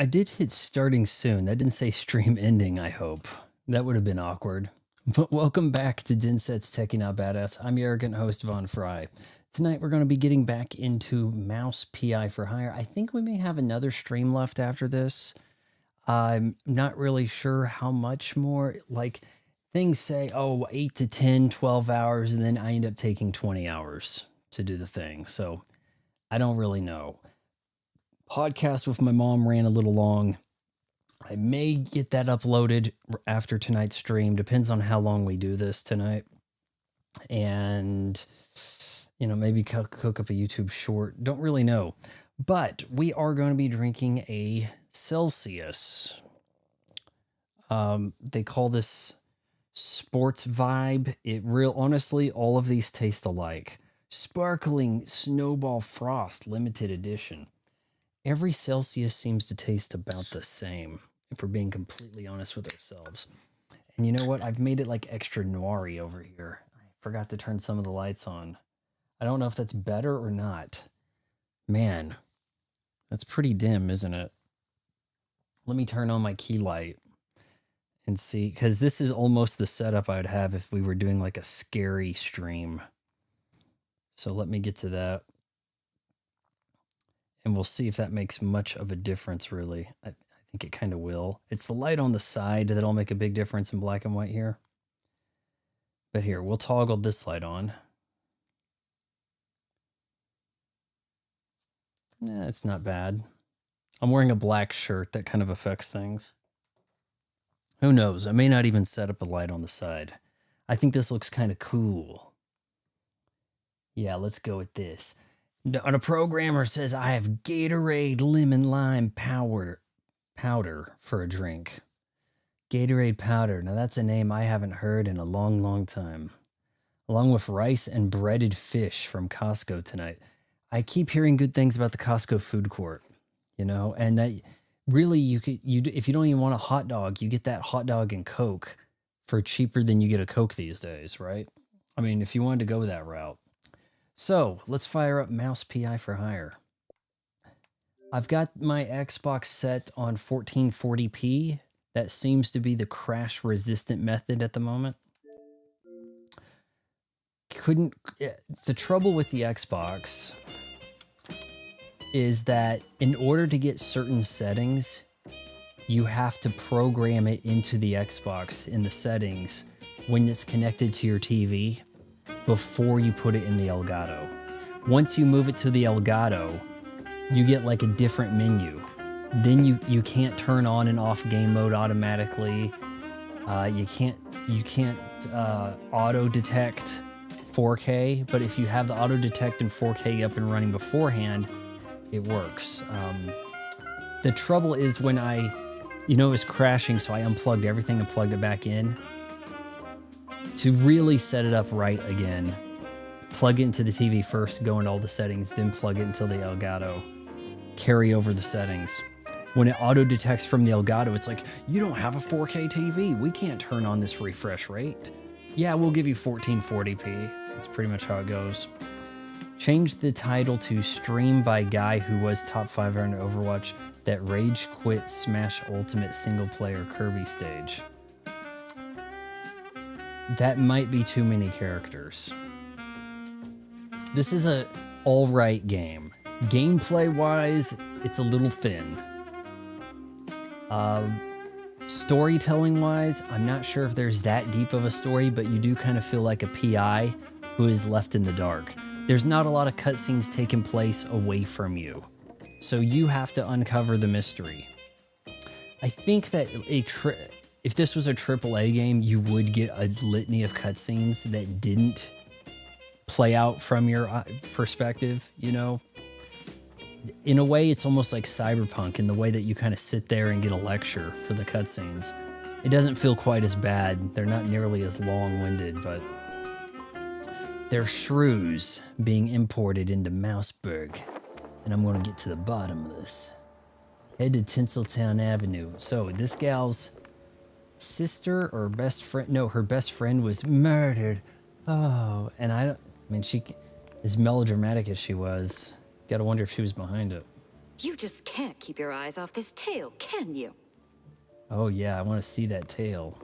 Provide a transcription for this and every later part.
I did hit starting soon. That didn't say stream ending, I hope. That would have been awkward. But welcome back to Dinset's Techie Not Badass. I'm your arrogant host, Von Fry. Tonight we're going to be getting back into Mouse PI for Hire. I think we may have another stream left after this. I'm not really sure how much more. Like, things say, 8 to 10, 12 hours, and then I end up taking 20 hours to do the thing. So I don't really know. Podcast with my mom ran a little long. I may get that uploaded after tonight's stream. Depends on how long we do this tonight. And, maybe cook up a YouTube short. Don't really know. But we are going to be drinking a Celsius. They call this Sports Vibe. Honestly, all of these taste alike. Sparkling Snowball Frost Limited Edition. Every Celsius seems to taste about the same, if we're being completely honest with ourselves. And you know what? I've made it like extra noiry over here. I forgot to turn some of the lights on. I don't know if that's better or not. Man, that's pretty dim, isn't it? Let me turn on my key light and see, because this is almost the setup I'd have if we were doing like a scary stream. So let me get to that. And we'll see if that makes much of a difference, really. I think it kind of will. It's the light on the side that'll make a big difference in black and white here. But here, we'll toggle this light on. It's not bad. I'm wearing a black shirt. That kind of affects things. Who knows? I may not even set up a light on the side. I think this looks kind of cool. Yeah, let's go with this. A programmer says, I have Gatorade lemon lime powder for a drink. Gatorade powder. Now that's a name I haven't heard in a long, long time. Along with rice and breaded fish from Costco tonight. I keep hearing good things about the Costco food court, and that really if you don't even want a hot dog, you get that hot dog and Coke for cheaper than you get a Coke these days, right? I mean, if you wanted to go that route. So let's fire up Mouse PI for Hire. I've got my Xbox set on 1440p. That seems to be the crash resistant method at the moment. The trouble with the Xbox is that in order to get certain settings, you have to program it into the Xbox in the settings when it's connected to your TV before you put it in the Elgato. Once you move it to the Elgato, you get like a different menu. Then you can't turn on and off game mode automatically. You can't auto detect 4K, but if you have the auto detect and 4K up and running beforehand, it works. The trouble is when it was crashing, so I unplugged everything and plugged it back in. To really set it up right again, plug it into the TV first, go into all the settings, then plug it into the Elgato, carry over the settings. When it auto detects from the Elgato, it's like, you don't have a 4K TV. We can't turn on this refresh rate. Yeah, we'll give you 1440p. That's pretty much how it goes. Change the title to Stream by Guy Who Was Top 5 in Overwatch That Rage Quit Smash Ultimate Single Player Kirby Stage. That might be too many characters. This is a all-right game. Gameplay-wise, it's a little thin. Storytelling-wise, I'm not sure if there's that deep of a story, but you do kind of feel like a PI who is left in the dark. There's not a lot of cutscenes taking place away from you, so you have to uncover the mystery. I think that if this was a AAA game, you would get a litany of cutscenes that didn't play out from your perspective, In a way, it's almost like Cyberpunk in the way that you kind of sit there and get a lecture for the cutscenes. It doesn't feel quite as bad. They're not nearly as long-winded, but they're shrews being imported into Mouseburg. And I'm going to get to the bottom of this. Head to Tinseltown Avenue. So this gal's sister or best friend, her best friend was murdered. Oh, and she, as melodramatic as she was, gotta wonder if she was behind it. You just can't keep your eyes off this tail, can you? Oh yeah, I want to see that tail.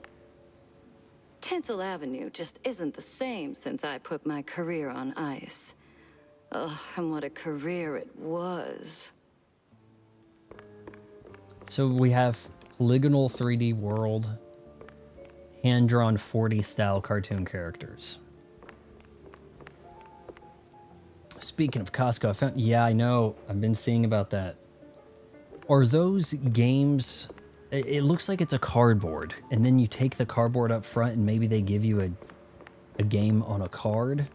Tinsel Avenue just isn't the same since I put my career on ice. Ugh, and what a career it was. So we have polygonal 3D world, hand-drawn 4D style cartoon characters. Speaking of Costco, I found, yeah, I know, I've been seeing about that. Are those games, it looks like it's a cardboard, and then you take the cardboard up front and maybe they give you a game on a card?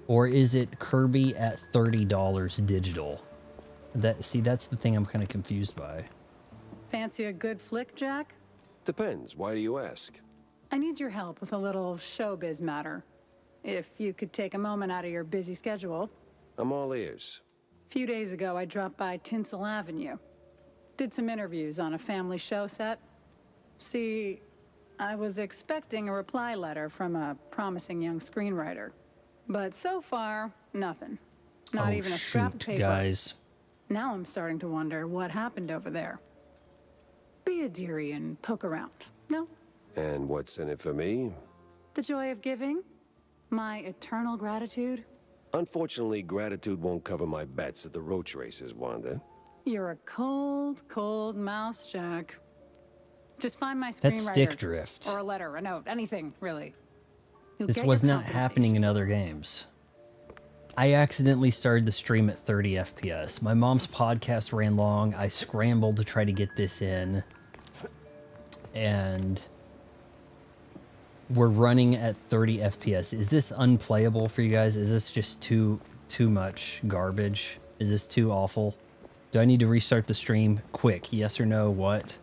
Or is it Kirby at $30 digital? See, that's the thing I'm kind of confused by. Fancy a good flick, Jack? Depends. Why do you ask? I need your help with a little showbiz matter. If you could take a moment out of your busy schedule. I'm all ears. A few days ago, I dropped by Tinsel Avenue. Did some interviews on a family show set. See, I was expecting a reply letter from a promising young screenwriter. But so far, nothing. Not even a scrap of paper. Guys. Now I'm starting to wonder what happened over there. Be a dearie and poke around, no? And what's in it for me? The joy of giving? My eternal gratitude? Unfortunately, gratitude won't cover my bets at the roach races, Wanda. You're a cold, cold mouse, Jack. Just find my screenwriter. That's stick drift. Or a letter, a note, anything, really. This was not happening in other games. I accidentally started the stream at 30 FPS. My mom's podcast ran long. I scrambled to try to get this in. And we're running at 30 FPS. Is this unplayable for you guys? Is this just too much garbage? Is this too awful? Do I need to restart the stream quick? Yes or no? What?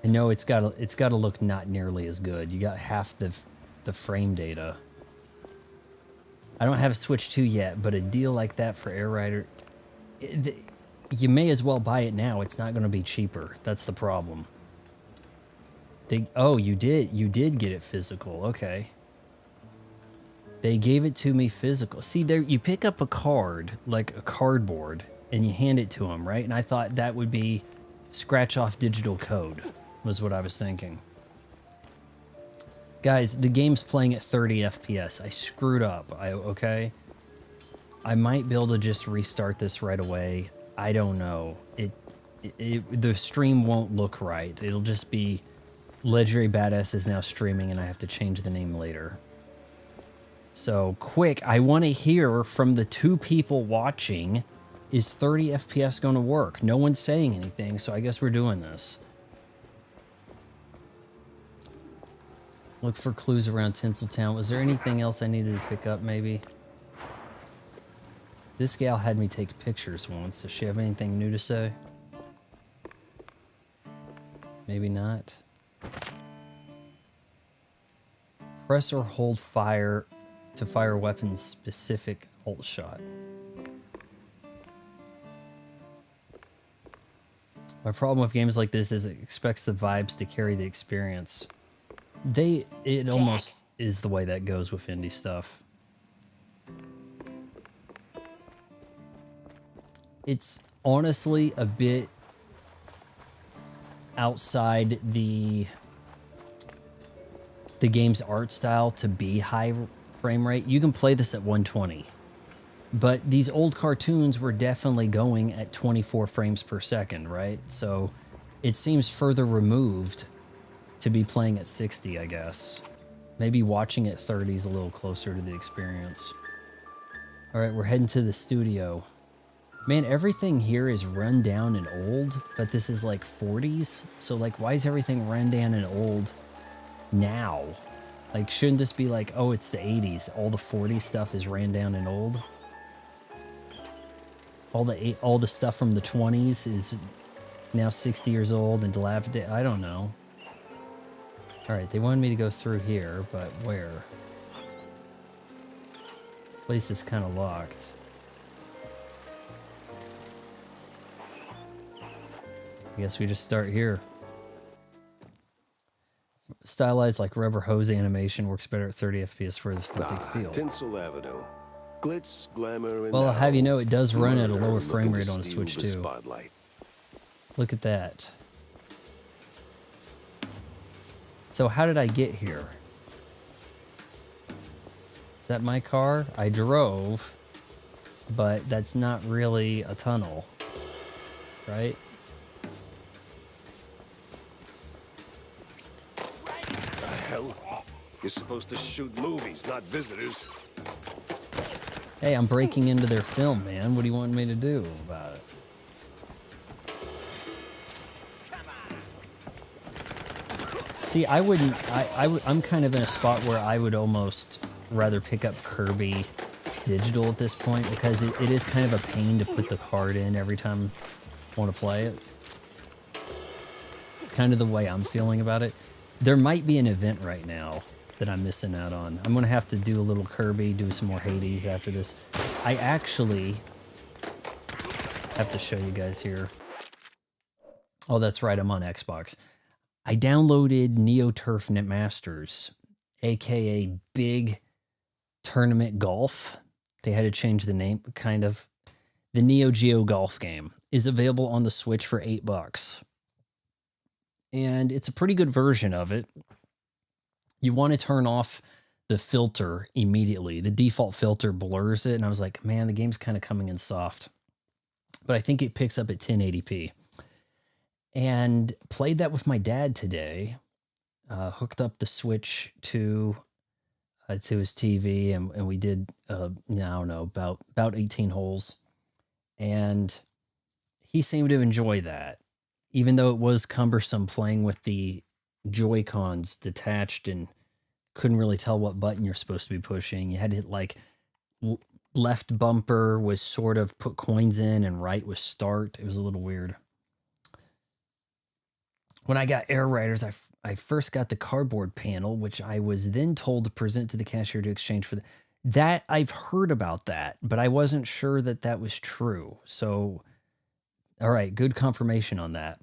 And no, it's gotta look not nearly as good. You got half the frame data. I don't have a Switch 2 yet, but a deal like that for Air Rider, you may as well buy it now. It's not going to be cheaper. That's the problem. Oh, you did get it physical. Okay. They gave it to me physical. See, there you pick up a card, like a cardboard, and you hand it to them, right? And I thought that would be scratch off digital code, was what I was thinking. Guys, the game's playing at 30 FPS. I screwed up. Okay? I might be able to just restart this right away. I don't know. The stream won't look right. It'll just be Legendary Badass is now streaming and I have to change the name later. So, quick, I want to hear from the two people watching, is 30 FPS going to work? No one's saying anything, so I guess we're doing this. Look for clues around Tinseltown. Was there anything else I needed to pick up, maybe? This gal had me take pictures once. Does she have anything new to say? Maybe not. Press or hold fire to fire weapons specific ult shot. My problem with games like this is it expects the vibes to carry the experience. It almost is the way that goes with indie stuff. It's honestly a bit outside the game's art style to be high frame rate. You can play this at 120, but these old cartoons were definitely going at 24 frames per second, right? So it seems further removed to be playing at 60, I guess. Maybe watching at 30 is a little closer to the experience. All right, we're heading to the studio. Man, everything here is run down and old, but this is like 40s. So like, why is everything run down and old now? Like, shouldn't this be like, oh, it's the 80s. All the 40s stuff is ran down and old. All the stuff from the 20s is now 60 years old and dilapidated. I don't know. All right, they wanted me to go through here, but where? Place is kind of locked. I guess we just start here. Stylized like rubber hose animation works better at 30 FPS for the authentic feel. Tinsel Avenue. Glitz, glamour, and Well, I'll have you know, it does run at a murder lower frame looking rate to on a steal Switch the too. Spotlight. Look at that. So how did I get here? Is that my car? I drove, but that's not really a tunnel, right? The hell? You're supposed to shoot movies, not visitors. Hey, I'm breaking into their film, man. What do you want me to do about it? See, I wouldn't. I'm kind of in a spot where I would almost rather pick up Kirby digital at this point because it is kind of a pain to put the card in every time I want to play it. It's kind of the way I'm feeling about it. There might be an event right now that I'm missing out on. I'm going to have to do a little Kirby, do some more Hades after this. I actually have to show you guys here. Oh, that's right. I'm on Xbox. I downloaded Neo Turf Net Masters, aka Big Tournament Golf. They had to change the name, kind of. The Neo Geo golf game is available on the Switch for $8. And it's a pretty good version of it. You want to turn off the filter immediately. The default filter blurs it. And I was like, man, the game's kind of coming in soft. But I think it picks up at 1080p. And played that with my dad today. Hooked up the Switch to his TV, and we did, I don't know, about 18 holes. And he seemed to enjoy that, even though it was cumbersome playing with the Joy-Cons detached and couldn't really tell what button you're supposed to be pushing. You had to hit like left bumper was sort of put coins in and right was start. It was a little weird. When I got Air Riders, I first got the cardboard panel, which I was then told to present to the cashier to exchange for that. I've heard about that, but I wasn't sure that that was true. So, all right, good confirmation on that.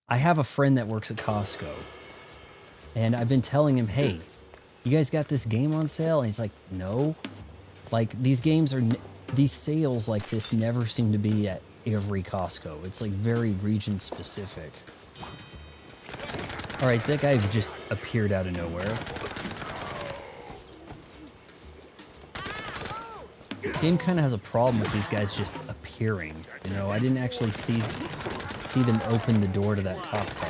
I have a friend that works at Costco, and I've been telling him, hey, you guys got this game on sale? And he's like, no. Like, these sales like this never seem to be at every Costco. It's like very region specific. All right, that guy just appeared out of nowhere. Game kind of has a problem with these guys just appearing. You know, I didn't actually see them open the door to that cop car.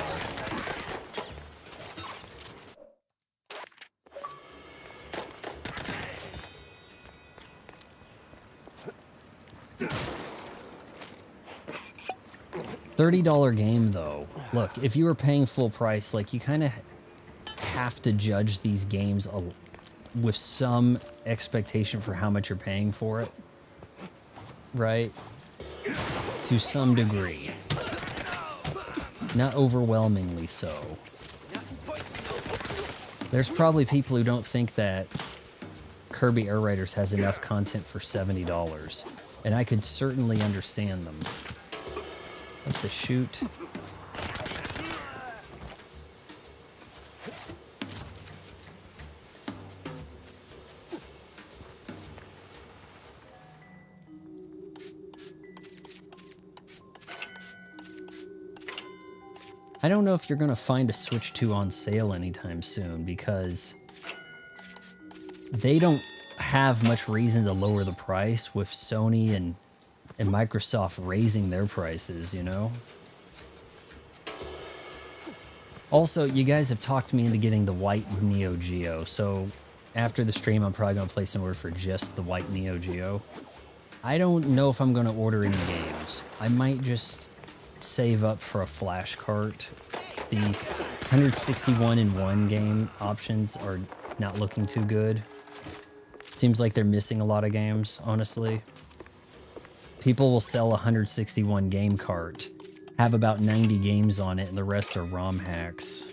$30 game though. Look, if you were paying full price, like you kind of have to judge these games with some expectation for how much you're paying for it, right? To some degree. Not overwhelmingly so. There's probably people who don't think that Kirby Air Raiders has enough content for $70, and I could certainly understand them. Up the chute. I don't know if you're going to find a Switch 2 on sale anytime soon because they don't have much reason to lower the price with Sony and Microsoft raising their prices, you know? Also, you guys have talked me into getting the white Neo Geo, so after the stream, I'm probably going to place an order for just the white Neo Geo. I don't know if I'm going to order any games. I might just save up for a flash cart. The 161-in-1 game options are not looking too good. Seems like they're missing a lot of games, honestly. People will sell a 161 game cart, have about 90 games on it, and the rest are ROM hacks.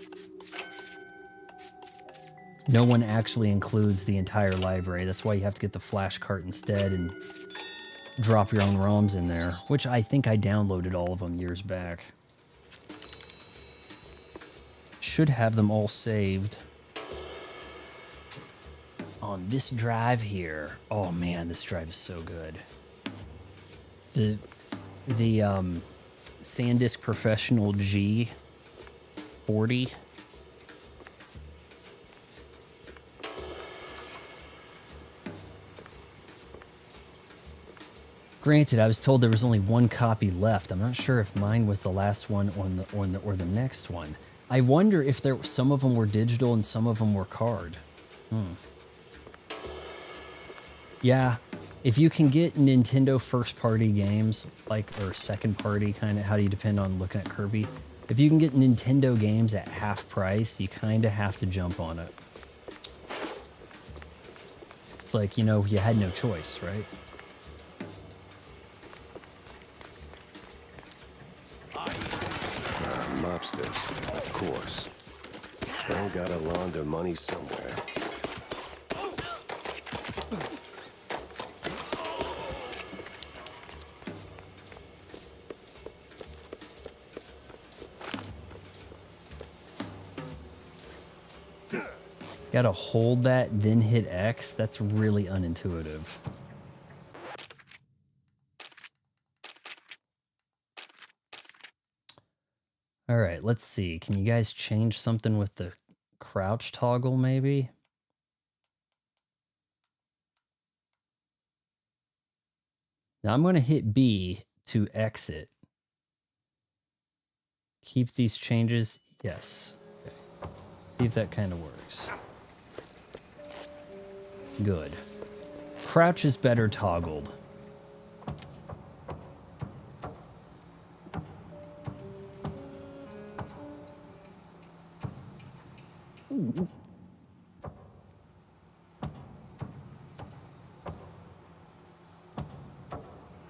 No one actually includes the entire library. That's why you have to get the flash cart instead and drop your own ROMs in there, which I think I downloaded all of them years back. Should have them all saved on this drive here. Oh man, this drive is so good. The SanDisk Professional G40. Granted, I was told there was only one copy left. I'm not sure if mine was the last one or the next one. I wonder if some of them were digital and some of them were card. Yeah, if you can get Nintendo first-party games, or second-party, kind of, how do you depend on looking at Kirby? If you can get Nintendo games at half price, you kind of have to jump on it. It's like, you know, you had no choice, right? Mobsters, of course. They gotta launder money somewhere. Gotta hold that, then hit X? That's really unintuitive. All right, let's see. Can you guys change something with the crouch toggle, maybe? Now I'm going to hit B to exit. Keep these changes. Yes. Okay. See if that kind of works. Good. Crouch is better toggled.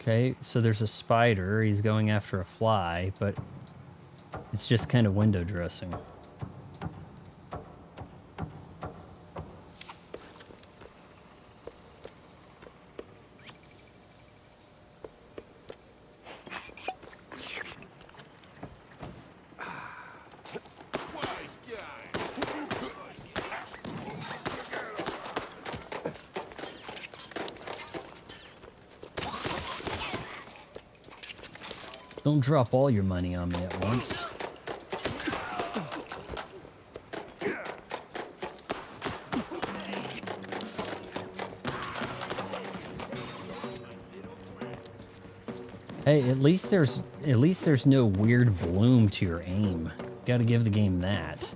Okay, so there's a spider. He's going after a fly, but it's just kind of window dressing. Don't drop all your money on me at once. Hey, at least there's no weird bloom to your aim. Gotta give the game that.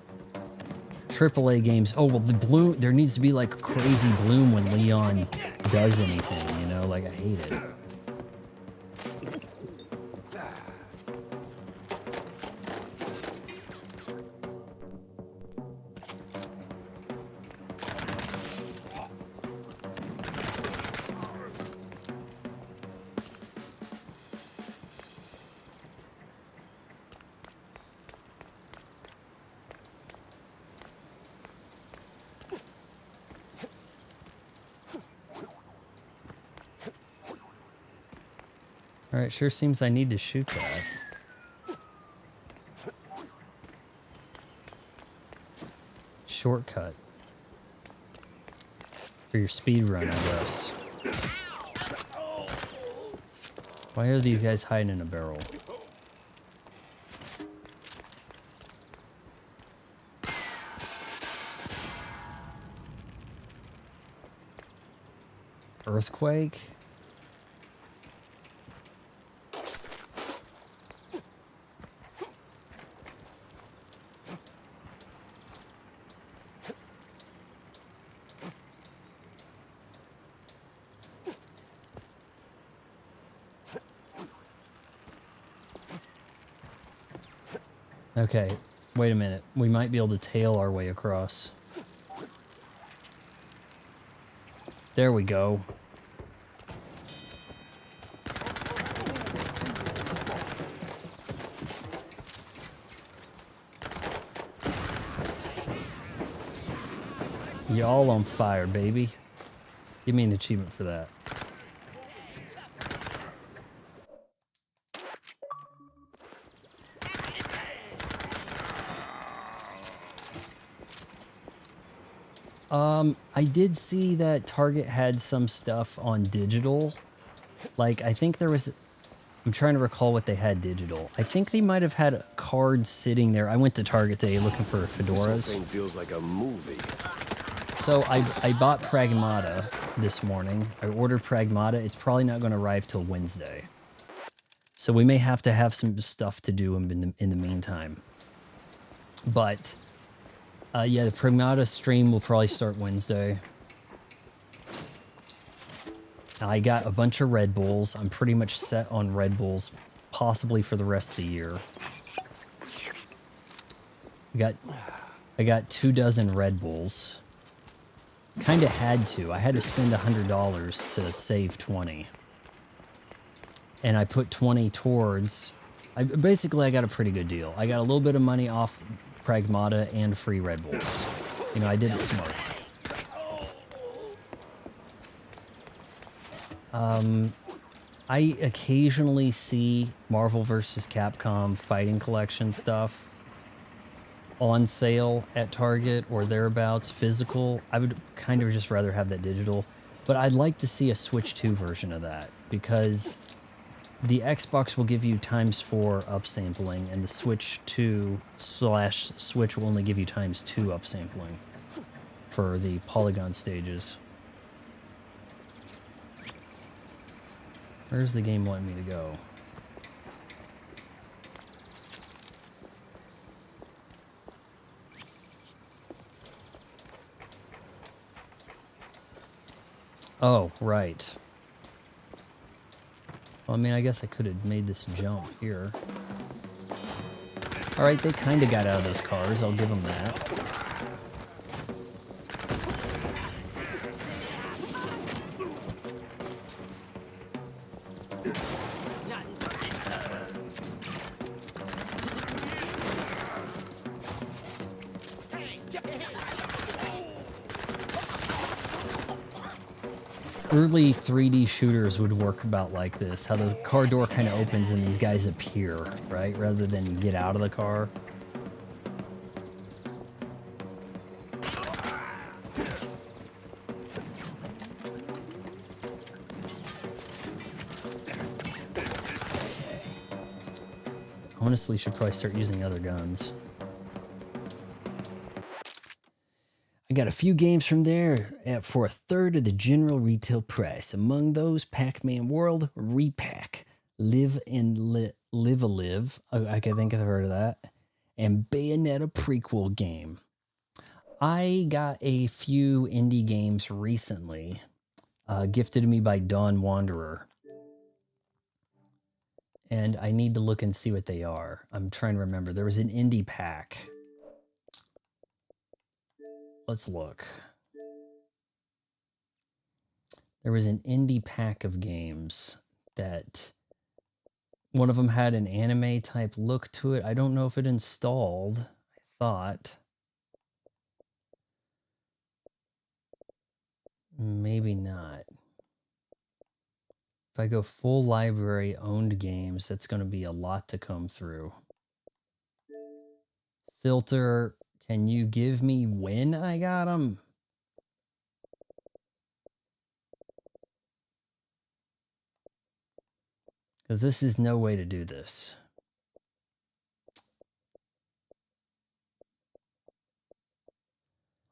AAA games, oh well, the bloom, there needs to be like a crazy bloom when Leon does anything, you know, like I hate it. Alright, sure seems I need to shoot that. Shortcut. For your speed run, I guess. Why are these guys hiding in a barrel? Earthquake? Okay, wait a minute. We might be able to tail our way across. There we go. Y'all on fire, baby. Give me an achievement for that. I did see that Target had some stuff on digital. Like, I think there was, I'm trying to recall what they had digital. I think they might have had cards sitting there. I went to Target today looking for This whole fedoras. thing feels like a movie. So I bought Pragmata this morning. I ordered Pragmata. It's probably not going to arrive till Wednesday. So we may have to have some stuff to do in the meantime. But yeah, the Pragmata stream will probably start Wednesday. I got a bunch of Red Bulls. I'm pretty much set on Red Bulls, possibly for the rest of the year. I got 24 Red Bulls. Kind of had to. I had to spend $100 to save 20. And I put 20 towards... basically, I got a pretty good deal. I got a little bit of money off Pragmata and free Red Bulls. You know, I did it smart. I occasionally see Marvel vs. Capcom Fighting Collection stuff on sale at Target or thereabouts, physical. I would kind of just rather have that digital, but I'd like to see a Switch 2 version of that, because the Xbox will give you ×4 upsampling, and the Switch 2/Switch will only give you ×2 upsampling for the polygon stages. Where's the game wanting me to go? Oh, right. Well, I mean, I guess I could have made this jump here. All right, they kind of got out of those cars. I'll give them that. Early 3D shooters would work about like this, how the car door kind of opens and these guys appear, right? Rather than get out of the car. Honestly, should probably start using other guns. I got a few games from there for 1/3 of the general retail price. Among those, Pac-Man World, Repack, Live and Live a Live. I think I've heard of that. And Bayonetta prequel game. I got a few indie games recently, gifted to me by Dawn Wanderer. And I need to look and see what they are. I'm trying to remember. There was an indie pack. Let's look. There was an indie pack of games that one of them had an anime type look to it. I don't know if it installed. I thought. Maybe not. If I go full library owned games, that's going to be a lot to come through. Filter, can you give me when I got them? Because this is no way to do this.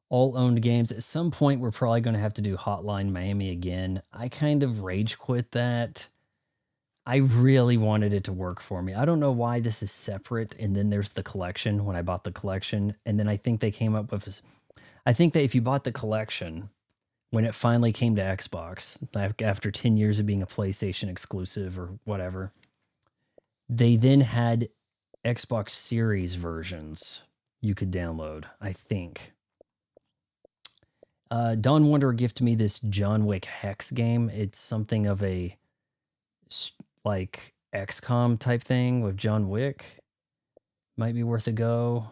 All owned games. At some point, we're probably going to have to do Hotline Miami again. I kind of rage quit that. I really wanted it to work for me. I don't know why this is separate. And then there's the collection when I bought the collection. And then I think they came up with this. I think that if you bought the collection, when it finally came to Xbox, after 10 years of being a PlayStation exclusive or whatever, they then had Xbox Series versions you could download, I think. Dawn Wanderer gifted me this John Wick Hex game. It's something of a like XCOM type thing with John Wick. Might be worth a go.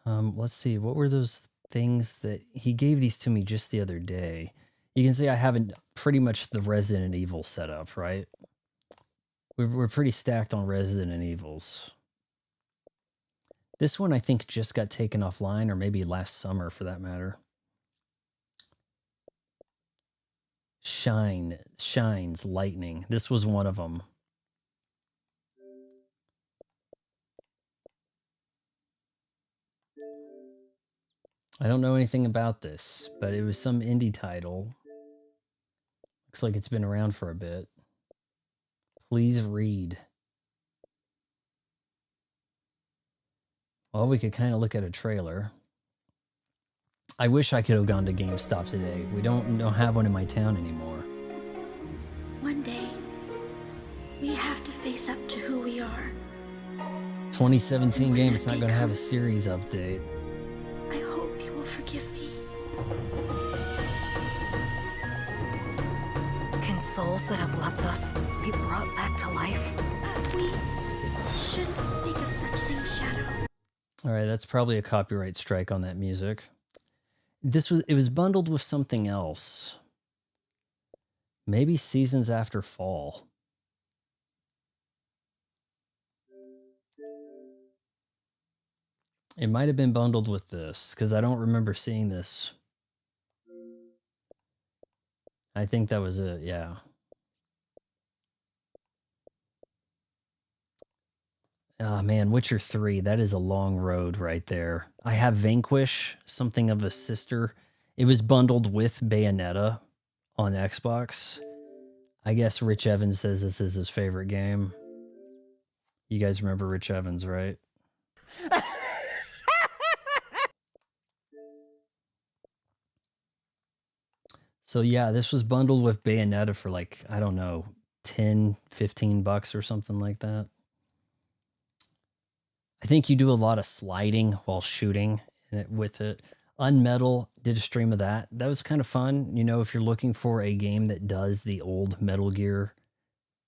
Let's see. What were those things that he gave these to me just the other day? You can see I have pretty much the Resident Evil setup, right? We're pretty stacked on Resident Evils. This one I think just got taken offline, or maybe last summer for that matter. Shines, lightning. This was one of them. I don't know anything about this, but it was some indie title. Looks like it's been around for a bit. Please read. Well, we could kind of look at a trailer. I wish I could have gone to GameStop today. We don't have one in my town anymore. One day, we have to face up to who we are. 2017 game, it's not going to have a series update. I hope you will forgive me. Can souls that have left us be brought back to life? We shouldn't speak of such things, Shadow. All right, that's probably a copyright strike on that music. It was bundled with something else. Maybe Seasons After Fall. It might have been bundled with this, because I don't remember seeing this. I think that was it, yeah. Oh man, Witcher 3, that is a long road right there. I have Vanquish, something of a sister. It was bundled with Bayonetta on Xbox. I guess Rich Evans says this is his favorite game. You guys remember Rich Evans, right? So yeah, this was bundled with Bayonetta for like, I don't know, 10, 15 bucks or something like that. I think you do a lot of sliding while shooting with it. Unmetal did a stream of that. That was kind of fun. You know, if you're looking for a game that does the old Metal Gear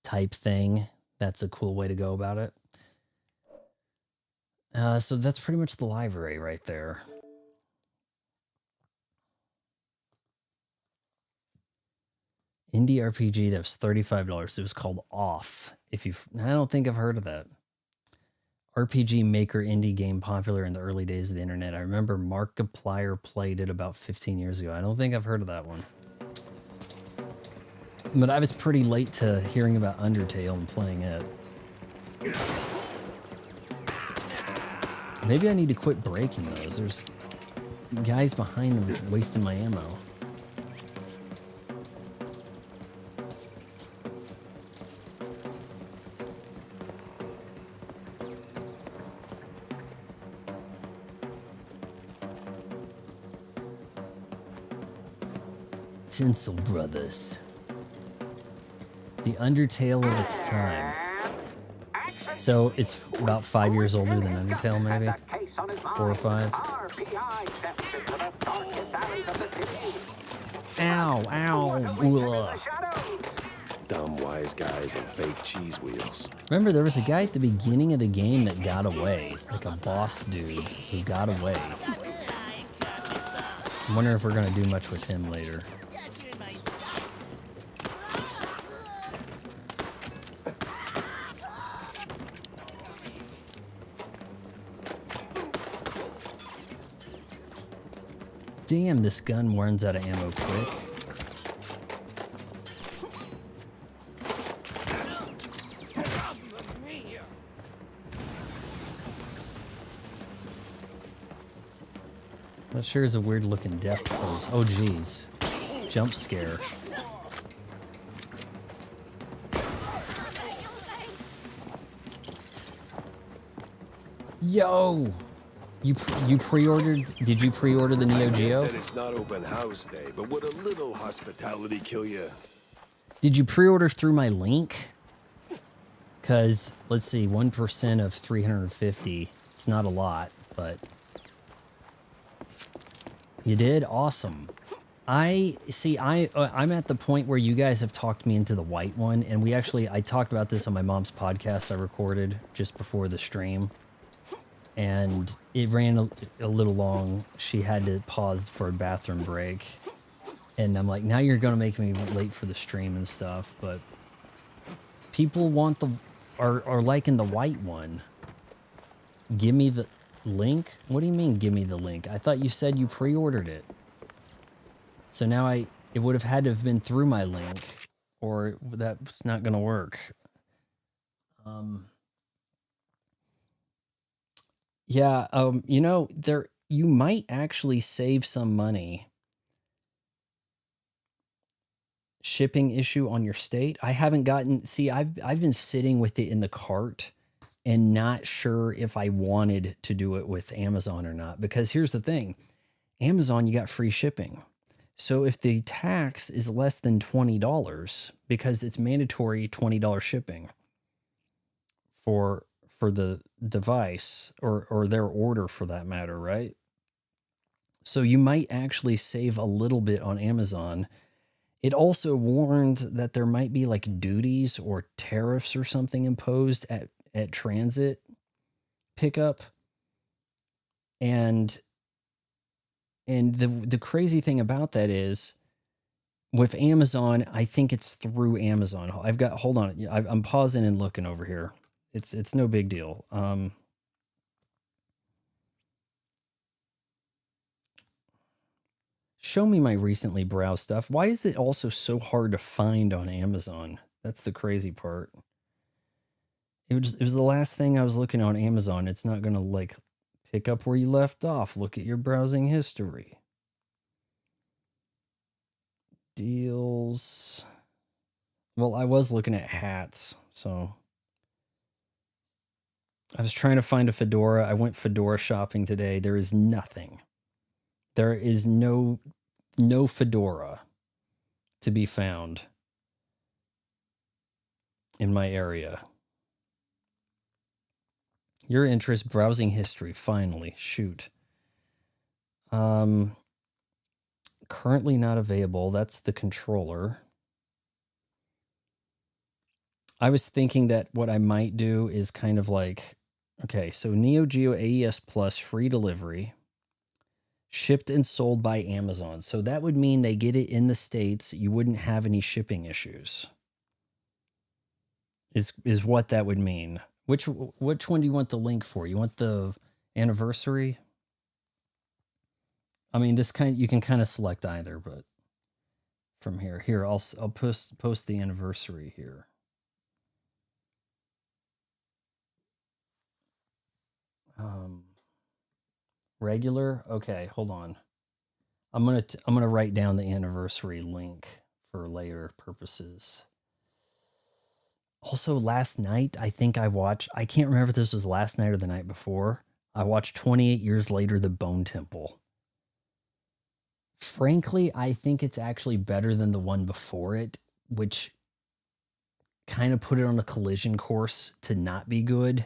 type thing, that's a cool way to go about it. So that's pretty much the library right there. Indie RPG that was $35. It was called Off. I don't think I've heard of that. RPG Maker indie game popular in the early days of the internet. I remember Markiplier played it about 15 years ago. I don't think I've heard of that one. But I was pretty late to hearing about Undertale and playing it. Maybe I need to quit breaking those. There's guys behind them wasting my ammo. Tinsel Brothers. The Undertale of its time. So it's about 5 years older than Undertale, maybe? 4 or 5. Ow, ow. Ugh. Dumb wise guys and fake cheese wheels. Remember, there was a guy at the beginning of the game that got away. Like a boss dude who got away. I'm wondering if we're going to do much with him later. Damn, this gun runs out of ammo quick. That sure is a weird looking death pose. Oh geez. Jump scare. Yo! You pre-ordered? Did you pre-order the Neo Geo? That it's not open house day, but would a little hospitality kill you? Did you pre-order through my link? Because let's see, 1% of 350. It's not a lot, but you did. Awesome. I'm at the point where you guys have talked me into the white one, and I talked about this on my mom's podcast I recorded just before the stream. And it ran a little long. She had to pause for a bathroom break. And I'm like, now you're going to make me late for the stream and stuff. But people are liking the white one. Give me link? What do you mean, give me the link? I thought you said you pre-ordered it. So now it would have had to have been through my link, or that's not going to work. Yeah, you know, you might actually save some money. Shipping issue on your state. I haven't gotten, see, I've been sitting with it in the cart and not sure if I wanted to do it with Amazon or not, because here's the thing. Amazon, you got free shipping. So if the tax is less than $20, because it's mandatory $20 shipping for the device or their order for that matter, right? So you might actually save a little bit on Amazon. It also warned that there might be like duties or tariffs or something imposed at transit pickup. And the crazy thing about that is with Amazon, I think it's through Amazon. Hold on. I'm pausing and looking over here. It's no big deal. Show me my recently browsed stuff. Why is it also so hard to find on Amazon? That's the crazy part. It was the last thing I was looking on Amazon. It's not going to like pick up where you left off. Look at your browsing history. Deals. Well, I was looking at hats, so I was trying to find a fedora. I went fedora shopping today. There is nothing. There is no fedora to be found in my area. Your interest, browsing history, finally. Shoot. Currently not available. That's the controller. I was thinking that what I might do is kind of like, okay, so Neo Geo AES Plus free delivery, shipped and sold by Amazon. So that would mean they get it in the States. You wouldn't have any shipping issues. Is what that would mean. Which one do you want the link for? You want the anniversary? I mean, you can kind of select either, but from here, I'll post the anniversary here. Regular. Okay, hold on. I'm gonna write down the anniversary link for later purposes. Also, last night, I think I can't remember if this was last night or the night before. I watched 28 Years Later, The Bone Temple. Frankly, I think it's actually better than the one before it, which kind of put it on a collision course to not be good.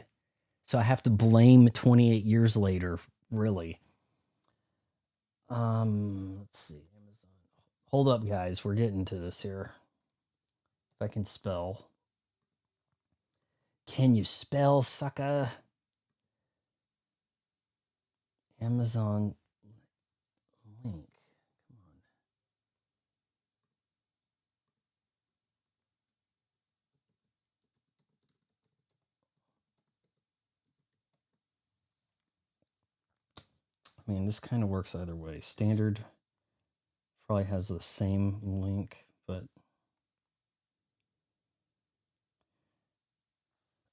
So I have to blame 28 Years Later, really. Let's see. Amazon. Hold up, guys. We're getting to this here. If I can spell. Can you spell, sucker? Amazon link. Come on. I mean, this kind of works either way. Standard probably has the same link, but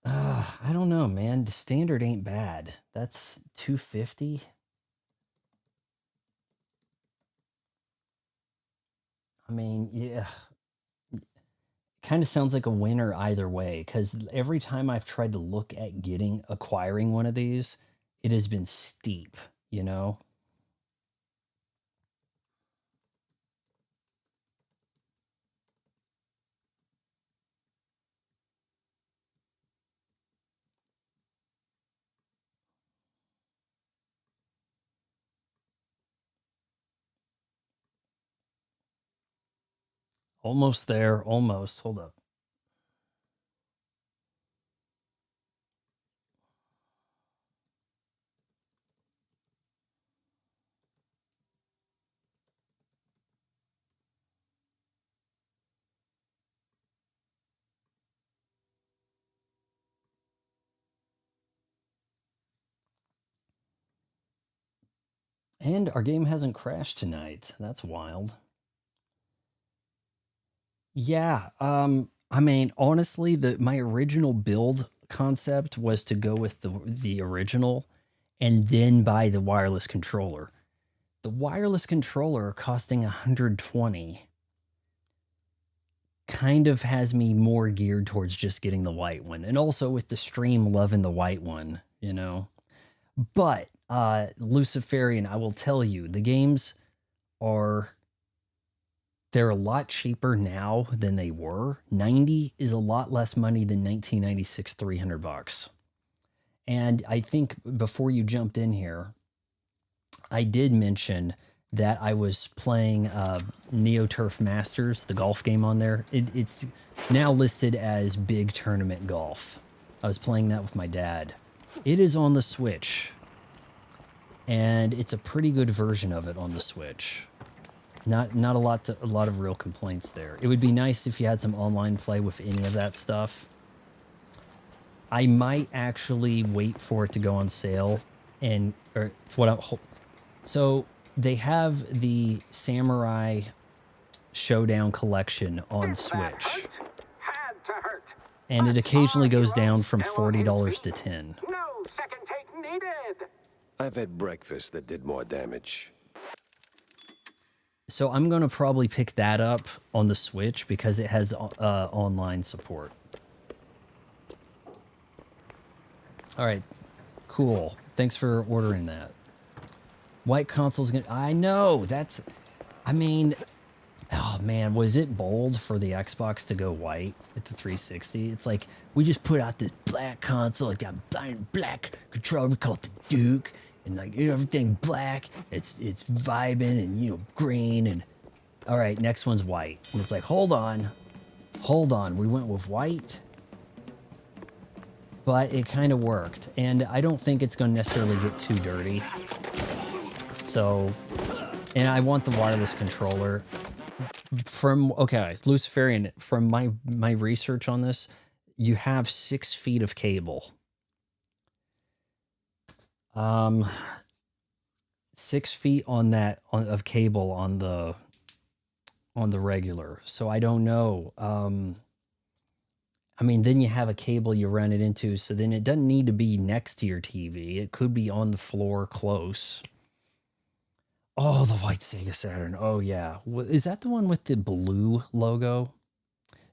I don't know, man. The standard ain't bad. That's $250. I mean, yeah. Kind of sounds like a winner either way, because every time I've tried to look at acquiring one of these, it has been steep, you know? Almost there, almost. Hold up. And our game hasn't crashed tonight. That's wild. Yeah, I mean, honestly, my original build concept was to go with the original and then buy the wireless controller. The wireless controller costing 120 kind of has me more geared towards just getting the white one. And also with the stream loving the white one, you know. But Luciferian, I will tell you, the games they're a lot cheaper now than they were. 90 is a lot less money than 1996 $300. And I think before you jumped in here, I did mention that I was playing Neo Turf Masters, the golf game on there. It's now listed as Big Tournament Golf. I was playing that with my dad. It is on the Switch, and it's a pretty good version of it on the Switch. Not a lot of real complaints there. It would be nice if you had some online play with any of that stuff. I might actually wait for it to go on sale, so they have the Samurai Showdown collection on Switch, and it occasionally goes down from $40 to $10. No second take needed. I've had breakfast that did more damage. So I'm going to probably pick that up on the Switch because it has online support. All right, cool. Thanks for ordering that. White console's gonna. I know I mean, oh man, was it bold for the Xbox to go white with the 360? It's like we just put out this black console, like got black controller. We call it the Duke, and like everything black. It's vibing and green and. All right, next one's white, and it's like hold on. We went with white. But it kind of worked, and I don't think it's going to necessarily get too dirty. So, and I want the wireless controller. Luciferian, from my research on this, you have 6 feet of cable. 6 feet of cable on the regular. So I don't know. I mean, then you have a cable you run it into, so then it doesn't need to be next to your TV. It could be on the floor close. Oh, the white Sega Saturn. Oh, yeah. Is that the one with the blue logo?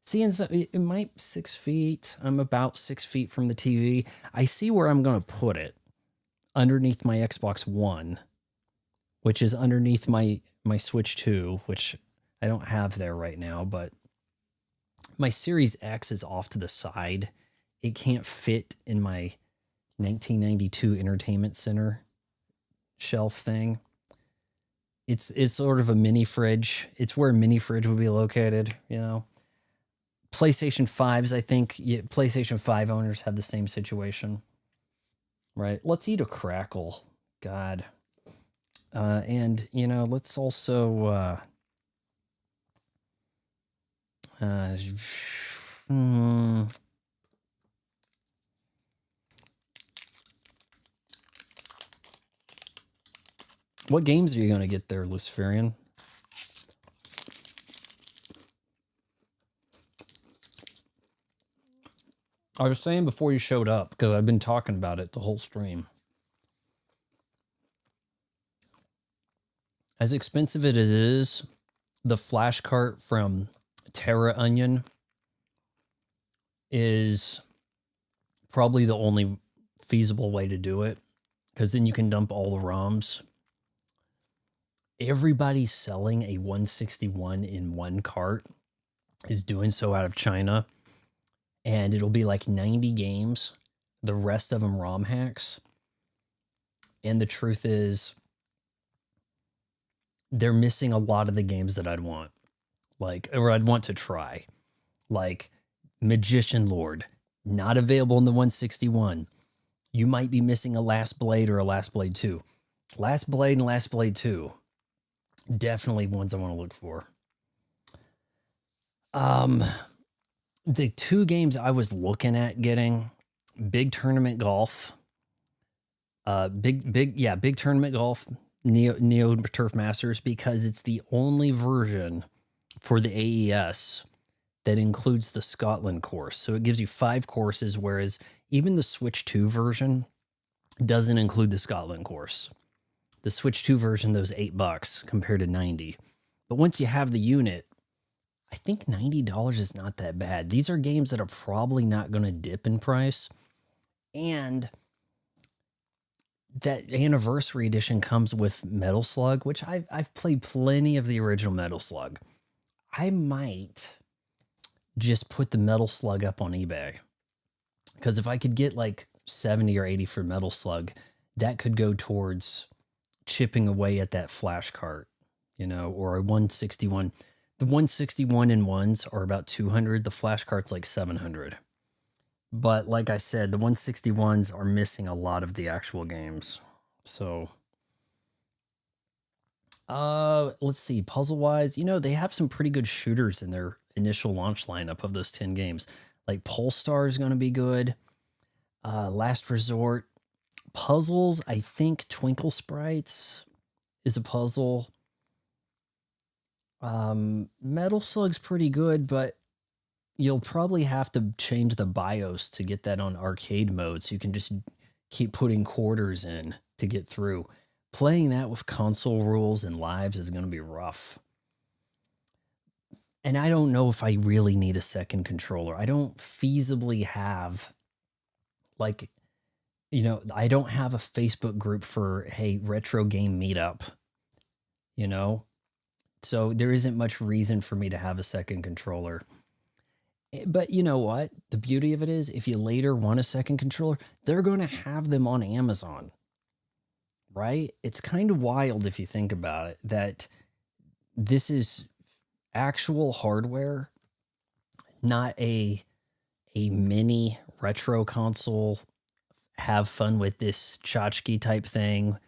See, it might 6 feet. I'm about 6 feet from the TV. I see where I'm going to put it. Underneath my Xbox One, which is underneath my Switch 2, which I don't have there right now, but my Series X is off to the side. It can't fit in my 1992 Entertainment Center shelf thing. It's sort of a mini fridge. It's where a mini fridge would be located, PlayStation 5s, I think, PlayStation 5 owners have the same situation. Right? Let's eat a crackle. God. And, let's also... What games are you going to get there, Luciferian? I was saying before you showed up, because I've been talking about it the whole stream. As expensive as it is, the flash cart from Terra Onion is probably the only feasible way to do it, because then you can dump all the ROMs. Everybody's selling a 161 in one cart is doing so out of China, and it'll be like 90 games, the rest of them ROM hacks. And the truth is, they're missing a lot of the games that I'd want. Or I'd want to try. Like Magician Lord, not available in the 161. You might be missing a Last Blade or a Last Blade 2. Last Blade and Last Blade 2. Definitely ones I want to look for. The 2 games I was looking at getting, Big Tournament Golf. Big Tournament Golf, Neo Turf Masters because it's the only version for the AES that includes the Scotland course. So it gives you 5 courses, whereas even the Switch 2 version doesn't include the Scotland course. The Switch 2 version, those $8 compared to 90. But once you have the unit, I think $90 is not that bad. These are games that are probably not going to dip in price. And that anniversary edition comes with Metal Slug, which I've played plenty of the original Metal Slug. I might just put the Metal Slug up on eBay. Because if I could get like 70 or 80 for Metal Slug, that could go towards chipping away at that flash cart, you know, or a 161. The 161 in ones are about 200. The flash cart's like 700. But like I said, the 161s are missing a lot of the actual games. So, let's see, puzzle-wise, you know, they have some pretty good shooters in their initial launch lineup of those 10 games. Like Polestar is going to be good. Last Resort. Puzzles, I think Twinkle Sprites is a puzzle. Metal Slug's pretty good, but you'll probably have to change the BIOS to get that on arcade mode, so you can just keep putting quarters in to get through. Playing that with console rules and lives is going to be rough. And I don't know if I really need a second controller. I don't feasibly have, like, you know, I don't have a Facebook group for, hey, retro game meetup, you know? So there isn't much reason for me to have a second controller. But you know what? The beauty of it is, if you later want a second controller, they're going to have them on Amazon, right? It's kind of wild if you think about it, that this is actual hardware, not a mini retro console. Have fun with this tchotchke type thing,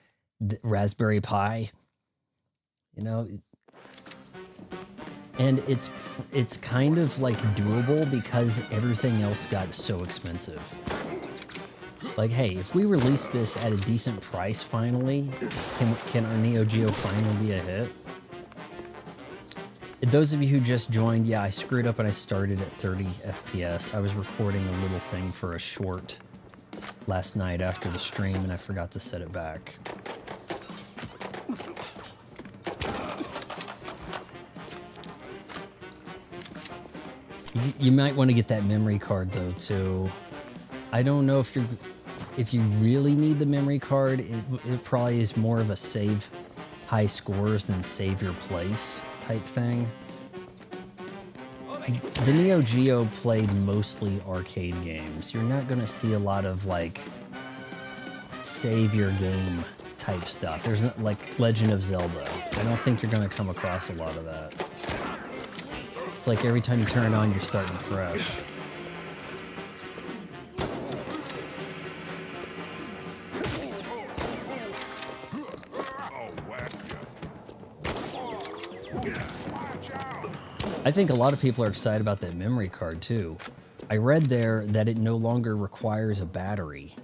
the Raspberry Pi, you know. And it's kind of like doable because everything else got so expensive. Like, hey, if we release this at a decent price finally, can our Neo Geo finally be a hit? Those of you who just joined, yeah, I screwed up and I started at 30 FPS. I was recording a little thing for a short last night after the stream and I forgot to set it back. You might want to get that memory card though too. I don't know if you really need the memory card. It probably is more of a save high scores than save your place type thing. The Neo Geo played mostly arcade games. You're not going to see a lot of like save your game type stuff. There's not, like Legend of Zelda. I don't think you're going to come across a lot of that. It's like every time you turn it on, you're starting fresh. I think a lot of people are excited about that memory card too. I read there that it no longer requires a battery,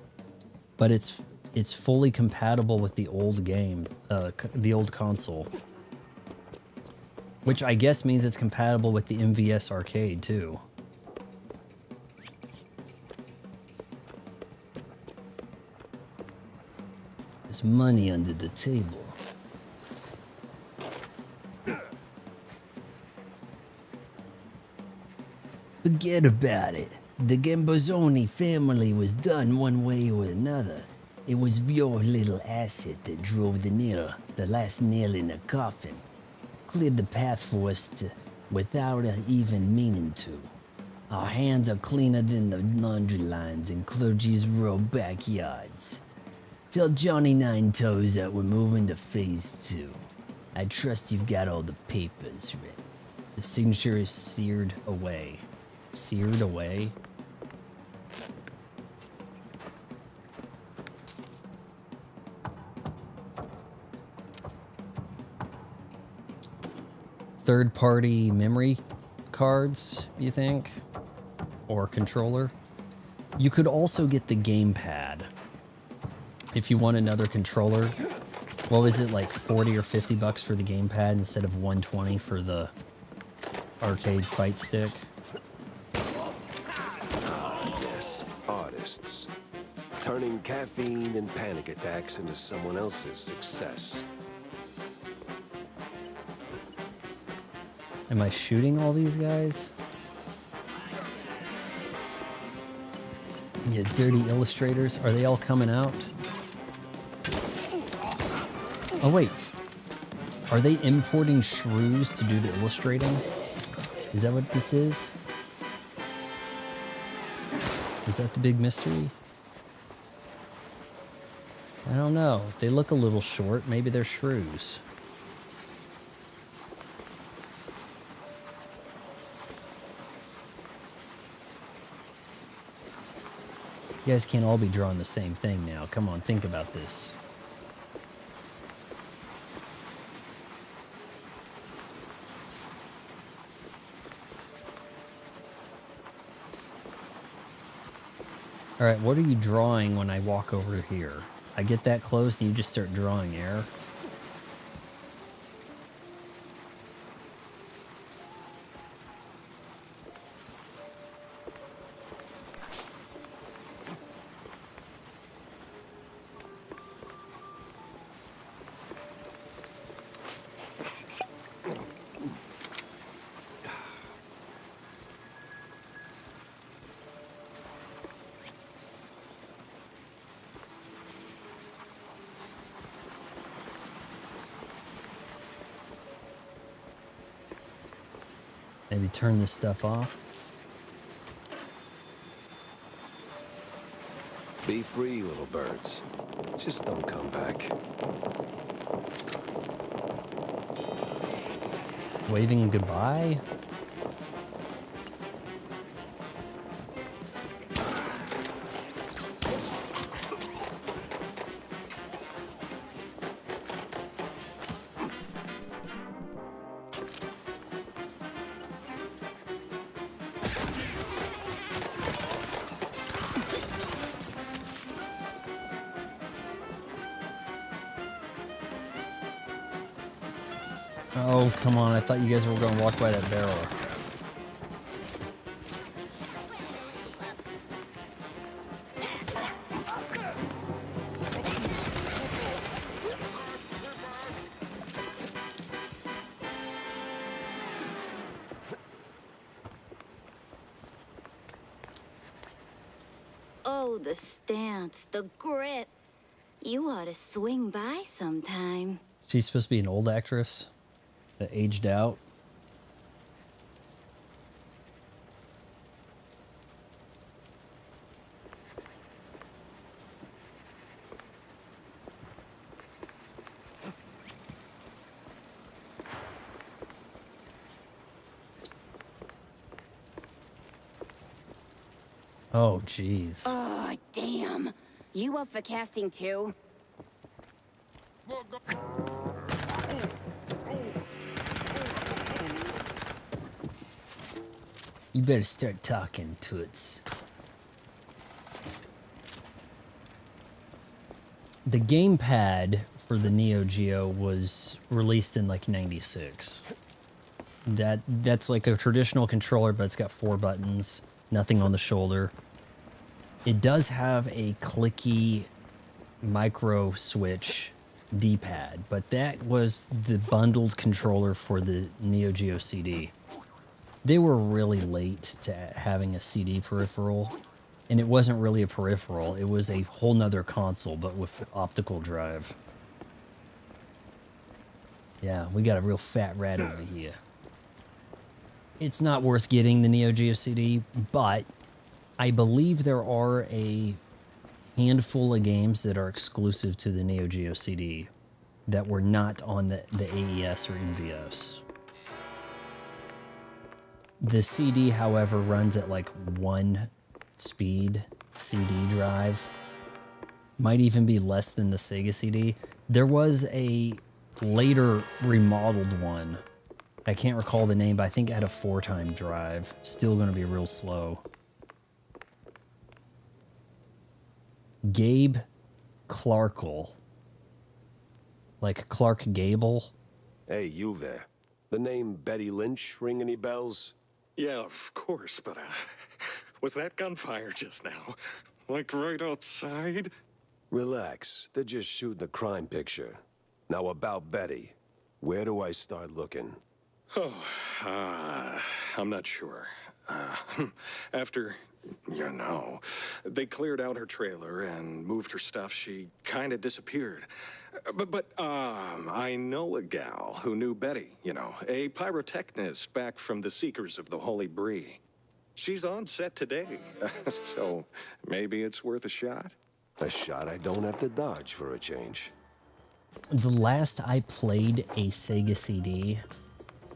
but it's fully compatible with the old game, the old console. Which I guess means it's compatible with the MVS arcade too. There's money under the table. Forget about it. The Gambozoni family was done one way or another. It was your little asset that drove the last nail in the coffin. Cleared the path for us without even meaning to. Our hands are cleaner than the laundry lines in clergy's rural backyards. Tell Johnny Nine Toes that we're moving to phase 2. I trust you've got all the papers ready. The signature is seared away. Seared away? Third-party memory cards, you think? Or controller? You could also get the gamepad. If you want another controller, What was it, like 40 or 50 bucks for the gamepad instead of 120 for the arcade fight stick? Yes, artists. Turning caffeine and panic attacks into someone else's success. Am I shooting all these guys? Yeah, dirty illustrators. Are they all coming out? Oh, wait. Are they importing shrews to do the illustrating? Is that what this is? Is that the big mystery? I don't know. They look a little short. Maybe they're shrews. You guys can't all be drawing the same thing now. Come on, think about this. All right, what are you drawing when I walk over here? I get that close and you just start drawing air. Maybe turn this stuff off. Be free, little birds. Just don't come back. Waving goodbye? Oh, come on. I thought you guys were going to walk by that barrel. Oh, the stance, the grit. You ought to swing by sometime. She's supposed to be an old actress that aged out. Oh, jeez. Oh, damn. You up for casting too? You better start talking, toots. The gamepad for the Neo Geo was released in like '96. That's like a traditional controller, but it's got 4 buttons, nothing on the shoulder. It does have a clicky micro switch D-pad, but that was the bundled controller for the Neo Geo CD. They were really late to having a CD peripheral, and it wasn't really a peripheral. It was a whole nother console, but with optical drive. Yeah, we got a real fat rat over here. It's not worth getting the Neo Geo CD, but I believe there are a handful of games that are exclusive to the Neo Geo CD that were not on the AES or MVS. The CD, however, runs at like 1 speed CD drive. Might even be less than the Sega CD. There was a later remodeled one. I can't recall the name, but I think it had a 4-time drive. Still going to be real slow. Gabe Clarkle. Like Clark Gable. Hey, you there. The name Betty Lynch ring any bells? Yeah, of course, but, was that gunfire just now? Like right outside? Relax. They're just shooting a crime picture. Now about Betty. Where do I start looking? Oh, I'm not sure. After, they cleared out her trailer and moved her stuff, she kind of disappeared. But I know a gal who knew Betty, a pyrotechnist back from the Seekers of the Holy Bree. She's on set today, so maybe it's worth a shot. A shot I don't have to dodge for a change. The last I played a Sega CD,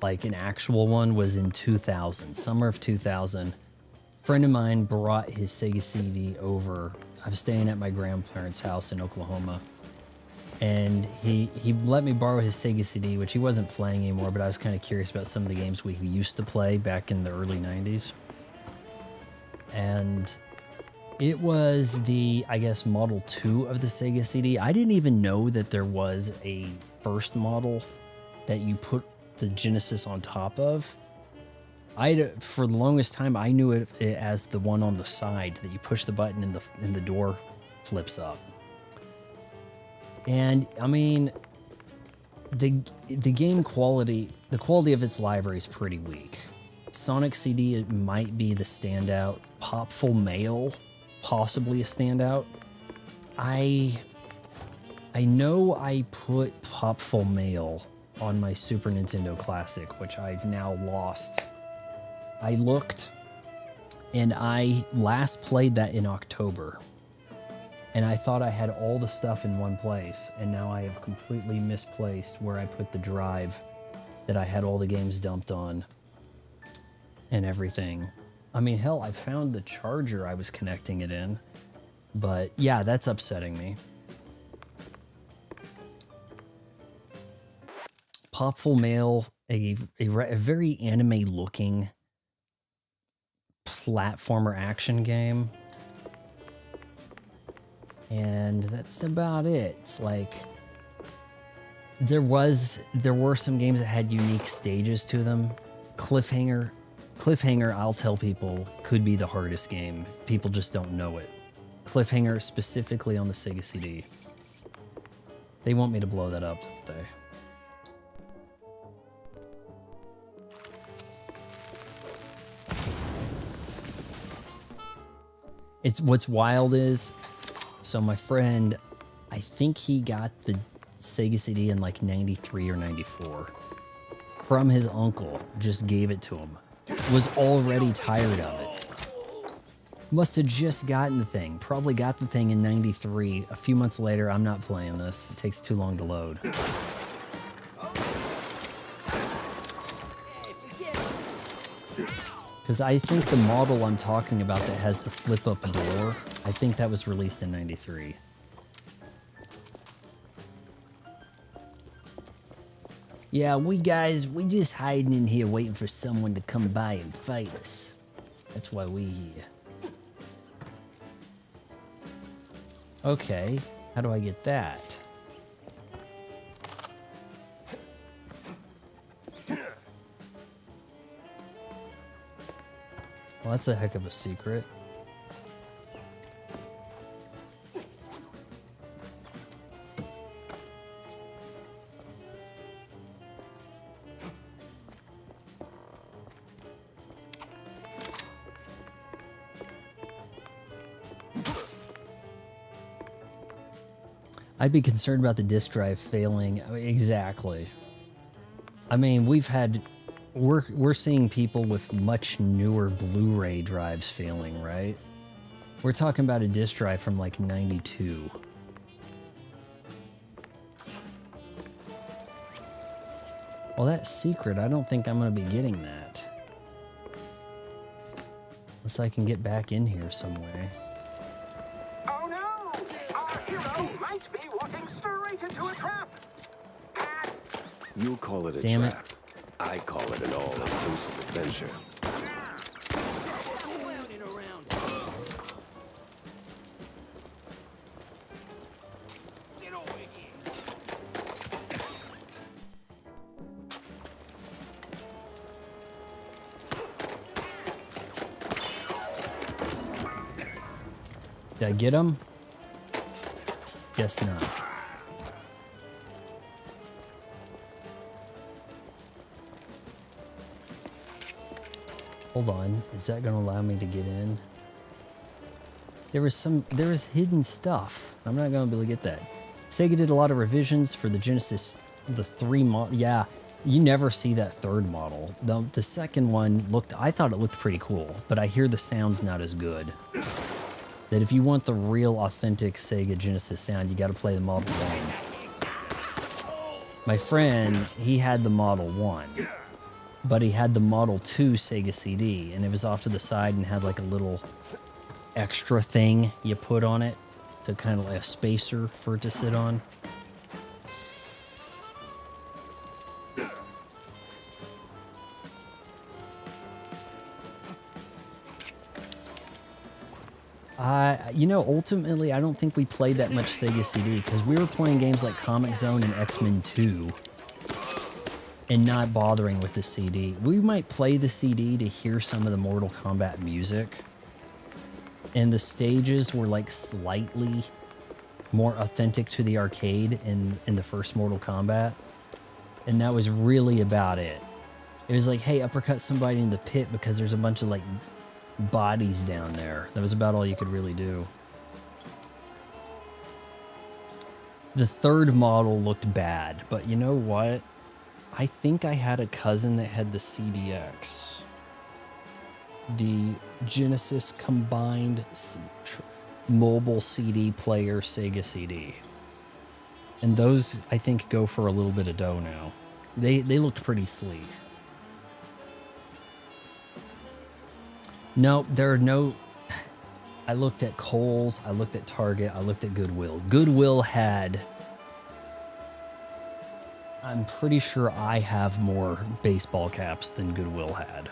like an actual one, was in 2000, summer of 2000. A friend of mine brought his Sega CD over. I was staying at my grandparents' house in Oklahoma. And he let me borrow his Sega CD, which he wasn't playing anymore, but I was kind of curious about some of the games we used to play back in the early 90s. And it was the, I guess, Model 2 of the Sega CD. I didn't even know that there was a first model that you put the Genesis on top of. For the longest time, I knew it as the one on the side that you push the button and the door flips up. And I mean, the game quality, the quality of its library is pretty weak. Sonic CD, it might be the standout. Popful Mail, possibly a standout. I know I put Popful Mail on my Super Nintendo Classic, which I've now lost. I looked, and I last played that in October. And I thought I had all the stuff in one place, and now I have completely misplaced where I put the drive that I had all the games dumped on and everything. I mean, hell, I found the charger I was connecting it in, but yeah, that's upsetting me. Popful Mail, a very anime-looking platformer action game. And that's about it. It's like there were some games that had unique stages to them. Cliffhanger, I'll tell people, could be the hardest game. People just don't know it. Cliffhanger, specifically on the Sega CD. They want me to blow that up, don't they? It's what's wild is, so my friend, I think he got the Sega CD in like 93 or 94 from his uncle, just gave it to him. Was already tired of it. Must have just gotten the thing. Probably got the thing in 93. A few months later, I'm not playing this. It takes too long to load. Because I think the model I'm talking about that has the flip-up door, I think that was released in 93. Yeah, we just hiding in here waiting for someone to come by and fight us. That's why we here. Okay, how do I get that? Well, that's a heck of a secret. I'd be concerned about the disk drive failing. Exactly. I mean, we're seeing people with much newer Blu-ray drives failing, right? We're talking about a disk drive from like 92. Well, that's secret. I don't think I'm going to be getting that. Unless I can get back in here some way. Oh no! Our hero might be walking straight into a trap! You call it a Damn it. trap. I call it an all-inclusive adventure. I get him? Guess not. Hold on, is that gonna allow me to get in? There was hidden stuff. I'm not gonna be able to get that. Sega did a lot of revisions for the Genesis, the 3 model. Yeah, you never see that third model. The second one I thought it looked pretty cool, but I hear the sound's not as good. That if you want the real authentic Sega Genesis sound, you gotta play the Model 1. My friend, he had the Model 1, but he had the Model 2 Sega CD, and it was off to the side and had like a little extra thing you put on it to kind of like a spacer for it to sit on. You know, ultimately, I don't think we played that much Sega CD because we were playing games like Comic Zone and X-Men 2 and not bothering with the CD. We might play the CD to hear some of the Mortal Kombat music, and the stages were like slightly more authentic to the arcade in the first Mortal Kombat, and that was really about it. It was like, hey, uppercut somebody in the pit because there's a bunch of like bodies down there. That was about all you could really do. The third model looked bad, but you know what? I think I had a cousin that had the CDX. The Genesis combined mobile CD player Sega CD. And those, I think, go for a little bit of dough now. They looked pretty sleek. No, there are no... I looked at Kohl's, I looked at Target, I looked at Goodwill. Goodwill had... I'm pretty sure I have more baseball caps than Goodwill had.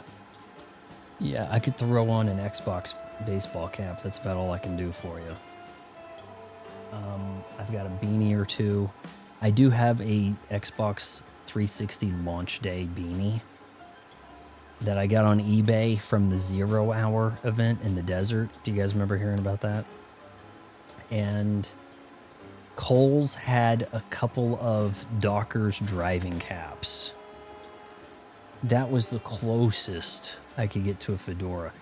Yeah, I could throw on an Xbox baseball cap. That's about all I can do for you. I've got a beanie or two. I do have a Xbox 360 launch day beanie that I got on eBay from the 0 Hour event in the desert. Do you guys remember hearing about that? And Kohl's had a couple of Dockers driving caps. That was the closest I could get to a fedora.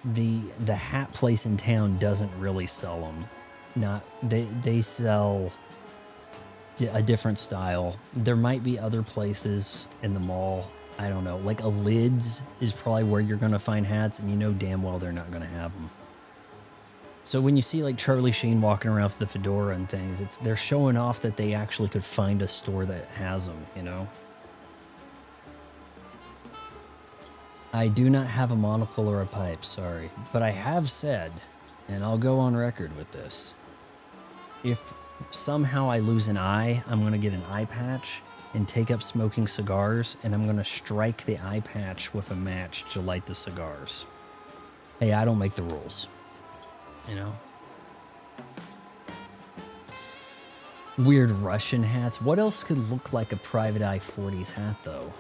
The hat place in town doesn't really sell them. They sell a different style. There might be other places in the mall. I don't know. Like a Lids is probably where you're going to find hats, and you know damn well they're not going to have them. So when you see like Charlie Sheen walking around with the fedora and things, they're showing off that they actually could find a store that has them, you know? I do not have a monocle or a pipe, sorry. But I have said, and I'll go on record with this, if somehow I lose an eye, I'm going to get an eye patch and take up smoking cigars, and I'm going to strike the eye patch with a match to light the cigars. Hey, I don't make the rules. You know? Weird Russian hats. What else could look like a Private Eye 40s hat, though?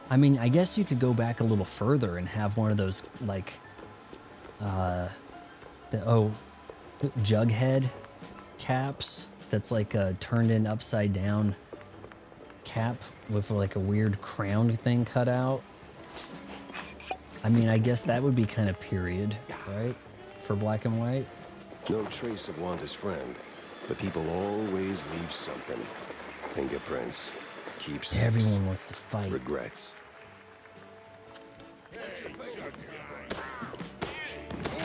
I mean, I guess you could go back a little further and have one of those, like, Jughead caps that's like a turned in upside down cap with like a weird crown thing cut out. I mean, I guess that would be kind of period, right? For black and white. No trace of Wanda's friend, but people always leave something. Fingerprints, keepsakes. Everyone wants to fight. Regrets.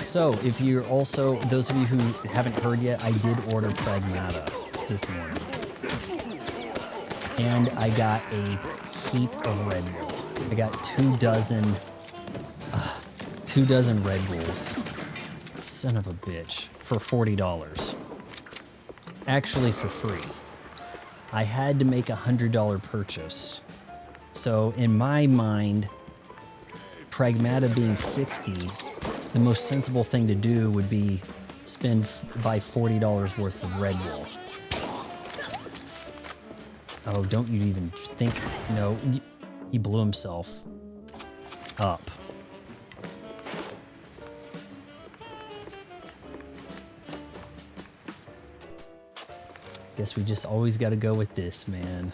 So, if you're also, those of you who haven't heard yet, I did order Pragmata this morning. And I got a heap of Red Bull. I got 2 dozen Red Bulls. Son of a bitch. For $40. Actually, for free. I had to make a $100 purchase. So, in my mind, Pragmata being 60, the most sensible thing to do would be buy $40 worth of Red Bull. Oh, don't you even think? No, he blew himself up. Guess we just always got to go with this, man.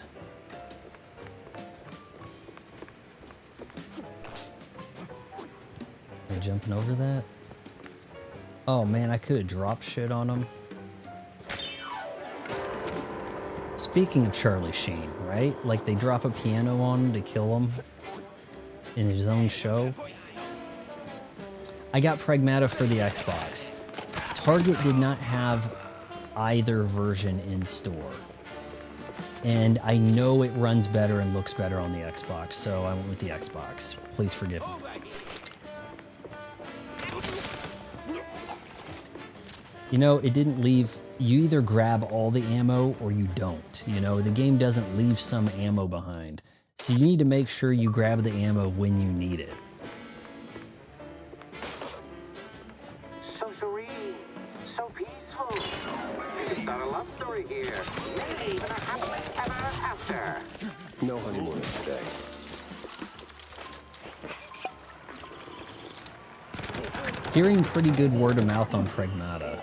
Am I jumping over that? Oh man, I could have dropped shit on him. Speaking of Charlie Sheen, right? Like they drop a piano on him to kill him in his own show. I got Pragmata for the Xbox. Target did not have either version in store. And I know it runs better and looks better on the Xbox, so I went with the Xbox. Please forgive me. You know, it didn't leave... You either grab all the ammo or you don't. You know, the game doesn't leave some ammo behind. So you need to make sure you grab the ammo when you need it. So serene, so peaceful. It's not a love story here. Maybe even a happily ever after. No honeymooners today. Hearing pretty good word of mouth on Pragmata.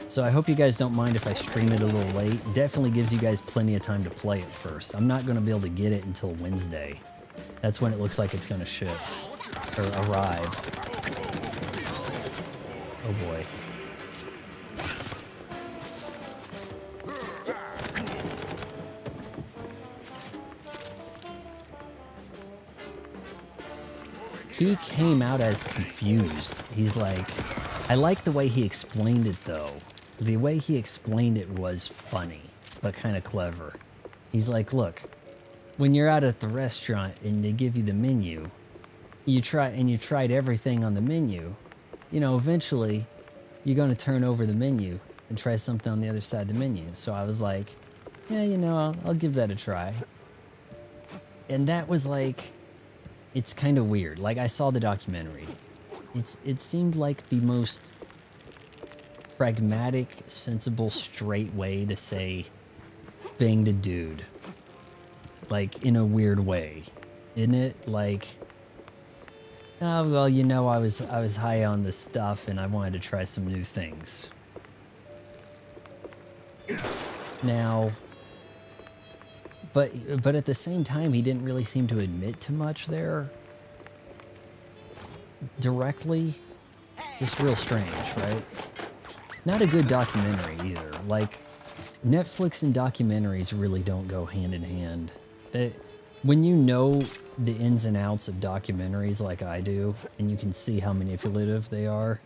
So I hope you guys don't mind if I stream it a little late. Definitely gives you guys plenty of time to play it first. I'm not going to be able to get it until Wednesday. That's when it looks like it's going to ship or arrive. Oh boy. He came out as confused. He's like, I like the way he explained it though. The way he explained it was funny, but kind of clever. He's like, look, when you're out at the restaurant and they give you the menu, you tried everything on the menu, you know, eventually you're going to turn over the menu and try something on the other side of the menu. So I was like, yeah, you know, I'll give that a try. And that was like, it's kind of weird. Like I saw the documentary. It seemed like the most pragmatic, sensible, straight way to say banged a dude. Like in a weird way. Isn't it? Like, oh, well, you know, I was high on this stuff and I wanted to try some new things. Now, but at the same time, he didn't really seem to admit to much there. Directly. Just real strange, right? Not a good documentary either. Like, Netflix and documentaries really don't go hand in hand. When you know the ins and outs of documentaries like I do, and you can see how manipulative they are,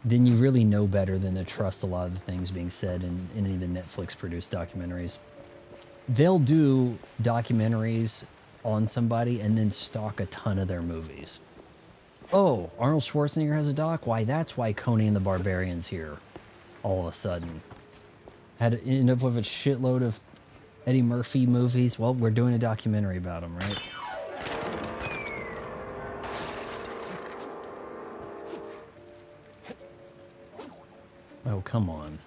then you really know better than to trust a lot of the things being said in any of the Netflix-produced documentaries. They'll do documentaries on somebody and then stock a ton of their movies. Oh, Arnold Schwarzenegger has a doc? Why, that's why Conan the Barbarian's here all of a sudden. Had to end up with a shitload of Eddie Murphy movies. Well, we're doing a documentary about him, right? Oh, come on.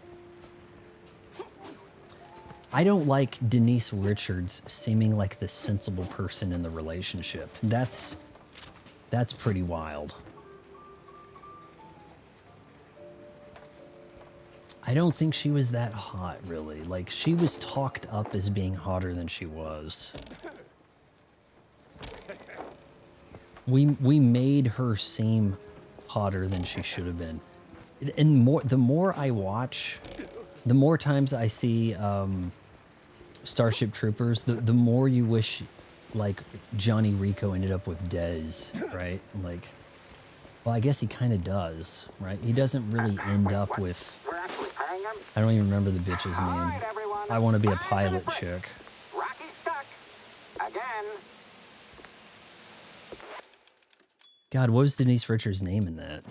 I don't like Denise Richards seeming like the sensible person in the relationship. That's pretty wild. I don't think she was that hot, really. Like, she was talked up as being hotter than she was. We made her seem hotter than she should have been. And the more I watch, the more times I see Starship Troopers, the more you wish, like, Johnny Rico ended up with Dez, right? Like, well, I guess he kind of does, right? He doesn't really end up with... I don't even remember the bitch's name. I want to be a pilot chick. Rocky's stuck. Again. God, what was Denise Richards' name in that?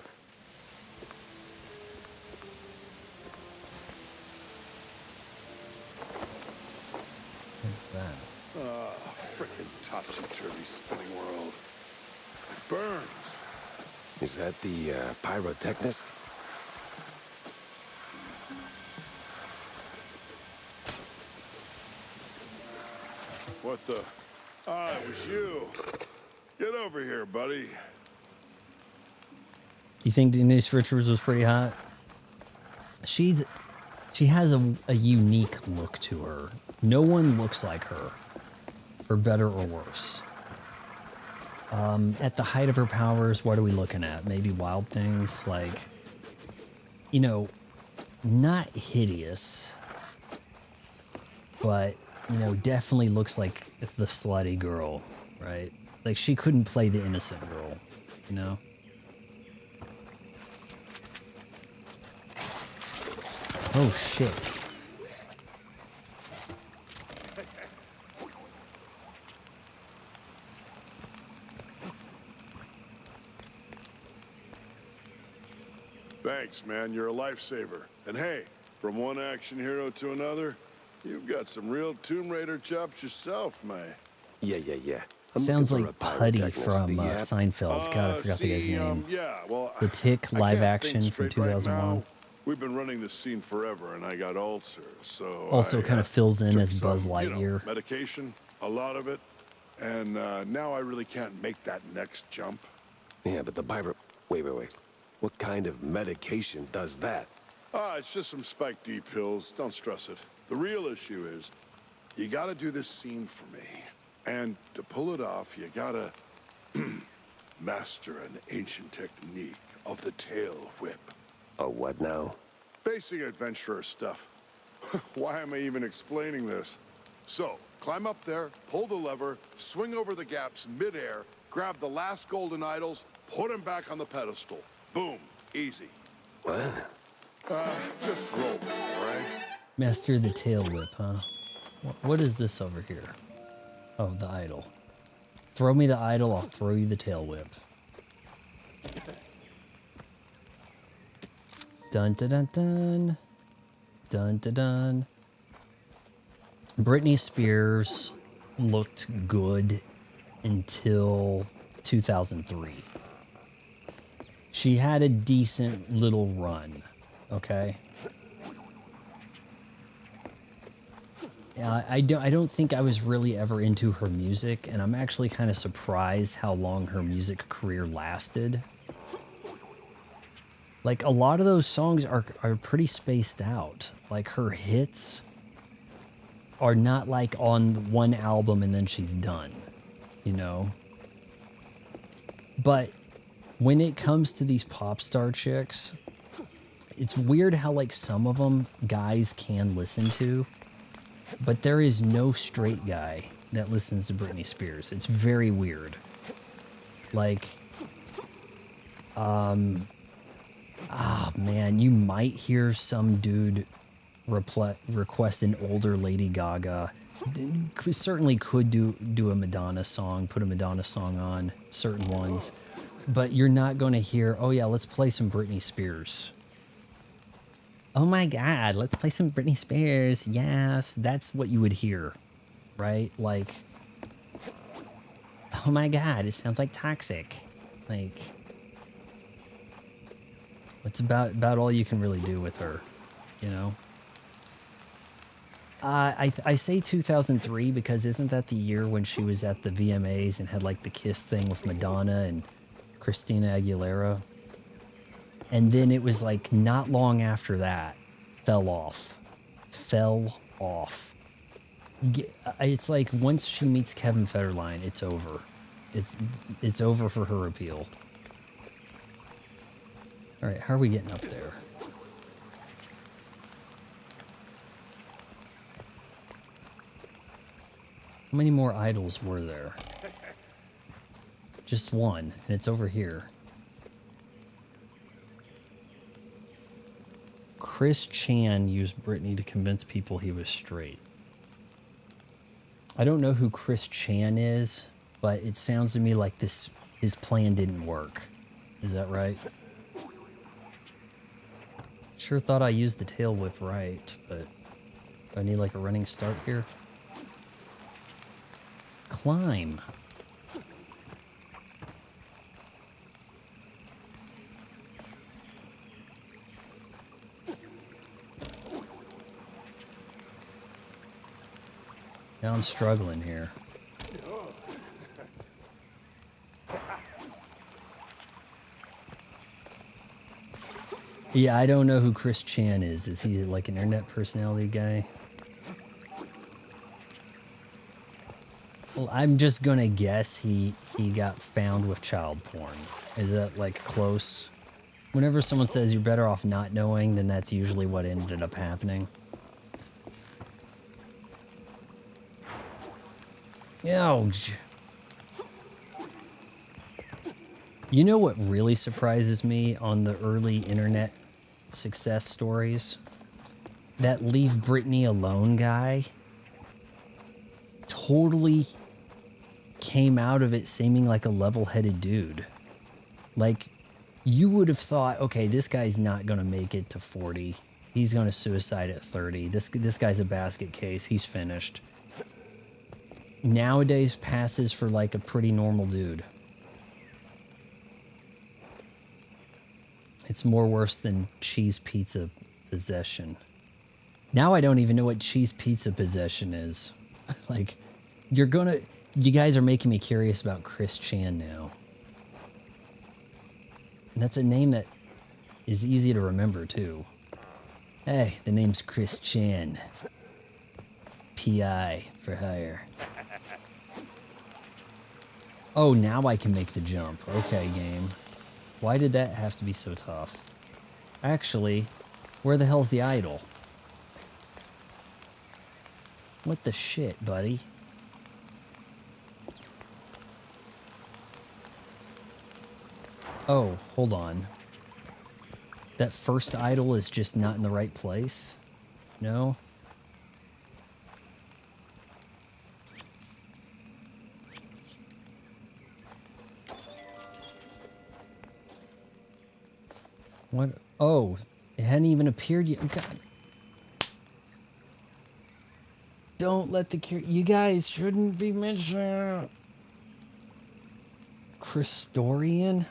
What's that? Oh, frickin' topsy-turvy spinning world. It burns. Is that the pyrotechnist? What the? Ah, it was you. Get over here, buddy. You think Denise Richards was pretty hot? She's She has a unique look to her. No one looks like her, for better or worse. At the height of her powers, what are we looking at? Maybe Wild Things? Like, you know, not hideous, but, you know, definitely looks like the slutty girl, right? Like, she couldn't play the innocent girl, you know? Oh, shit. Thanks, man. You're a lifesaver. And hey, from one action hero to another, you've got some real Tomb Raider chops yourself, man. Yeah. Sounds like Putty from Seinfeld. God, I forgot the guy's name. Yeah, well, The Tick I live can't action think from straight right 2001. now. We've been running this scene forever, and I got ulcers, so Also I, kind of fills in took as Buzz some, Lightyear. medication, a lot of it, and now I really can't make that next jump. Yeah, but the Bible... Wait. What kind of medication does that? It's just some Spike D pills. Don't stress it. The real issue is, you gotta do this scene for me. And to pull it off, you gotta master an ancient technique of the tail whip. A what now? Basic adventurer stuff. Why am I even explaining this? So, climb up there, pull the lever, swing over the gaps midair, grab the last golden idols, put them back on the pedestal. Boom. Easy. What? Just roll, all right? Master the tail whip, huh? What is this over here? Oh, the idol. Throw me the idol, I'll throw you the tail whip. Dun dun dun dun. Dun dun dun. Britney Spears looked good until 2003. She had a decent little run, okay? I don't think I was really ever into her music, and I'm actually kind of surprised how long her music career lasted. Like, a lot of those songs are pretty spaced out. Like, her hits are not like on one album and then she's done, you know? But when it comes to these pop star chicks, it's weird how, like, some of them guys can listen to, but there is no straight guy that listens to Britney Spears. It's very weird. Like, man, you might hear some dude request an older Lady Gaga. Certainly could do a Madonna song, put a Madonna song on certain ones, but you're not going to hear, oh yeah, let's play some Britney Spears. Oh my God, let's play some Britney Spears. Yes, that's what you would hear, right? Like, oh my God, it sounds like Toxic. Like, it's about all you can really do with her, you know? I say 2003 because isn't that the year when she was at the VMAs and had like the kiss thing with Madonna and Christina Aguilera? And then it was like not long after that, fell off. It's like once she meets Kevin Federline, it's over. It's over for her appeal. All right, how are we getting up there? How many more idols were there? Just one, and it's over here. Chris Chan used Britney to convince people he was straight. I don't know who Chris Chan is, but it sounds to me like his plan didn't work. Is that right? Sure thought I used the tail whip right, but do I need like a running start here? Climb. Now I'm struggling here. Yeah, I don't know who Chris Chan is. Is he like an internet personality guy? Well, I'm just gonna guess he got found with child porn. Is that like close? Whenever someone says you're better off not knowing, then that's usually what ended up happening. Ouch. You know what really surprises me on the early internet success stories? That leave Britney alone guy totally came out of it seeming like a level-headed dude. Like, you would have thought, okay, this guy's not going to make it to 40. He's going to suicide at 30. This guy's a basket case. He's finished. Nowadays passes for like a pretty normal dude. It's more worse than cheese pizza possession. Now I don't even know what cheese pizza possession is. Like, you guys are making me curious about Chris Chan now. And that's a name that is easy to remember too. Hey, the name's Chris Chan. PI for hire. Oh, now I can make the jump. Okay, game. Why did that have to be so tough? Actually, where the hell's the idol? What the shit, buddy? Oh, hold on. That first idol is just not in the right place? No? What? Oh, it hadn't even appeared yet. God. Don't let the you guys shouldn't be mentioned. Christorian?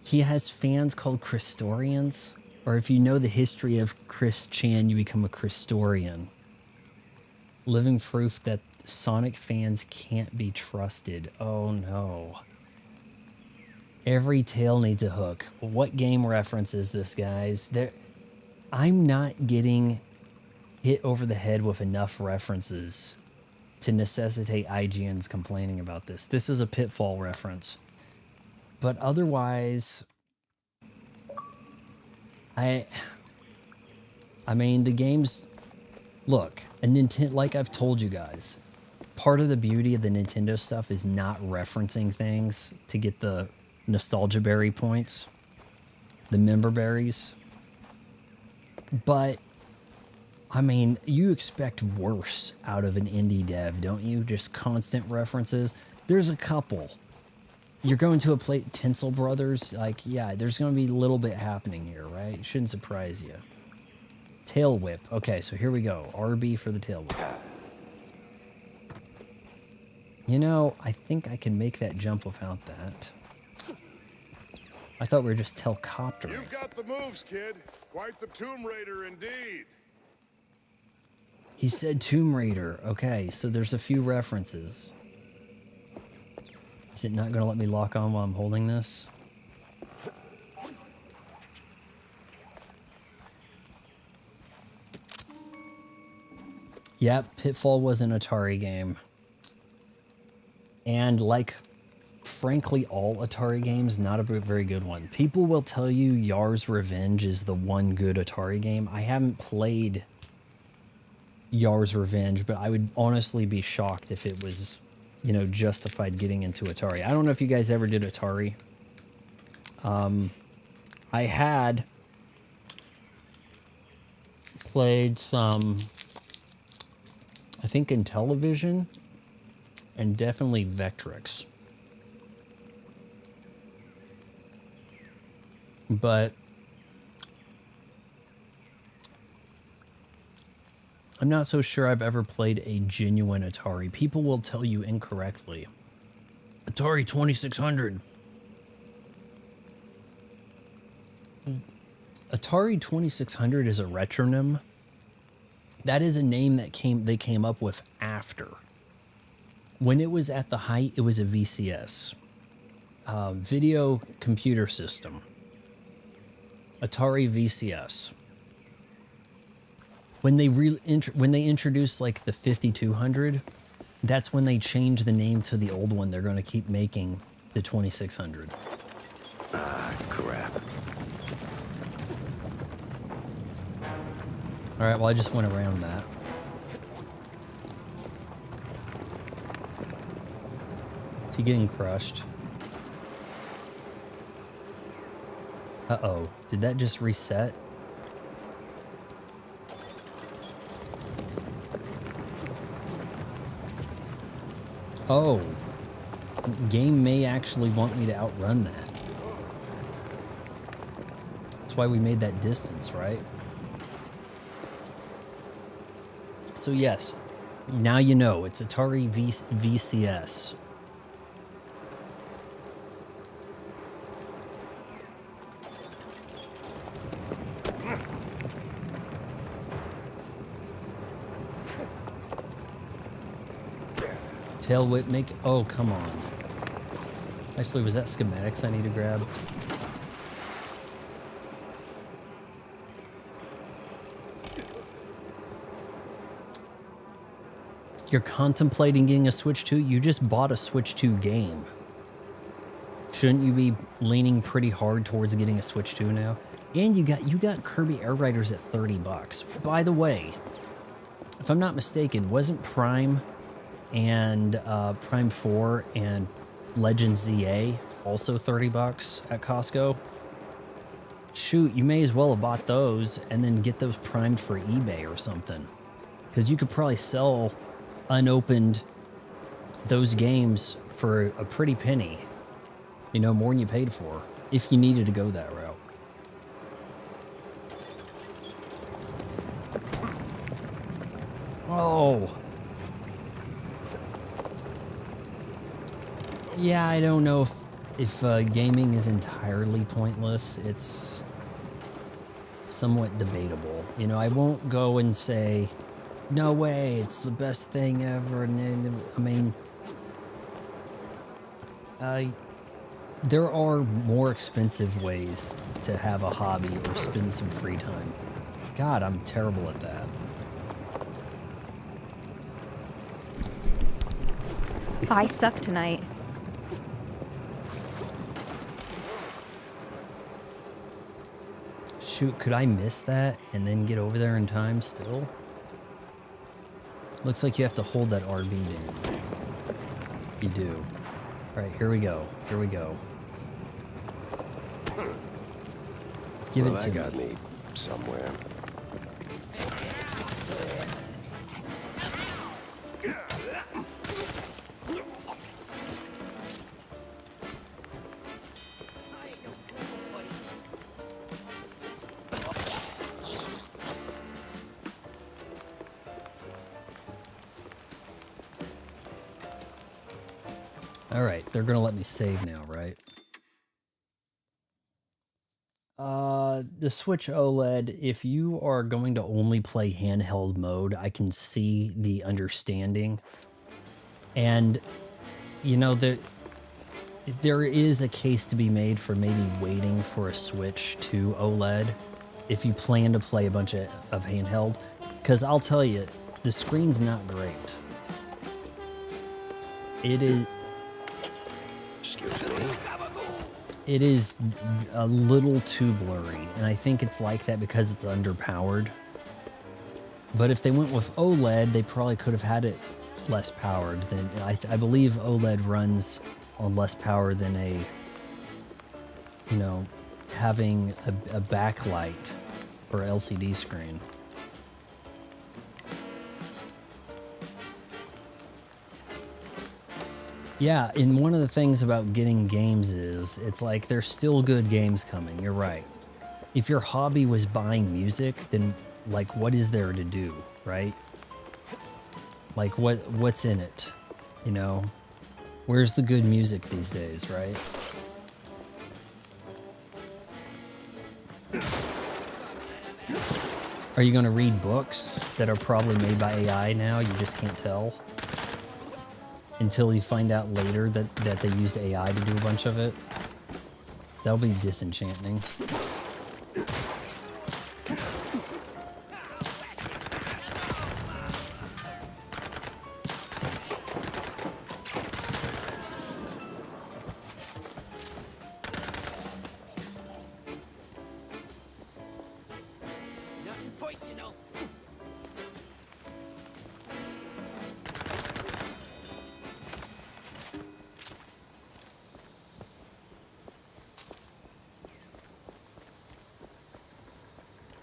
He has fans called Christorians? Or if you know the history of Chris Chan, you become a Christorian. Living proof that Sonic fans can't be trusted. Oh no. Every tale needs a hook. What game reference is this, guys? I'm not getting hit over the head with enough references to necessitate IGN's complaining about this. This is a Pitfall reference. But otherwise, I mean, the game's... Look, a Nintendo, like I've told you guys, part of the beauty of the Nintendo stuff is not referencing things to get the nostalgia berry points, the member berries. But, I mean, you expect worse out of an indie dev, don't you? Just constant references. There's a couple. You're going to a Tinsel Brothers, like, yeah, there's going to be a little bit happening here, right? Shouldn't surprise you. Tail whip. Okay, so here we go. RB for the tail whip. You know, I think I can make that jump without that. I thought we were just telcoptering. You've got the moves, kid. Quite the Tomb Raider indeed. He said Tomb Raider. Okay, so there's a few references. Is it not going to let me lock on while I'm holding this? Yep, Pitfall was an Atari game. And like, frankly, all Atari games, not a very good one. People will tell you Yar's Revenge is the one good Atari game. I haven't played Yar's Revenge, but I would honestly be shocked if it was, you know, justified getting into Atari. I don't know if you guys ever did Atari. I had played some, I think, in television, and definitely Vectrex. But I'm not so sure I've ever played a genuine Atari. People will tell you incorrectly. Atari 2600. Atari 2600 is a retronym. That is a name that they came up with after. When it was at the height, it was a VCS. Video computer system. Atari VCS. When they introduced like the 5200, that's when they changed the name to the old one. They're going to keep making the 2600. Ah, crap. All right, well, I just went around that. Is he getting crushed? Uh-oh. Did that just reset? Oh. Game may actually want me to outrun that. That's why we made that distance, right? So yes, now you know, it's Atari VCS. Tail whip make, oh, come on. Actually, was that schematics I need to grab? You're contemplating getting a Switch 2? You just bought a Switch 2 game. Shouldn't you be leaning pretty hard towards getting a Switch 2 now? And you got Kirby Air Riders at $30. By the way, if I'm not mistaken, wasn't Prime and Prime 4 and Legend ZA also $30 at Costco? Shoot, you may as well have bought those and then get those primed for eBay or something. Because you could probably sell unopened those games for a pretty penny. You know, more than you paid for, if you needed to go that route. Oh. Yeah, I don't know if gaming is entirely pointless. It's somewhat debatable. You know, I won't go and say, no way, it's the best thing ever. And I mean, there are more expensive ways to have a hobby or spend some free time. God, I'm terrible at that. I suck tonight. Shoot, could I miss that and then get over there in time still? Looks like you have to hold that RB down. You do. All right, here we go. Here we go. Give it to me. That got me somewhere. All right, they're gonna let me save now, right? The Switch OLED, if you are going to only play handheld mode, I can see the understanding. And, you know, there is a case to be made for maybe waiting for a Switch to OLED if you plan to play a bunch of handheld. Because I'll tell you, the screen's not great. It is... Excuse me. It is a little too blurry, and I think it's like that because it's underpowered. But if they went with OLED, they probably could have had it less powered than... I believe OLED runs on less power than a, you know, having a backlight for LCD screen. Yeah, and one of the things about getting games is, it's like there's still good games coming, you're right. If your hobby was buying music, then like what is there to do, right? Like what's in it, you know? Where's the good music these days, right? Are you gonna read books that are probably made by AI now? You just can't tell? Until you find out later that they used AI to do a bunch of it. That'll be disenchanting.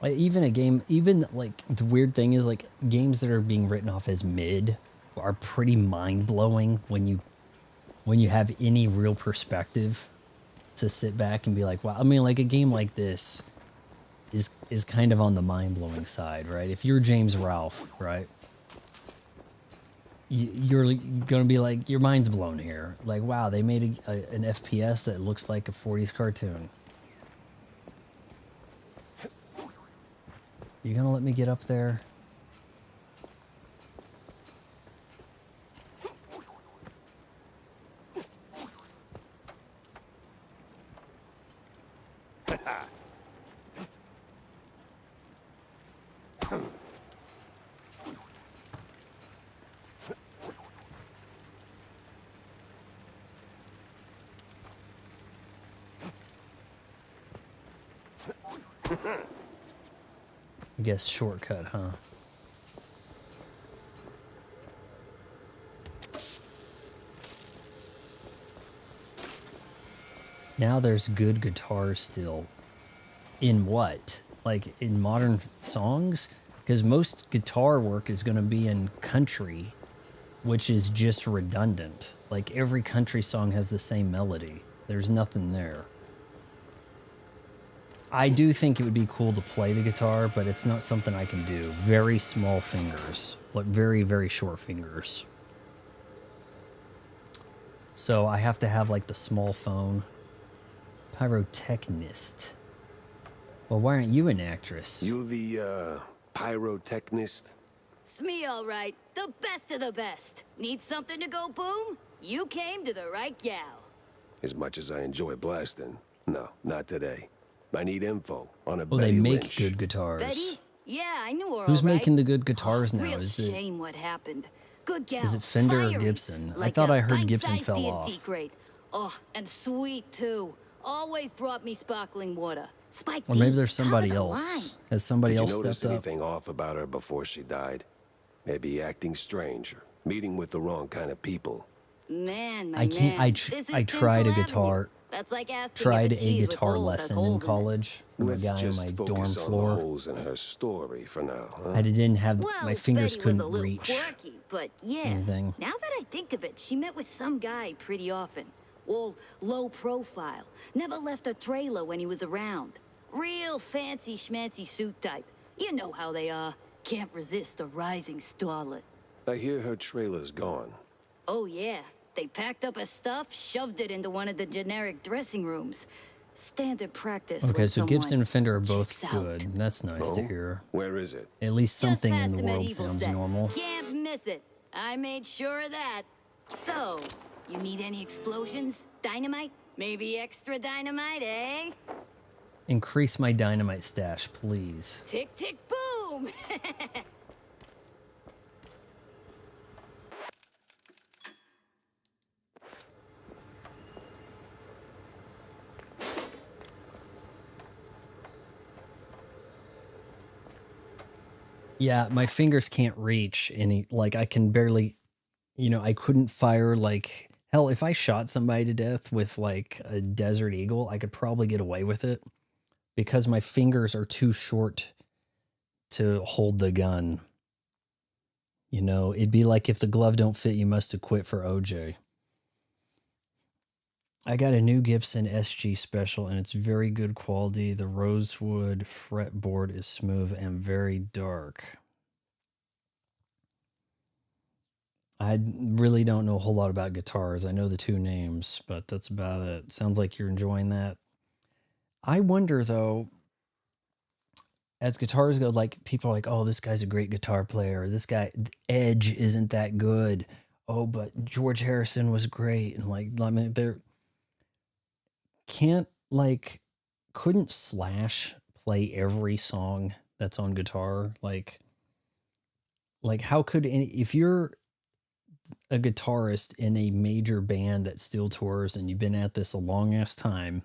Like even a game, even like the weird thing is like games that are being written off as mid are pretty mind blowing when you have any real perspective to sit back and be like, wow. I mean, like a game like this is kind of on the mind blowing side, right? If you're James Ralph, right, you're gonna be like, your mind's blown here. Like, wow, they made an FPS that looks like a 40s cartoon. You gonna let me get up there? I guess shortcut, huh? Now there's good guitars still. In what? Like in modern songs? Because most guitar work is going to be in country, which is just redundant. Like every country song has the same melody. There's nothing there. I do think it would be cool to play the guitar, but it's not something I can do. Very small fingers. Like very, very short fingers. So I have to have like the small phone. Pyrotechnist. Well, why aren't you an actress? You the, pyrotechnist? It's me, all right. The best of the best. Need something to go boom? You came to the right gal. As much as I enjoy blasting, no, not today. I need info on a Oh, Betty they make Lynch. good guitars. Betty? Yeah, I knew her. Who's all right. making the good guitars now? Real Is it shame what happened. Good gal. is it Fender or fiery, Gibson? I like thought a I heard Gibson bite-sized fell D&D off. grade. Oh, and sweet too. Always brought me sparkling water. Spiked Or maybe tea, there's top of somebody the else. line. Has somebody Did you else notice stepped up? anything off about her before she died? Maybe acting strange, or meeting with the wrong kind of people. Man, my I can't. man. This is I tried a Tinsel guitar. Avenue. That's like asking Tried if a cheese with guitar holes has lesson in holes it. college from a Let's guy on just my focus dorm on floor. the holes in her story for now. Huh? I didn't have Well, my fingers Betty was a couldn't little reach quirky, but yeah. anything. Now that I think of it, she met with some guy pretty often. All low profile. Never left a trailer when he was around. Real fancy schmancy suit type. You know how they are. Can't resist a rising starlet. I hear her trailer's gone. Oh yeah. They packed up her stuff, shoved it into one of the generic dressing rooms. Standard practice. Okay, when so someone Gibson and Fender are both checks out. good. That's nice to Oh? hear. Where is it? At least Just something in past the the world medieval sounds set. normal. Can't miss it. I made sure of that. So, you need any explosions? Dynamite? Maybe extra dynamite, eh? Increase my dynamite stash, please. Tick, tick, boom! Yeah, my fingers can't reach any, like I can barely, I couldn't fire like, hell, if I shot somebody to death with like a Desert Eagle, I could probably get away with it because my fingers are too short to hold the gun. It'd be like if the glove don't fit, you must have quit for OJ. I got a new Gibson SG Special, and it's very good quality. The rosewood fretboard is smooth and very dark. I really don't know a whole lot about guitars. I know the two names, but that's about it. Sounds like you're enjoying that. I wonder, though, as guitars go, like people are like, oh, this guy's a great guitar player. This guy, Edge isn't that good. Oh, but George Harrison was great. And like, I mean, couldn't Slash play every song that's on guitar. Like how could if you're a guitarist in a major band that still tours and you've been at this a long ass time,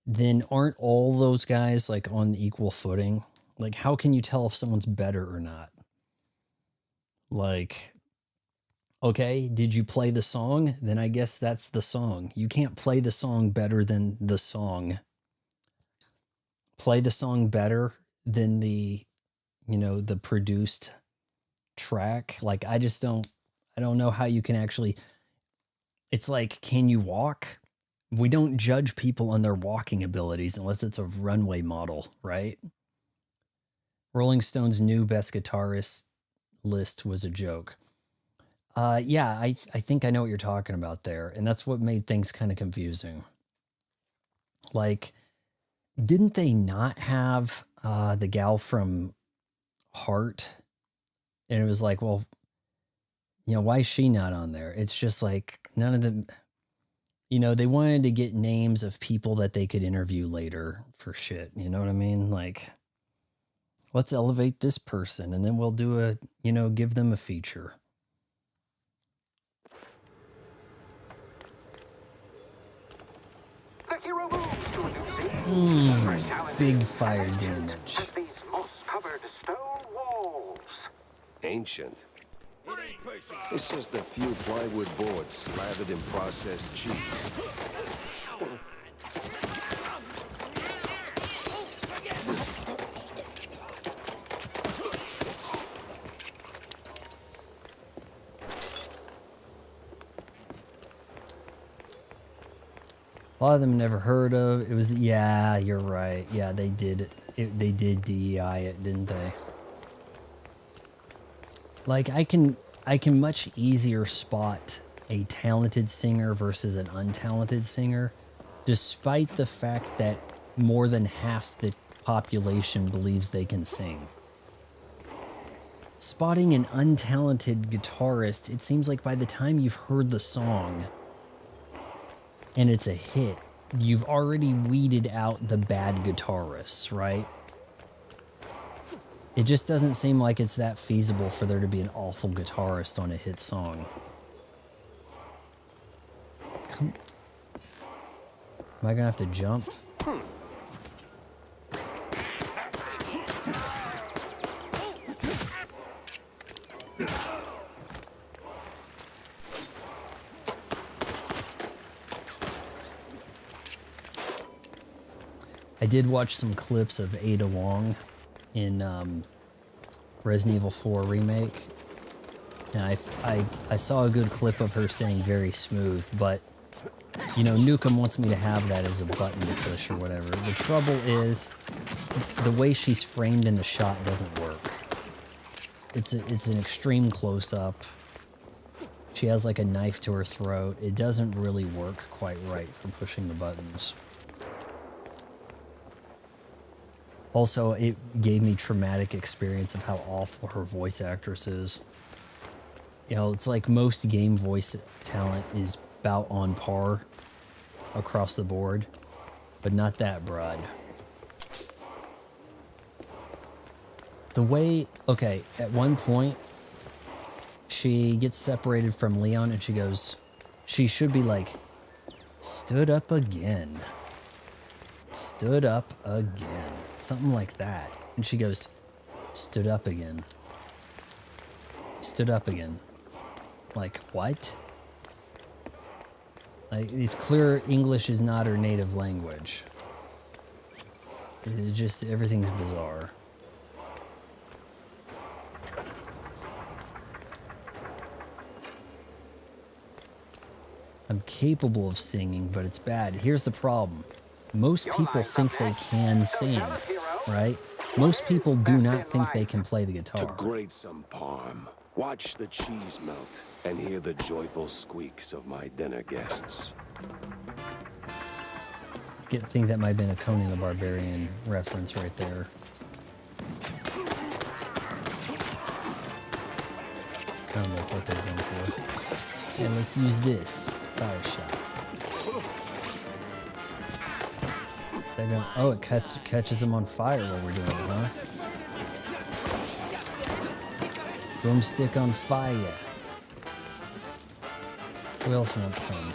then aren't all those guys like on equal footing? Like, how can you tell if someone's better or not? Like, okay, did you play the song? Then I guess that's the song. You can't play the song better than the song. Play the song better than the, the produced track. Like, I don't know how you can actually, it's like, can you walk? We don't judge people on their walking abilities unless it's a runway model, right? Rolling Stone's new best guitarist list was a joke. Yeah, I think I know what you're talking about there. And that's what made things kind of confusing. Like, didn't they not have the gal from Heart? And it was like, well, why is she not on there? It's just like none of them, they wanted to get names of people that they could interview later for shit. You know what I mean? Like, let's elevate this person and then we'll do give them a feature. The hero moves to a new scene. Big fire damage. And these moss-covered stone walls. Ancient. It's just a few plywood boards slathered in processed cheese. A lot of them never heard of. It was, yeah, you're right. Yeah, they did. They did DEI it, didn't they? Like, I can much easier spot a talented singer versus an untalented singer, despite the fact that more than half the population believes they can sing. Spotting an untalented guitarist, it seems like by the time you've heard the song and it's a hit, you've already weeded out the bad guitarists, right? It just doesn't seem like it's that feasible for there to be an awful guitarist on a hit song. Am I gonna have to jump? I did watch some clips of Ada Wong in Resident Evil 4 Remake. And I saw a good clip of her saying very smooth, but Nukem wants me to have that as a button to push or whatever. The trouble is the way she's framed in the shot doesn't work. It's an extreme close-up. She has like a knife to her throat. It doesn't really work quite right for pushing the buttons. Also, it gave me traumatic experience of how awful her voice actress is. It's like most game voice talent is about on par across the board, but not that broad. The way, okay, at one point, she gets separated from Leon and she should be like, stood up again. Stood up again. Something like that. And she goes, stood up again. Stood up again. Like, what? Like, it's clear English is not her native language. It's just, everything's bizarre. I'm capable of singing, but it's bad. Here's the problem. Most people think they can sing, right? Most people do not think they can play the guitar. To grate some parm, watch the cheese melt, and hear the joyful squeaks of my dinner guests. I think that might have been a Conan the Barbarian reference right there. Sounds like what they're going for. And let's use this fire shot. They're going. Oh, it catches them on fire while we're doing it, huh? Broomstick on fire. Who else wants some?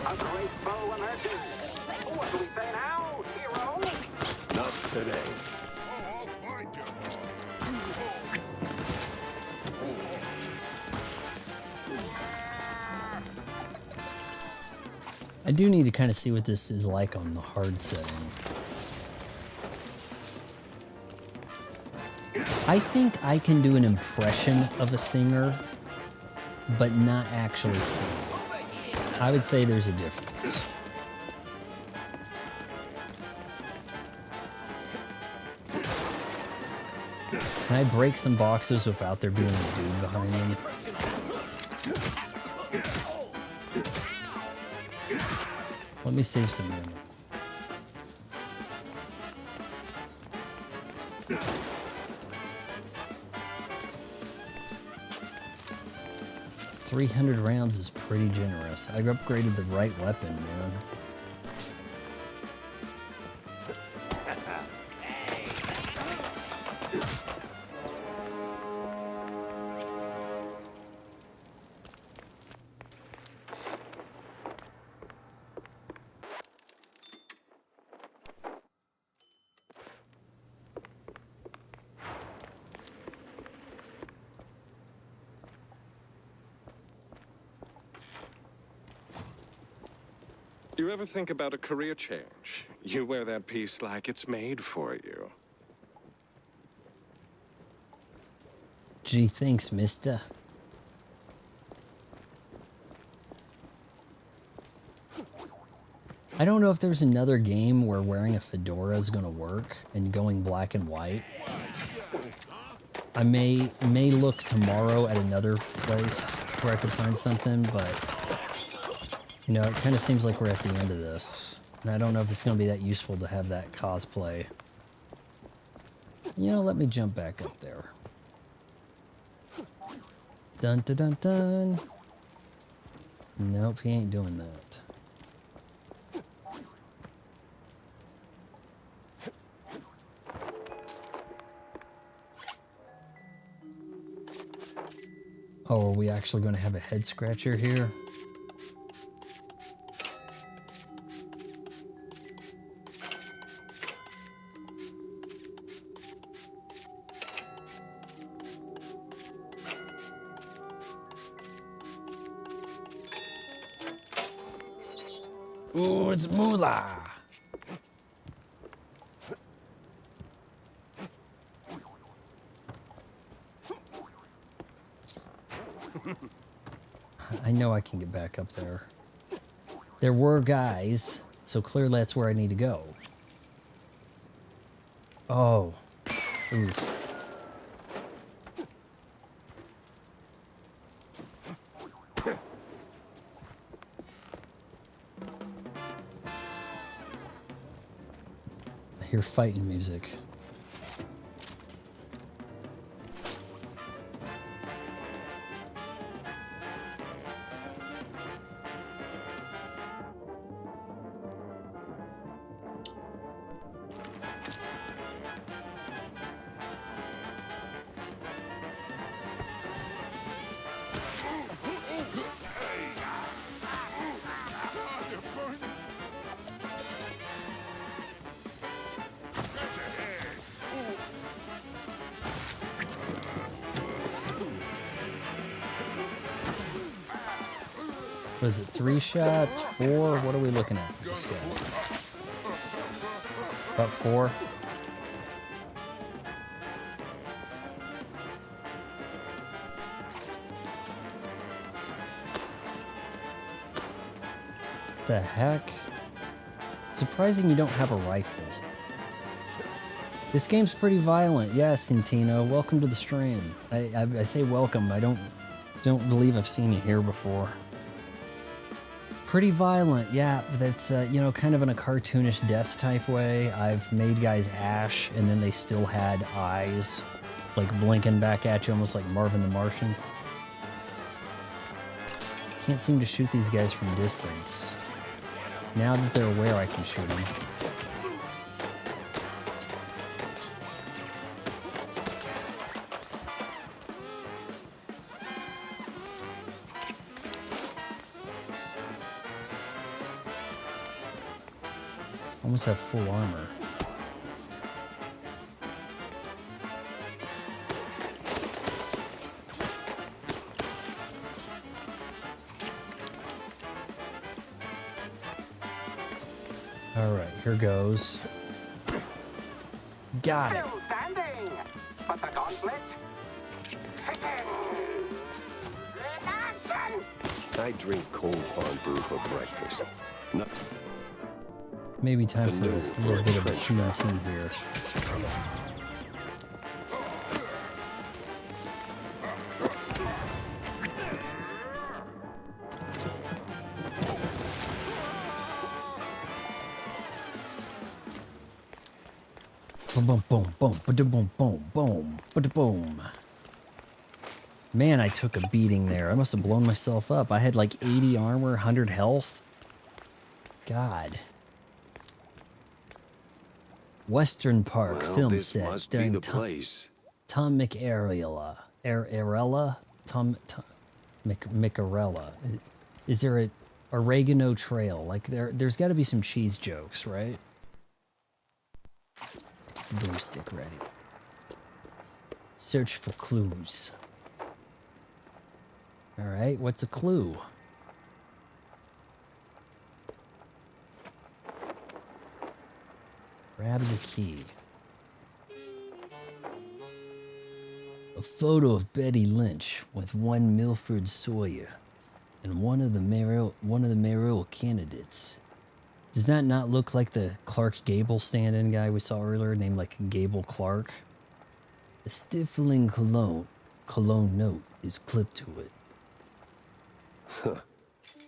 A great bow emerges. What do we say now, hero? Not today. I do need to kind of see what this is like on the hard setting. I think I can do an impression of a singer, but not actually sing. I would say there's a difference. Can I break some boxes without there being a dude behind them? Let me save some ammo. $300 rounds is pretty generous. I upgraded the right weapon, man. You ever think about a career change? You wear that piece like it's made for you. Gee, thanks, mister. I don't know if there's another game where wearing a fedora is going to work and going black and white. I may look tomorrow at another place where I could find something, but you know, it kind of seems like we're at the end of this. And I don't know if it's going to be that useful to have that cosplay. You know, let me jump back up there. Dun dun dun dun. Nope, he ain't doing that. Oh, are we actually going to have a head scratcher here? Ooh, it's Moolah! I know I can get back up there. There were guys, so clearly that's where I need to go. Oh. Oof. I hear fighting music. Was it 3 shots? 4? What are we looking at for this guy? About 4? The heck? Surprising you don't have a rifle. This game's pretty violent. Yeah, Centino, welcome to the stream. I say welcome. I don't believe I've seen you here before. Pretty violent, yeah. But that's, you know, kind of in a cartoonish death type way. I've made guys ash, and then they still had eyes, like blinking back at you, almost like Marvin the Martian. Can't seem to shoot these guys from distance. Now that they're aware, I can shoot them. Almost have full armor. All right, here goes. Got it. Still standing, but the gauntlet thickens. Action! I drink cold fondue for breakfast. No. Maybe time for a little bit of a TNT here. Boom, boom, boom, boom, boom, boom, boom, boom. Man, I took a beating there. I must have blown myself up. I had like 80 armor, 100 health. God. Western Park film set starring Tom McArella. Tom McArella. Is there a oregano trail? Like there's got to be some cheese jokes, right? Let's get the broomstick ready. Search for clues. All right, what's a clue? Grab the key. A photo of Betty Lynch with one Milford Sawyer and one of the mayoral candidates. Does that not look like the Clark Gable stand-in guy we saw earlier, named like Gable Clark? A stifling cologne note is clipped to it. Huh.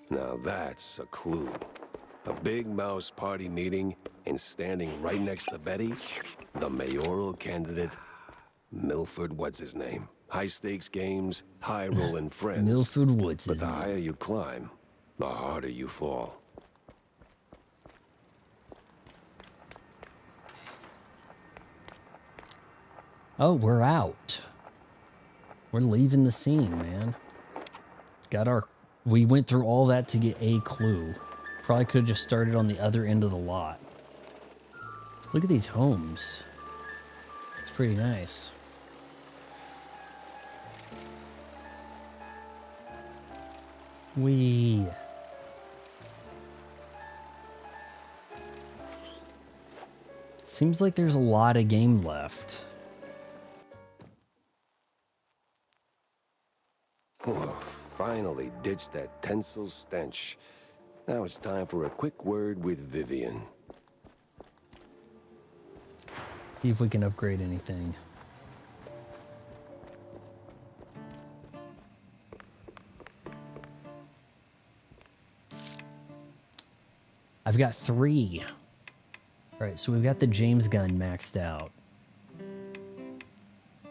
Now that's a clue. A big mouse party meeting, and standing right next to Betty, the mayoral candidate, Milford, what's his name? High stakes games, high rolling friends. Milford Woods. But the higher you climb, the harder you fall. Oh, we're out. We're leaving the scene, man. We went through all that to get a clue. Probably could have just started on the other end of the lot. Look at these homes. It's pretty nice. Seems like there's a lot of game left. Oh, finally ditched that tinsel stench. Now it's time for a quick word with Vivian. See if we can upgrade anything. I've got 3. All right, so we've got the James gun maxed out.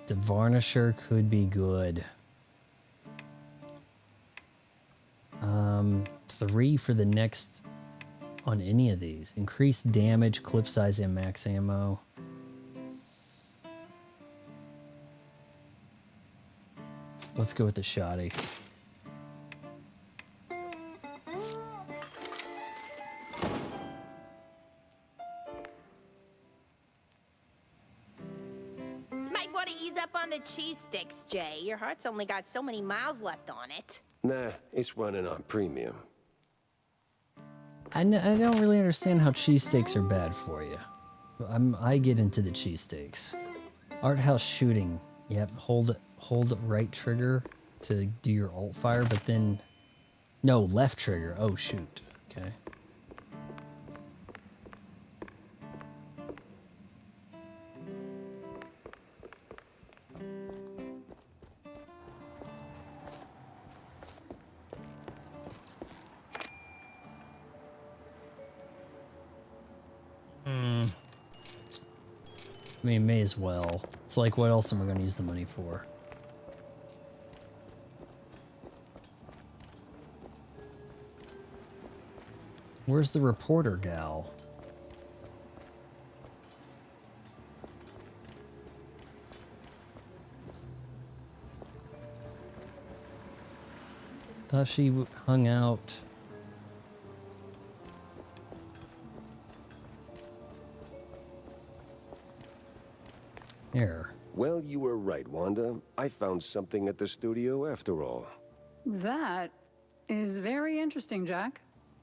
The Varnisher could be good. 3 for the next on any of these. Increased damage, clip size, and max ammo. Let's go with the shotty. Might want to ease up on the cheese sticks, Jay. Your heart's only got so many miles left on it. Nah, it's running on premium. I don't really understand how cheesesteaks are bad for you. I get into the cheesesteaks. Art house shooting. Yep, hold right trigger to do your alt fire, but then no, left trigger. Oh shoot. Okay. I mean, may as well. It's like, what else am I going to use the money for? Where's the reporter gal? Thought she hung out. Here. Well, you were right, Wanda. I found something at the studio after all. That is very interesting, Jack.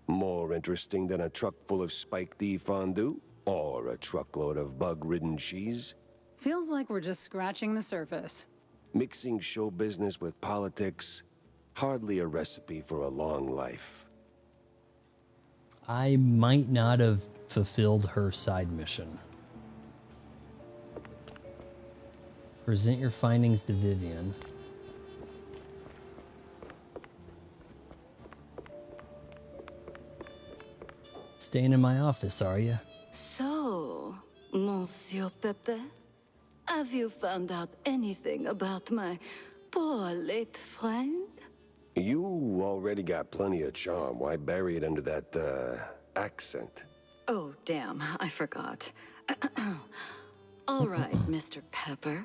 More interesting than a truck full of spiked D fondue or a truckload of bug-ridden cheese. Feels like we're just scratching the surface. Mixing show business with politics, hardly a recipe for a long life. I might not have fulfilled her side mission. Present your findings to Vivian. Staying in my office, are you? So, Monsieur Pepe, have you found out anything about my poor late friend? You already got plenty of charm. Why bury it under that, accent? Oh, damn, I forgot. All right, Mr. Pepper,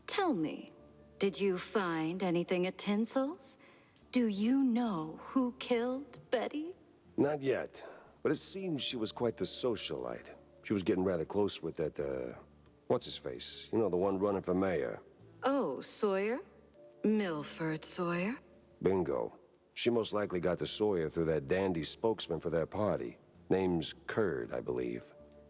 tell me, did you find anything at Tinsel's? Do you know who killed Betty? Not yet, but it seems she was quite the socialite. She was getting rather close with that, what's-his-face? You know, the one running for mayor. Oh, Sawyer? Milford Sawyer? Bingo. She most likely got to Sawyer through that dandy spokesman for their party. Name's Curd, I believe.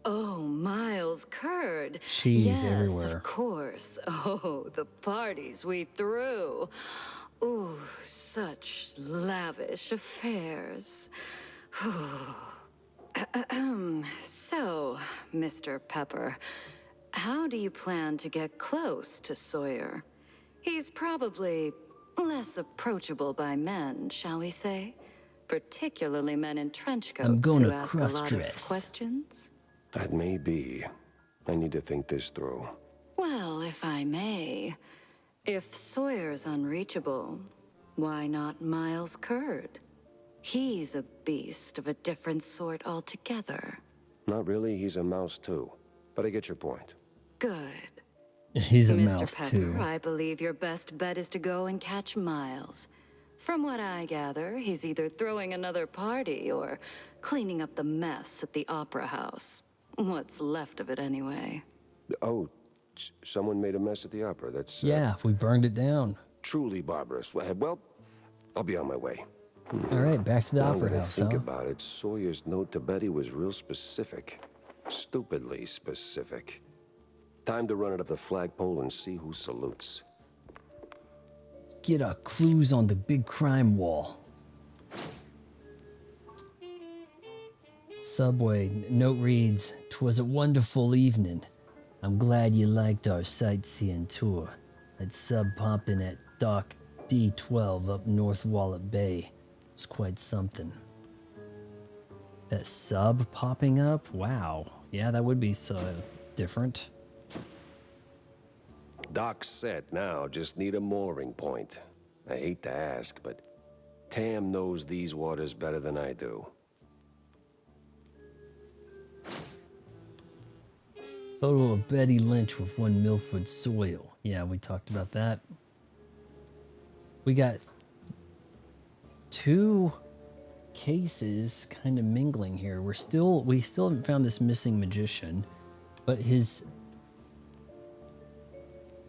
Oh, Miles Curd. She's yes, everywhere. Of course. Oh, the parties we threw. Ooh, such lavish affairs. So, Mr. Pepper, how do you plan to get close to Sawyer? He's probably less approachable by men, shall we say? Particularly men in trench coats I'm going who to ask a lot of cross-dress. questions. That may be. I need to think this through. Well, if I may, if Sawyer's unreachable, why not Miles Curd? He's a beast of a different sort altogether. Not really, he's a mouse too. But I get your point. Good. He's a Mr. mouse Pepper, too. I believe your best bet is to go and catch Miles. From what I gather, he's either throwing another party or cleaning up the mess at the Opera House. What's left of it, anyway. Oh, someone made a mess at the opera. That's, Yeah, we burned it down. truly barbarous. Well, I'll be on my way. All right, back to the Now opera that I house, think huh? about it, Sawyer's note to Betty was real specific. Stupidly specific. Time to run it up the flagpole and see who salutes. Get our clues on the big crime wall. Subway note reads, "'Twas a wonderful evening. I'm glad you liked our sightseeing tour. That sub popping at Dock D12 up North Wallet Bay was quite something." That sub popping up? Wow. Yeah, that would be so different. Doc's set now, just need a mooring point. I hate to ask, but Tam knows these waters better than I do. Photo of Betty Lynch with one Milford Soil. Yeah, we talked about that. We got two cases kind of mingling here. We still haven't found this missing magician, but his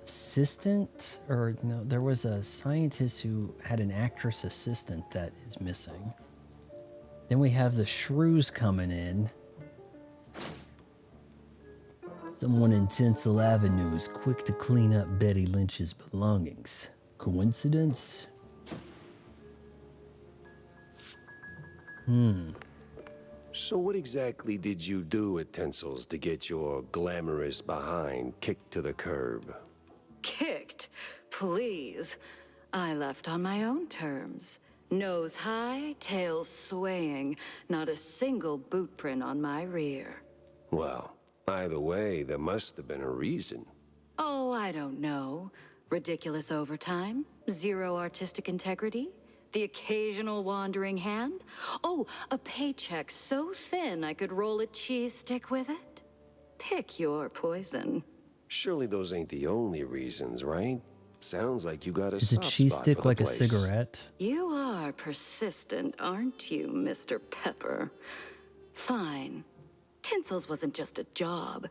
assistant, or no, there was a scientist who had an actress assistant that is missing. Then we have the shrews coming in. Someone in Tinsel Avenue is quick to clean up Betty Lynch's belongings. Coincidence? So what exactly did you do at Tinsel's to get your glamorous behind kicked to the curb? Kicked? Please. I left on my own terms. Nose high, tail swaying, not a single boot print on my rear. Well, either way, there must have been a reason. Oh, I don't know. Ridiculous overtime? Zero artistic integrity? The occasional wandering hand? Oh, a paycheck so thin I could roll a cheese stick with it? Pick your poison. Surely those ain't the only reasons, right? Sounds like you got a Is a soft cheese spot stick for the like a place. cigarette? You are persistent, aren't you, Mr. Pepper? Fine. Tinsel's wasn't just a job.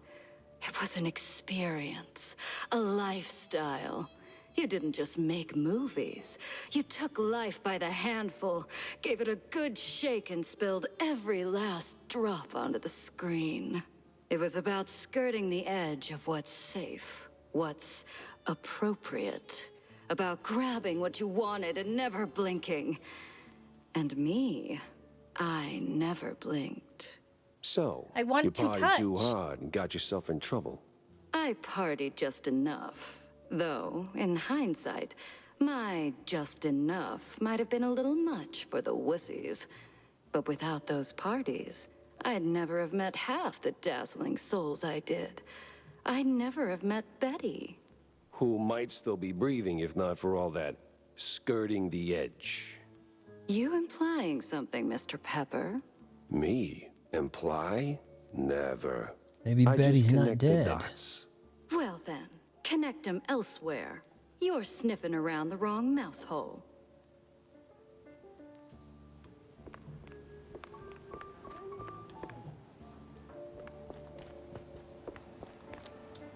It was an experience, a lifestyle. You didn't just make movies. You took life by the handful, gave it a good shake, and spilled every last drop onto the screen. It was about skirting the edge of what's safe, what's appropriate, about grabbing what you wanted and never blinking. And me, I never blinked. So, I want you to partied too touch. hard and got yourself in trouble. I partied just enough. Though, in hindsight, my just enough might have been a little much for the wussies. But without those parties, I'd never have met half the dazzling souls I did. I'd never have met Betty. Who might still be breathing if not for all that skirting the edge. You implying something, Mr. Pepper? Me? Imply? Never. Maybe I Betty's just not connect the dead. dots. Well then, connect 'em elsewhere. You're sniffing around the wrong mouse hole.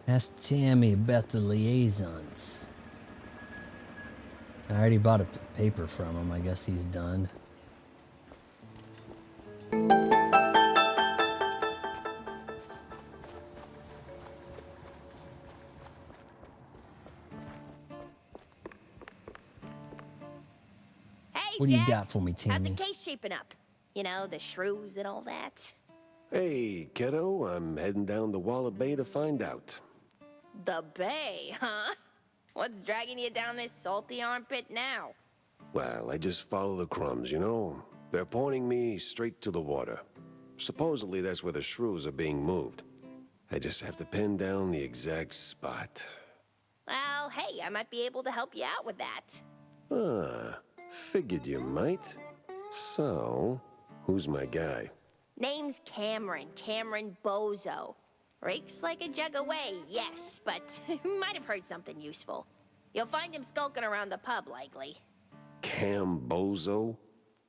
Ask Tammy about the liaisons. I already bought a paper from him. I guess he's done. Hey, What do you Jack. got for me, How's Tammy? the case shaping up? You know, the shrews and all that. Hey, kiddo, I'm heading down to Wallet Bay to find out. The bay, huh? What's dragging you down this salty armpit now? Well, I just follow the crumbs, you know? They're pointing me straight to the water. Supposedly that's where the shrews are being moved. I just have to pin down the exact spot. Well, hey, I might be able to help you out with that. Ah, figured you might. So, who's my guy? Name's Cameron Bozo. Rakes like a jug away, yes, but might have heard something useful. You'll find him skulking around the pub, likely. Cambozo?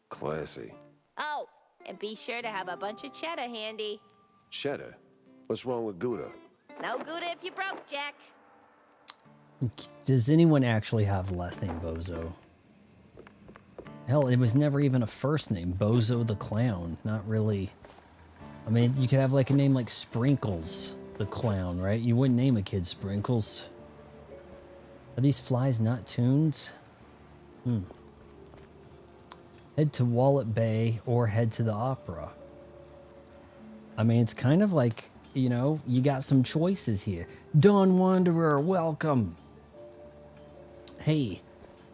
Classy. Oh, and be sure to have a bunch of cheddar handy. Cheddar? What's wrong with Gouda? No Gouda if you broke, Jack. Does anyone actually have the last name Bozo? Hell, it was never even a first name. Bozo the Clown. Not really. I mean, you could have like a name like Sprinkles the Clown, right? You wouldn't name a kid Sprinkles. Are these flies not tunes? Head to Wallet Bay or head to the opera. I mean, it's kind of like, you know, you got some choices here. Dawn Wanderer, welcome. Hey,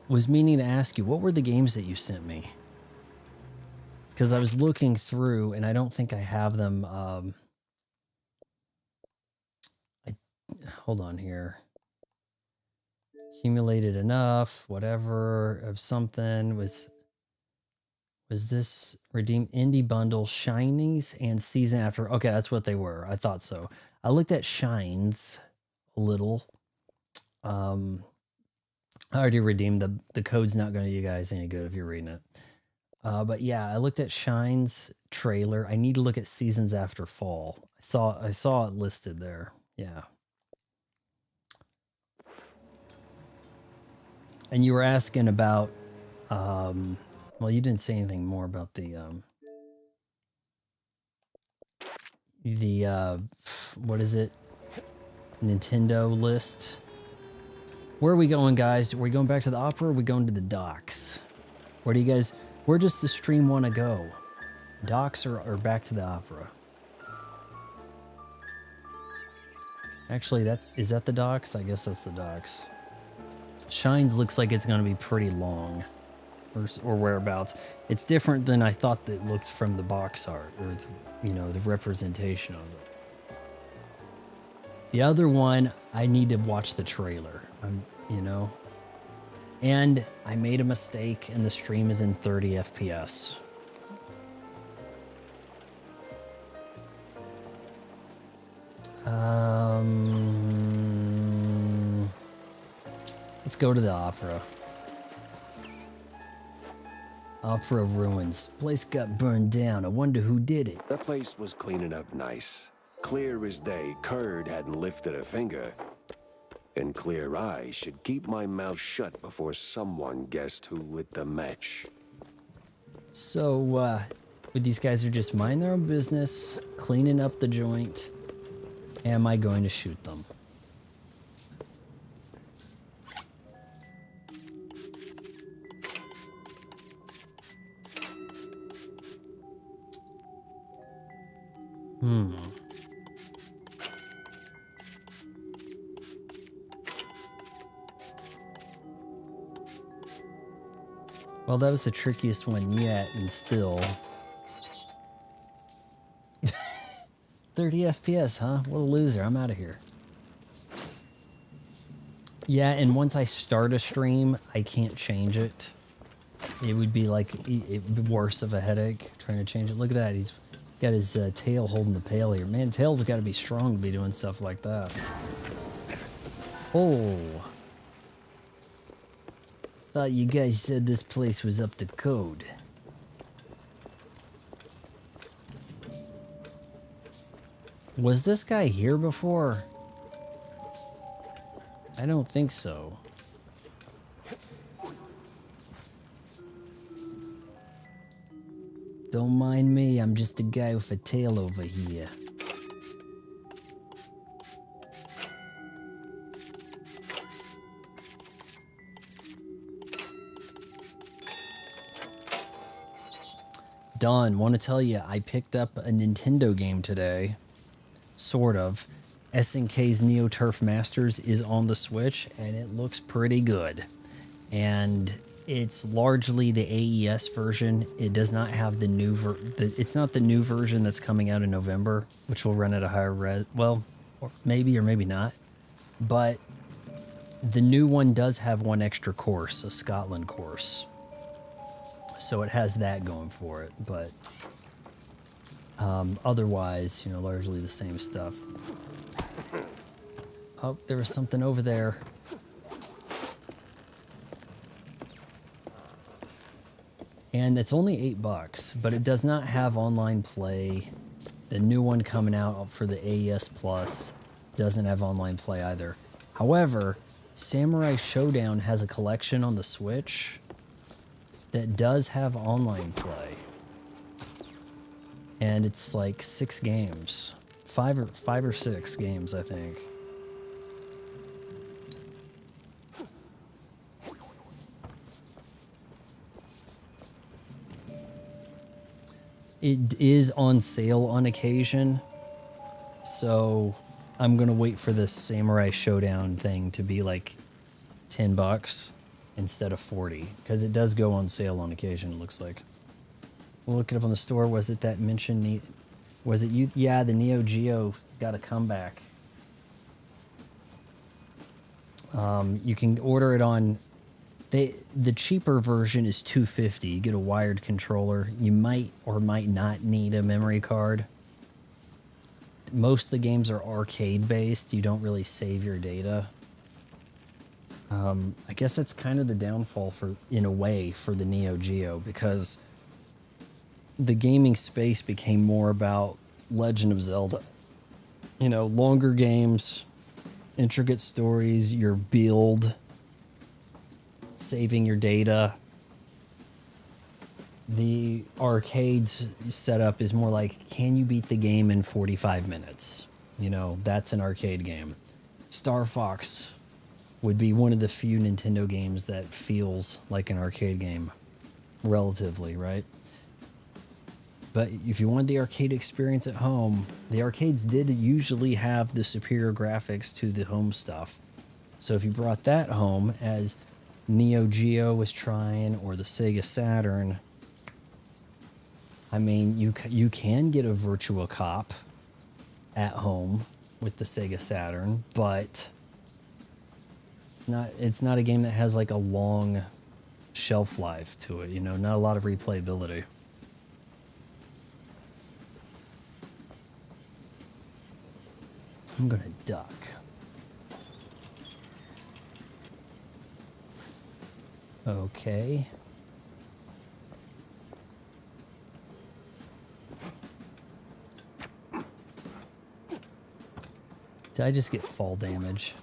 was meaning to ask you, what were the games that you sent me? Because I was looking through and I don't think I have them. Hold on here. Accumulated enough, whatever, of something. Was this redeem indie bundle, Shinies and Season After? Okay, that's what they were. I thought so. I looked at Shines a little. I already redeemed the code's not going to do you guys any good if you're reading it. But yeah, I looked at Shine's trailer. I need to look at Seasons After Fall. I saw it listed there. Yeah. And you were asking about well, you didn't say anything more about the what is it? Nintendo list. Where are we going, guys? Are we going back to the opera or are we going to the docks? Where does the stream want to go? Docks or back to the opera? Actually, is that the docks? I guess that's the docks. Shines looks like it's going to be pretty long. Or whereabouts. It's different than I thought that looked from the box art. Or, the representation of it. The other one, I need to watch the trailer, you know. And I made a mistake and the stream is in 30 FPS. Let's go to the opera. Opera ruins. Place got burned down. I wonder who did it. The place was cleaning up nice. Clear as day, Curd hadn't lifted a finger. And clear eyes should keep my mouth shut before someone guessed who lit the match. So, but these guys are just minding their own business, cleaning up the joint. Am I going to shoot them? Well, that was the trickiest one yet, and still. 30 FPS, huh? What a loser. I'm out of here. Yeah, and once I start a stream, I can't change it. It would be like worse of a headache trying to change it. Look at that. He's got his tail holding the pail here. Man, tail's got to be strong to be doing stuff like that. Oh. Thought you guys said this place was up to code. Was this guy here before? I don't think so. Don't mind me, I'm just a guy with a tail over here. Don, want to tell you, I picked up a Nintendo game today. Sort of. SNK's Neo Turf Masters is on the Switch, and it looks pretty good. And it's largely the AES version. It does not have the new it's not the new version that's coming out in November, which will run at a higher res. Well, or maybe not. But the new one does have one extra course, a Scotland course. So it has that going for it, but otherwise, you know, largely the same stuff. Oh, there was something over there. And it's only $8, but it does not have online play. The new one coming out for the AES Plus doesn't have online play either. However, Samurai Showdown has a collection on the Switch that does have online play. And it's like 6 games. 5 or 6 games, I think. It is on sale on occasion, so I'm gonna wait for this Samurai Showdown thing to be like $10 instead of 40, because it does go on sale on occasion, it looks like. We'll look it up on the store. Was it that mentioned? Was it you? Yeah, the Neo Geo got a comeback. You can order it on. The cheaper version is $250. You get a wired controller. You might or might not need a memory card. Most of the games are arcade based. You don't really save your data. I guess that's kind of the downfall in a way for the Neo Geo, because the gaming space became more about Legend of Zelda. You know, longer games, intricate stories, your build, saving your data. The arcades setup is more like, can you beat the game in 45 minutes? You know, that's an arcade game. Star Fox would be one of the few Nintendo games that feels like an arcade game, relatively, right? But if you want the arcade experience at home, the arcades did usually have the superior graphics to the home stuff. So if you brought that home, as Neo Geo was trying, or the Sega Saturn, I mean, you can get a Virtua Cop at home with the Sega Saturn, but it's not a game that has like a long shelf life to it, you know, not a lot of replayability. I'm gonna duck. Okay. Did I just get fall damage?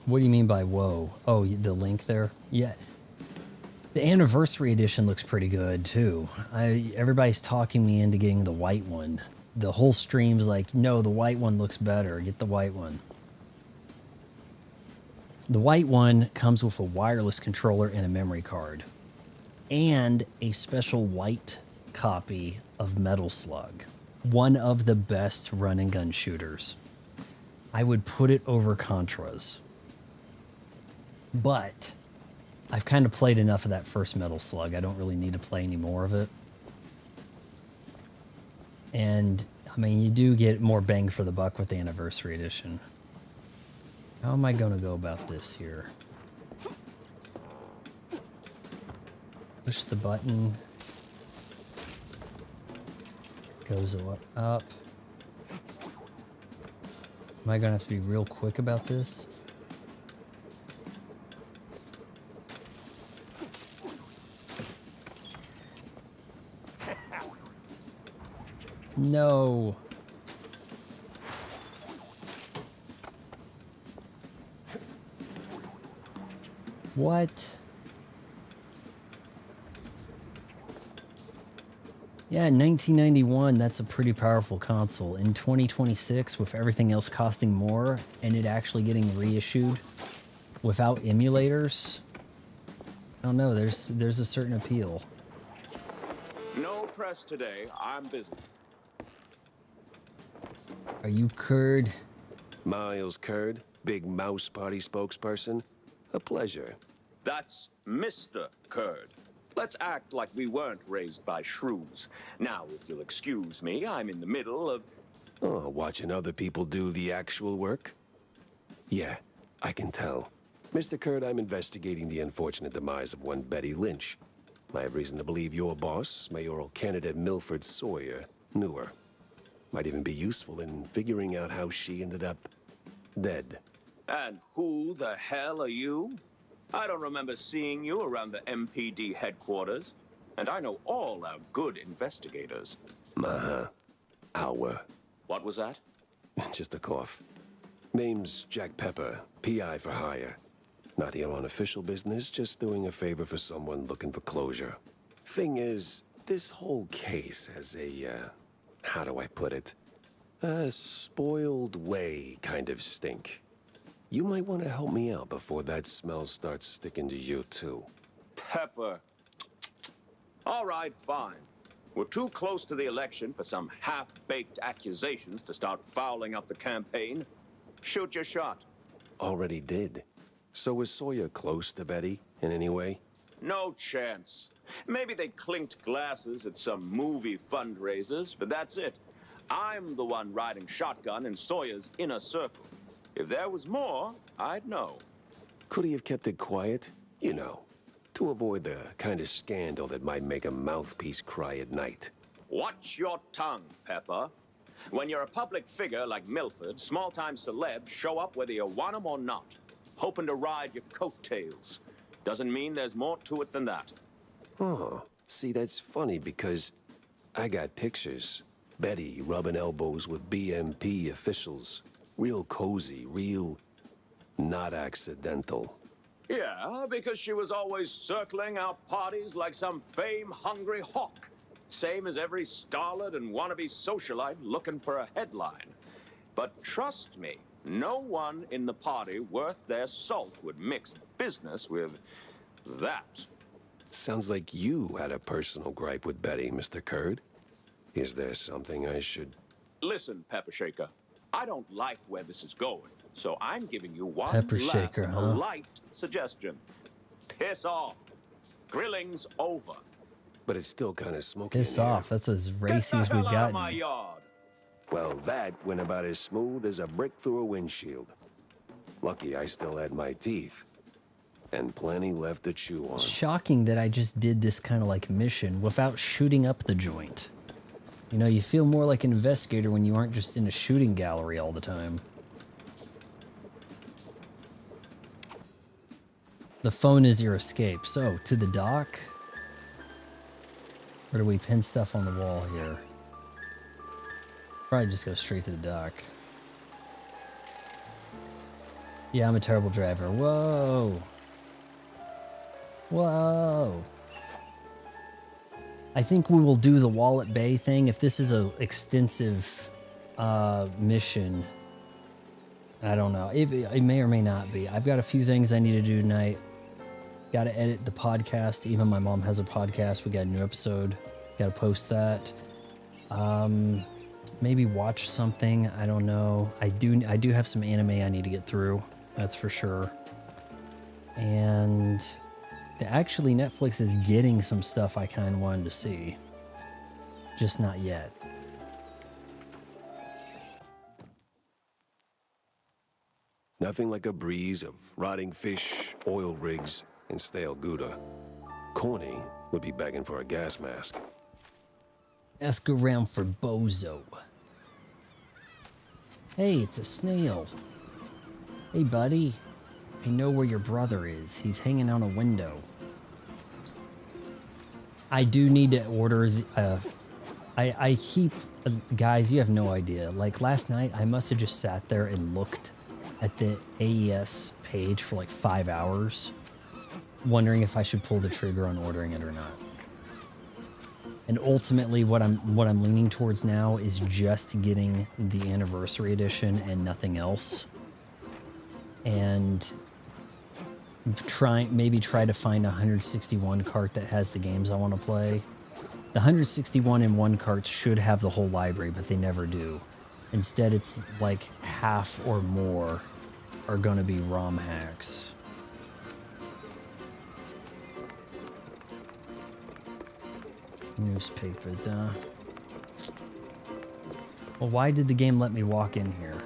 What do you mean by whoa? Oh, the link there? Yeah. The anniversary edition looks pretty good too. Everybody's talking me into getting the white one. The whole stream's like, no, the white one looks better. Get the white one. The white one comes with a wireless controller and a memory card. And a special white copy of Metal Slug. One of the best run and gun shooters. I would put it over Contras. But I've kind of played enough of that first Metal Slug. I don't really need to play any more of it. And, I mean, you do get more bang for the buck with the Anniversary Edition. How am I going to go about this here? Push the button. Goes up. Am I going to have to be real quick about this? No. What? Yeah, 1991, that's a pretty powerful console. In 2026, with everything else costing more and it actually getting reissued without emulators, I don't know, there's a certain appeal. No press today. I'm busy. Are you Kurd? Miles Kurd, Big Mouse Party spokesperson. A pleasure. That's Mr. Kurd. Let's act like we weren't raised by shrews. Now, if you'll excuse me, I'm in the middle of... Oh, watching other people do the actual work? Yeah, I can tell. Mr. Kurd, I'm investigating the unfortunate demise of one Betty Lynch. I have reason to believe your boss, mayoral candidate Milford Sawyer, knew her. Might even be useful in figuring out how she ended up dead. And who the hell are you? I don't remember seeing you around the MPD headquarters. And I know all our good investigators. Uh-huh. Our. What was that? Just a cough. Name's Jack Pepper, PI for hire. Not here on official business, just doing a favor for someone looking for closure. Thing is, this whole case has a, how do I put it? A spoiled way kind of stink. You might want to help me out before that smell starts sticking to you, too. Pepper. All right, fine. We're too close to the election for some half-baked accusations to start fouling up the campaign. Shoot your shot. Already did. So was Sawyer close to Betty in any way? No chance. Maybe they clinked glasses at some movie fundraisers, but that's it. I'm the one riding shotgun in Sawyer's inner circle. If there was more, I'd know. Could he have kept it quiet? You know, to avoid the kind of scandal that might make a mouthpiece cry at night. Watch your tongue, Pepper. When you're a public figure like Milford, small-time celebs show up whether you want them or not, hoping to ride your coattails. Doesn't mean there's more to it than that. Oh, see, that's funny because I got pictures. Betty rubbing elbows with BMP officials. Real cozy, real not accidental. Yeah, because she was always circling our parties like some fame-hungry hawk. Same as every starlet and wannabe socialite looking for a headline. But trust me, no one in the party worth their salt would mix business with that. Sounds like you had a personal gripe with Betty, Mr. Kurd. Is there something I should... Listen, Pepper Shaker. I don't like where this is going, so I'm giving you one Pepper last Shaker, huh? polite suggestion. Piss off. Grilling's over. But it's still kind of smoky. Piss off. That's as racy as we've Get the hell out of gotten. my yard. Well, that went about as smooth as a brick through a windshield. Lucky I still had my teeth. And plenty left to chew on. Shocking that I just did this kind of like mission without shooting up the joint. You know, you feel more like an investigator when you aren't just in a shooting gallery all the time. The phone is your escape. So, to the dock? Or do we pin stuff on the wall here? Probably just go straight to the dock. Yeah, I'm a terrible driver. Whoa. Whoa. I think we will do the Wallet Bay thing. If this is a extensive mission, I don't know. It may or may not be. I've got a few things I need to do tonight. Got to edit the podcast. Even my mom has a podcast. We got a new episode. Got to post that. Maybe watch something. I don't know. I do have some anime I need to get through. That's for sure. And actually, Netflix is getting some stuff I kind of wanted to see. Just not yet. Nothing like a breeze of rotting fish, oil rigs, and stale Gouda. Corny would be begging for a gas mask. Ask around for Bozo. Hey, it's a snail. Hey, buddy. I know where your brother is. He's hanging out a window. I do need to order... I keep... guys, you have no idea. Like, last night, I must have just sat there and looked at the AES page for like 5 hours, wondering if I should pull the trigger on ordering it or not. And ultimately, what I'm leaning towards now is just getting the anniversary edition and nothing else. And maybe try to find a 161 cart that has the games I want to play. The 161 in one cart should have the whole library, but they never do. Instead, it's like half or more are going to be ROM hacks. Newspapers, Well, why did the game let me walk in here?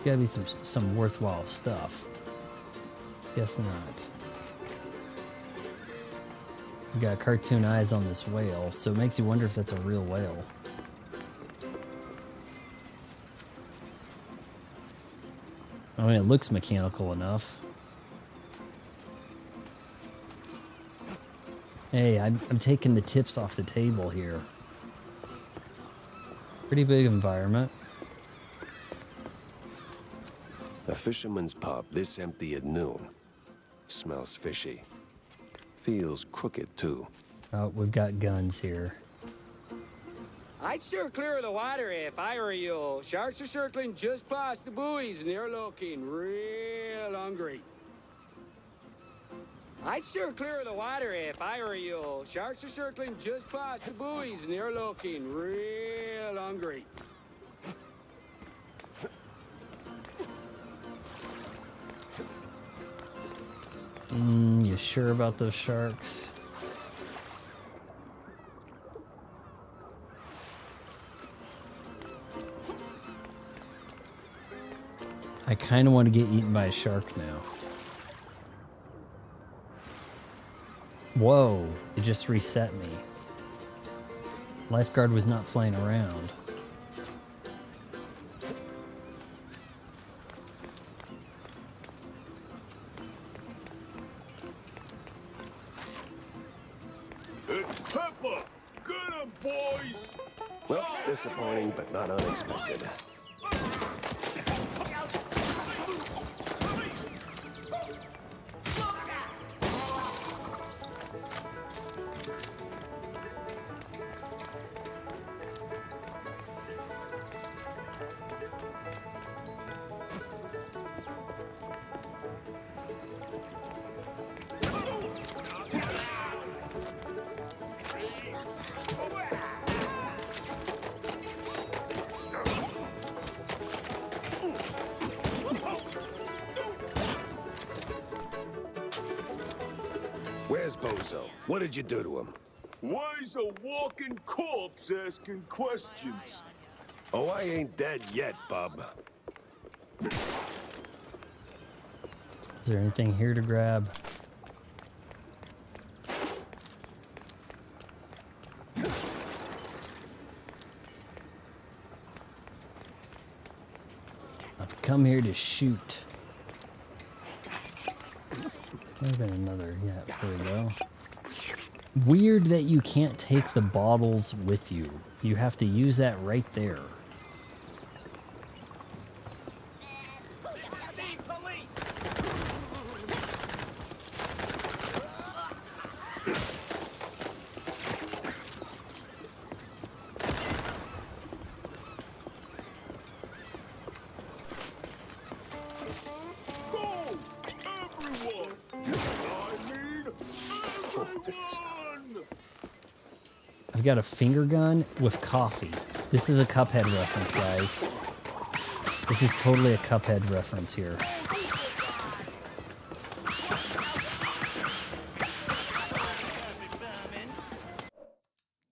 Gotta be some worthwhile stuff. Guess not. We got cartoon eyes on this whale, so it makes you wonder if that's a real whale. I mean, it looks mechanical enough. Hey, I'm taking the tips off the table here. Pretty big environment. A fisherman's pub this empty at noon. Smells fishy. Feels crooked, too. Oh, we've got guns here. I'd steer clear of the water if I were you. Sharks are circling just past the buoys and they're looking real hungry. I'd steer clear of the water if I were you. Sharks are circling just past the buoys and they're looking real hungry. You sure about those sharks? I kind of want to get eaten by a shark now. Whoa, it just reset me. Lifeguard was not playing around. It's Pepper! Get him, boys! Well, disappointing, but not unexpected. bozo? What did you do to him? Why's a walking corpse asking questions? Oh, I ain't dead yet, bub. Is there anything here to grab? I've come here to shoot. There's been another. Yeah, there we go. Weird that you can't take the bottles with you. You have to use that right there. I've got a finger gun with coffee. This is a Cuphead reference, guys. This is totally a Cuphead reference here.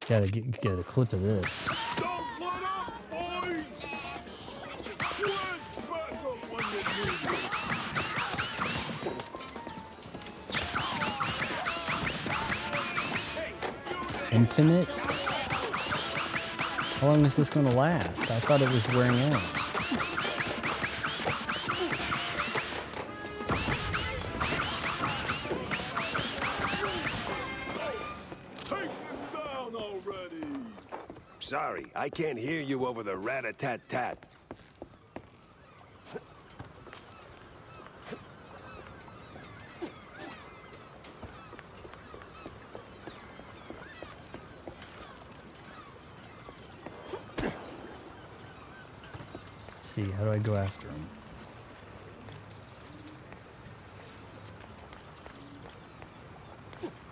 Gotta get a clip of this. Infinite? How long is this going to last? I thought it was wearing out. Take him down already! Sorry, I can't hear you over the rat-a-tat-tat. See, how do I go after him?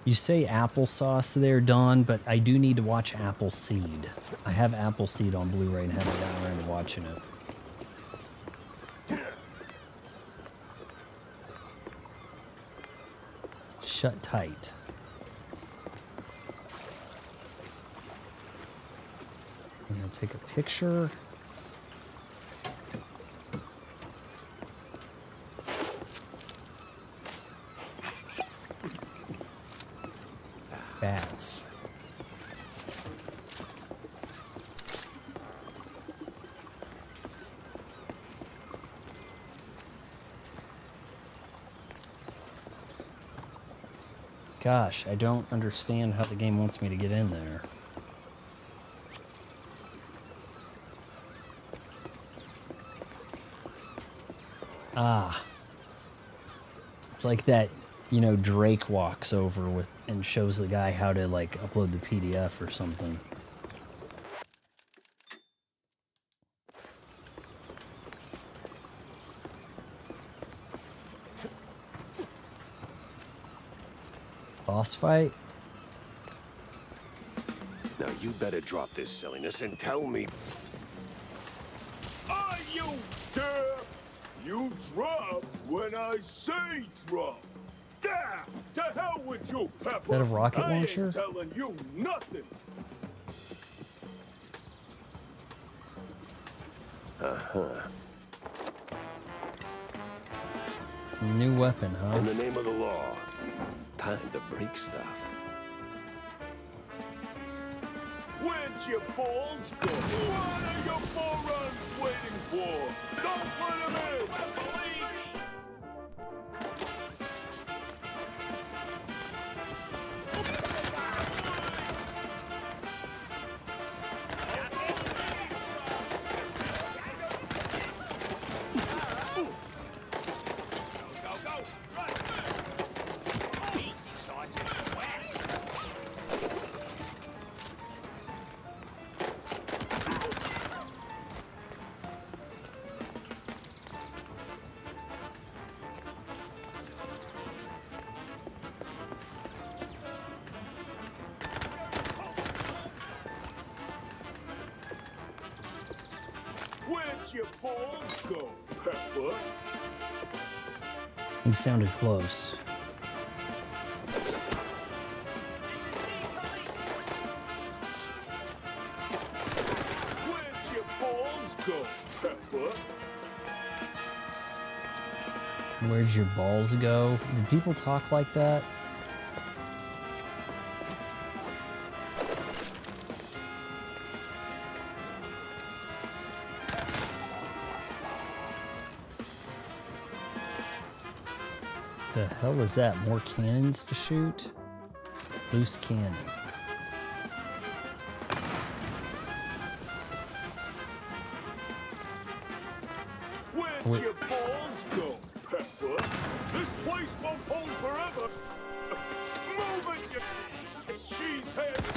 You say applesauce there, Dawn, but I do need to watch Appleseed. I have Appleseed on Blu-ray and haven't gotten around to watching it. Shut tight. I'm gonna take a picture. Bats. Gosh, I don't understand how the game wants me to get in there. Ah. It's like that, you know, Drake walks over with and shows the guy how to like upload the PDF or something. Boss fight? Now you better drop this silliness and tell me. Are you deaf? You drop when I say drop. Yeah, to hell with you, Pepper. Is that a rocket launcher? I ain't telling you nothing. New weapon, huh? In the name of the law, time to break stuff. Where'd your balls go? What are your morons waiting for? Don't let them in! Where'd your balls go, Pepper? He sounded close. Where'd your balls go? Did people talk like that? The hell is that? More cannons to shoot? Loose cannon. Where'd your balls go, Pepper? This place won't hold forever. Move it, you cheeseheads!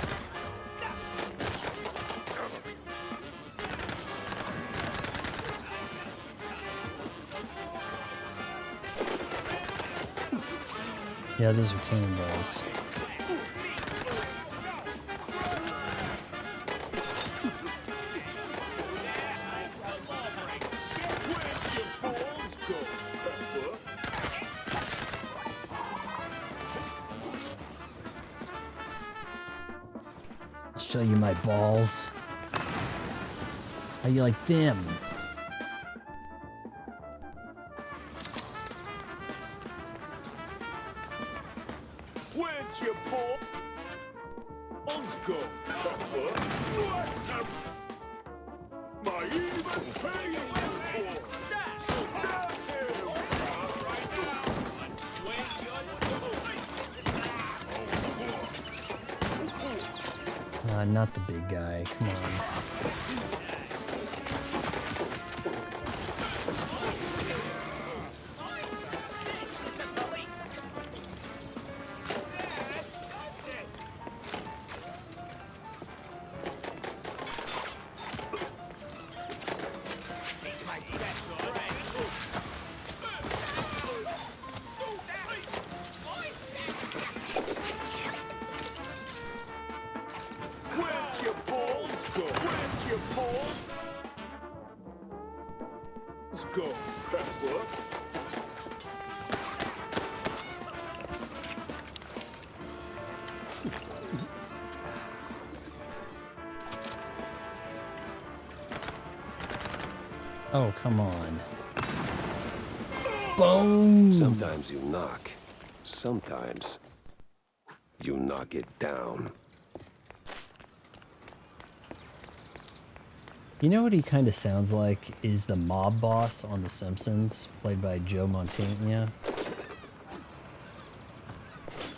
Yeah, those are cannonballs. Show you my balls. How you like them? Where'd your balls go, Pepper? Am I even paying you for? Stop him! Not the big guy. Come on. Where'd your balls go? Where'd your balls go, Pepper? Oh, come on. Boom! Sometimes you knock. Sometimes you knock it down. You know what he kind of sounds like is the mob boss on The Simpsons, played by Joe Montana.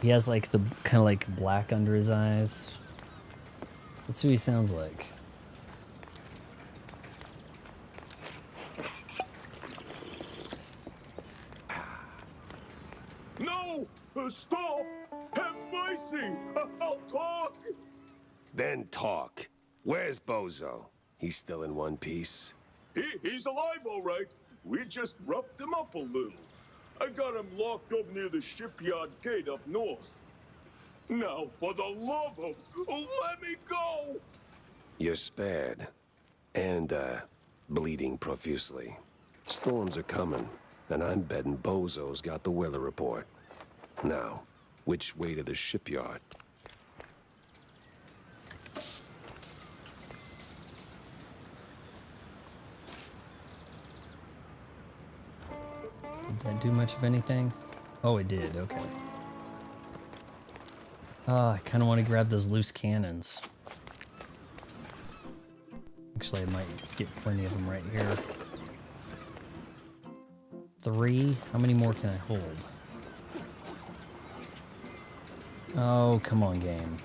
He has like the kind of like black under his eyes. That's who he sounds like. No! Stop! Have mercy! I'll talk! Then talk. Where's Bozo? He's still in one piece? He's alive, all right. We just roughed him up a little. I got him locked up near the shipyard gate up north. Now, for the love of... let me go! You're spared. And, bleeding profusely. Storms are coming, and I'm betting Bozo's got the weather report. Now, which way to the shipyard? Did that do much of anything? Oh, it did. Okay. I kind of want to grab those loose cannons. Actually, I might get plenty of them right here. 3. How many more can I hold? Oh, come on, game.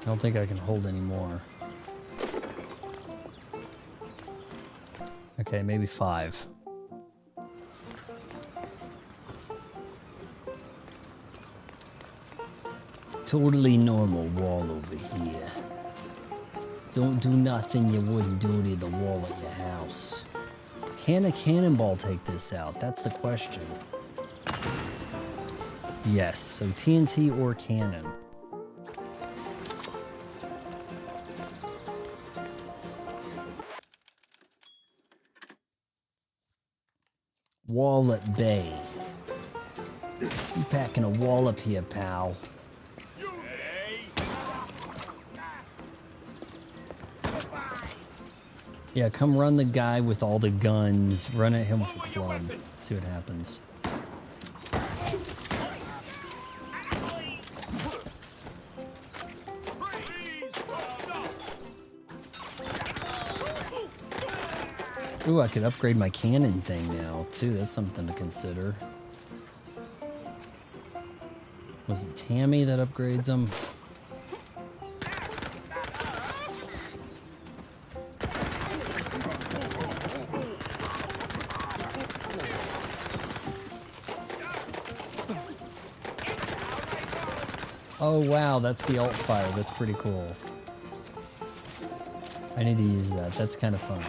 I don't think I can hold any more. Okay, maybe 5. Totally normal wall over here. Don't do nothing you wouldn't do to the wall at your house. Can a cannonball take this out? That's the question. Yes, so TNT or cannon. Wallop Bay. You packing a wallop here, pal. Yeah, come run the guy with all the guns. Run at him with a club. See what happens. Ooh, I could upgrade my cannon thing now, too. That's something to consider. Was it Tammy that upgrades them? Oh wow, that's the alt fire. That's pretty cool. I need to use that. That's kind of fun.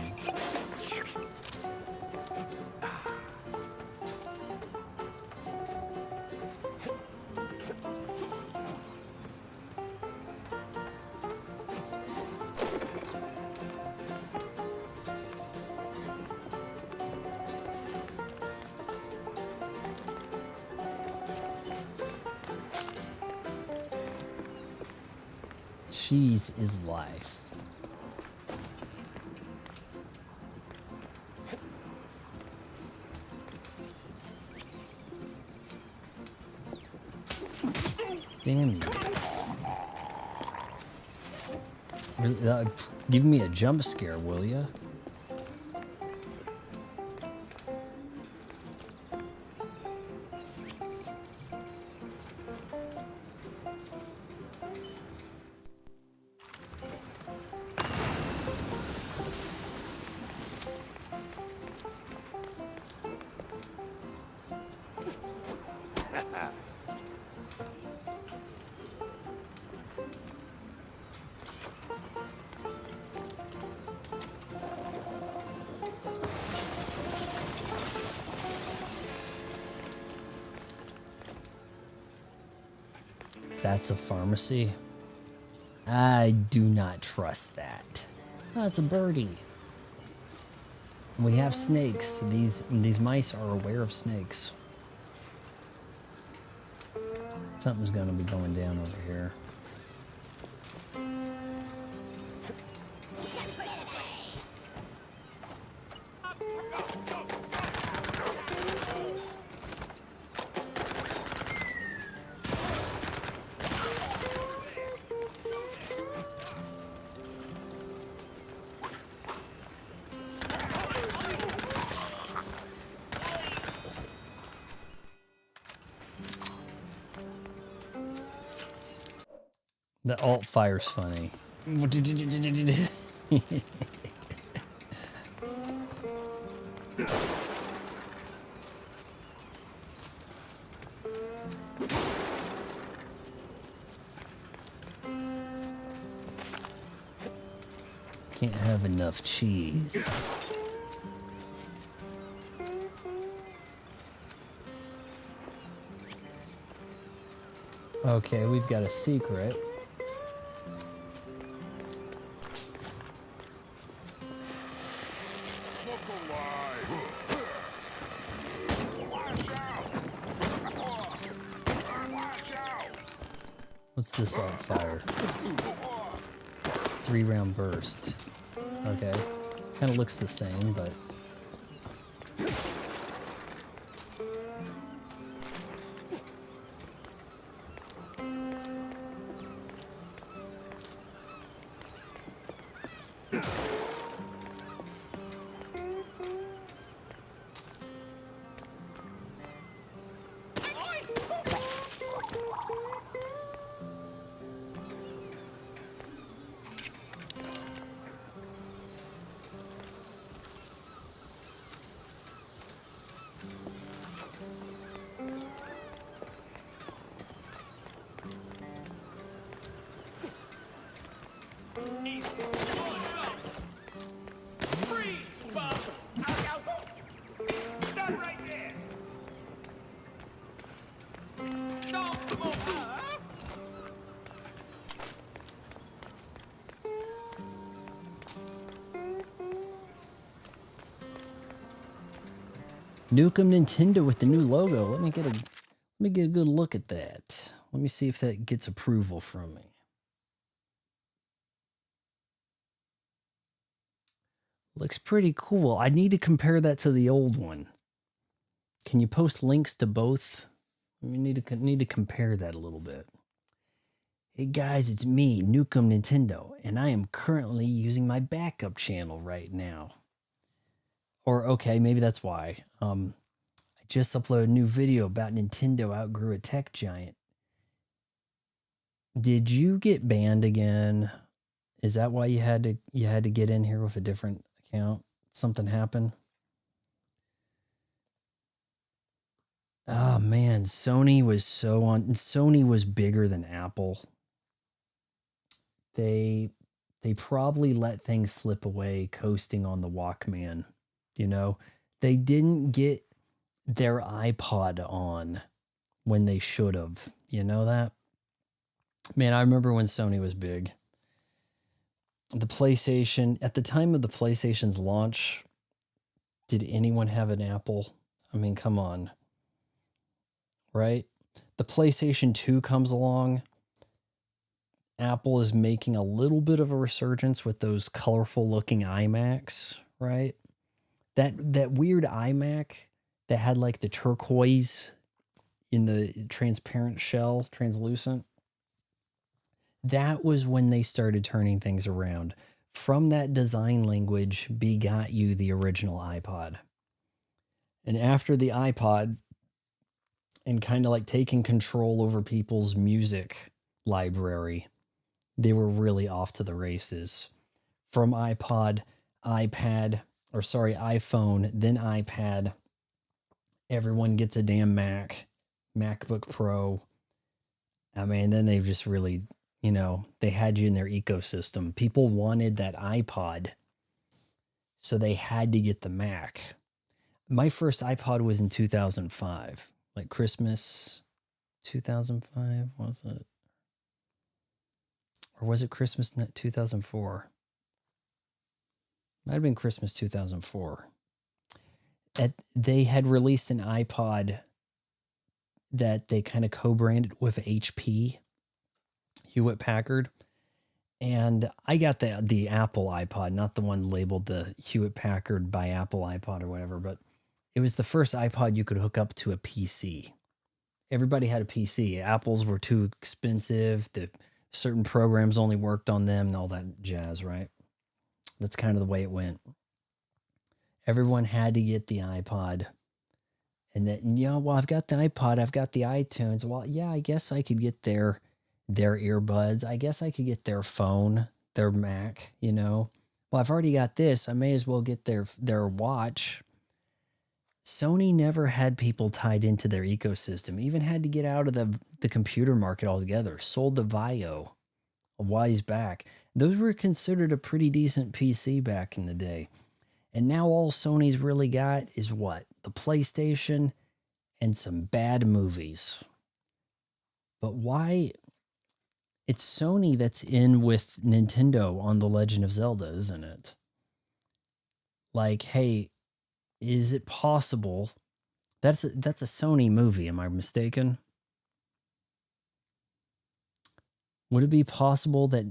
Cheese is life. Damn you. Give me a jump scare, will ya? That's a pharmacy. I do not trust that. Oh, it's a birdie. We have snakes. These mice are aware of snakes. Something's gonna be going down over here. The alt fire's funny. Can't have enough cheese. Okay, we've got a secret. What's this alt fire? 3-round burst. Okay. Kind of looks the same, but... Nukem Nintendo with the new logo. Let me get a good look at that. Let me see if that gets approval from me. Looks pretty cool. I need to compare that to the old one. Can you post links to both? We need to compare that a little bit. Hey guys, it's me, Nukem Nintendo, and I am currently using my backup channel right now. Or okay, maybe that's why. I just uploaded a new video about Nintendo outgrew a tech giant. Did you get banned again? Is that why you had to get in here with a different account? Something happened? Oh man, Sony was bigger than Apple. They probably let things slip away coasting on the Walkman, you know. They didn't get their iPod on when they should have. You know that? Man, I remember when Sony was big. The PlayStation, at the time of the PlayStation's launch, did anyone have an Apple? I mean, come on. Right? The PlayStation 2 comes along. Apple is making a little bit of a resurgence with those colorful looking iMacs, right? That weird iMac that had like the turquoise in the transparent shell, translucent. That was when they started turning things around. From that design language begot you the original iPod. And after the iPod and kind of like taking control over people's music library, they were really off to the races. From iPod, iPhone, then iPad, everyone gets a damn MacBook Pro. I mean, then they've just really, you know, they had you in their ecosystem. People wanted that iPod, so they had to get the Mac. My first iPod was in 2005, like Christmas 2005, was it? Or was it Christmas 2004? Might have been Christmas 2004. They had released an iPod that they kind of co-branded with HP, Hewlett Packard. And I got the Apple iPod, not the one labeled the Hewlett Packard by Apple iPod or whatever, but it was the first iPod you could hook up to a PC. Everybody had a PC. Apples were too expensive. The certain programs only worked on them and all that jazz, right? That's kind of the way it went. Everyone had to get the iPod. And then, you know, well, I've got the iPod, I've got the iTunes. Well, yeah, I guess I could get their earbuds. I guess I could get their phone, their Mac, you know. Well, I've already got this. I may as well get their watch. Sony never had people tied into their ecosystem. Even had to get out of the computer market altogether. Sold the Vio a while back. Those were considered a pretty decent PC back in the day. And now all Sony's really got is what? The PlayStation and some bad movies. But why? It's Sony that's in with Nintendo on The Legend of Zelda, isn't it? Like, hey, is it possible? That's a Sony movie, am I mistaken? Would it be possible that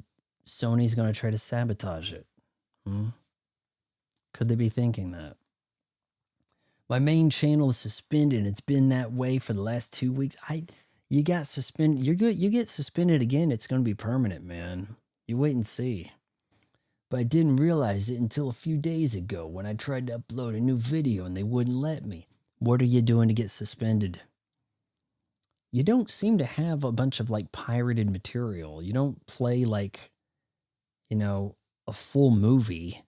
Sony's going to try to sabotage it? Could they be thinking that? My main channel is suspended. It's been that way for the last 2 weeks. You got suspended. You're good. You get suspended again, it's going to be permanent, man. You wait and see. But I didn't realize it until a few days ago when I tried to upload a new video and they wouldn't let me. What are you doing to get suspended? You don't seem to have a bunch of like pirated material. You don't play like, you know, a full movie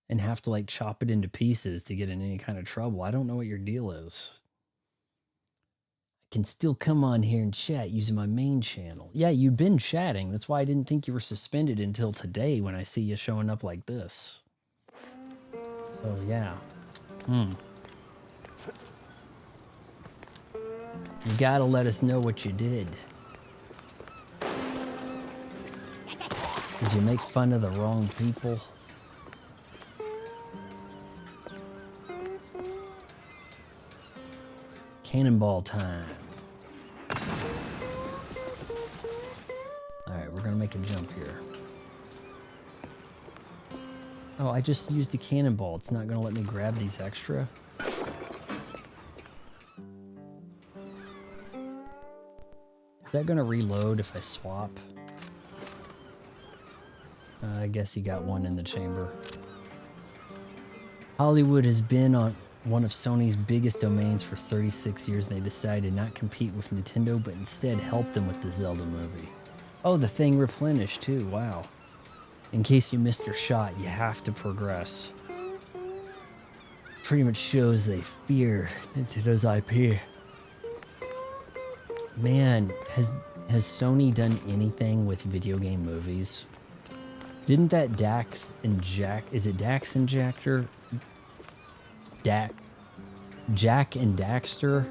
and have to like chop it into pieces to get in any kind of trouble. I don't know what your deal is. I can still come on here and chat using my main channel. Yeah, you've been chatting. That's why I didn't think you were suspended until today when I see you showing up like this. So yeah. You gotta let us know what you did. Did you make fun of the wrong people? Cannonball time. Alright, we're gonna make a jump here. Oh, I just used a cannonball. It's not gonna let me grab these extra. Is that gonna reload if I swap? I guess he got one in the chamber. Hollywood has been on one of Sony's biggest domains for 36 years. They decided not compete with Nintendo, but instead help them with the Zelda movie. Oh, the thing replenished too. Wow. In case you missed your shot, you have to progress. Pretty much shows they fear Nintendo's IP. Man, has Sony done anything with video game movies? Didn't that Dax and Jack, is it Dax and Jacker? Jack and Daxter?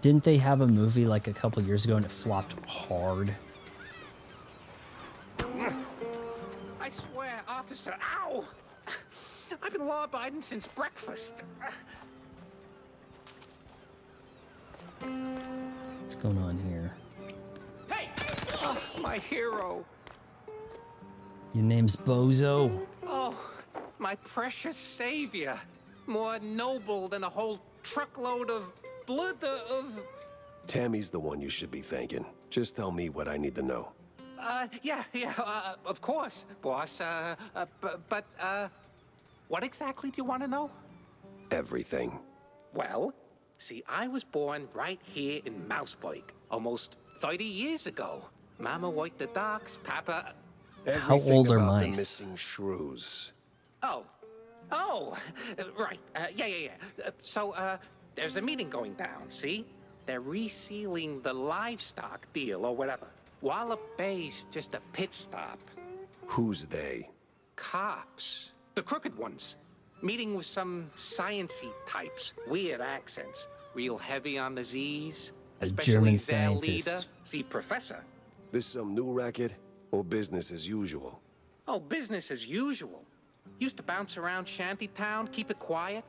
Didn't they have a movie like a couple years ago and it flopped hard? I swear, officer, ow! I've been law-abiding since breakfast. What's going on here? Hey! Oh, my hero. Your name's Bozo? Oh, my precious savior. More noble than a whole truckload of blood of... Tammy's the one you should be thanking. Just tell me what I need to know. Yeah, of course, boss. But what exactly do you want to know? Everything. Well, see, I was born right here in Mouseburg, almost 30 years ago. Mama worked the docks, Papa... How old are about the mice? missing shrews. Oh, right. Yeah. So, there's a meeting going down, see? They're resealing the livestock deal or whatever. Wallop Bay's just a pit stop. Who's they? Cops. The crooked ones. Meeting with some sciencey types. Weird accents. Real heavy on the Z's. Especially German their scientist. leader, the professor. This some new racket or business as usual? Oh, business as usual. Used to bounce around shantytown, keep it quiet.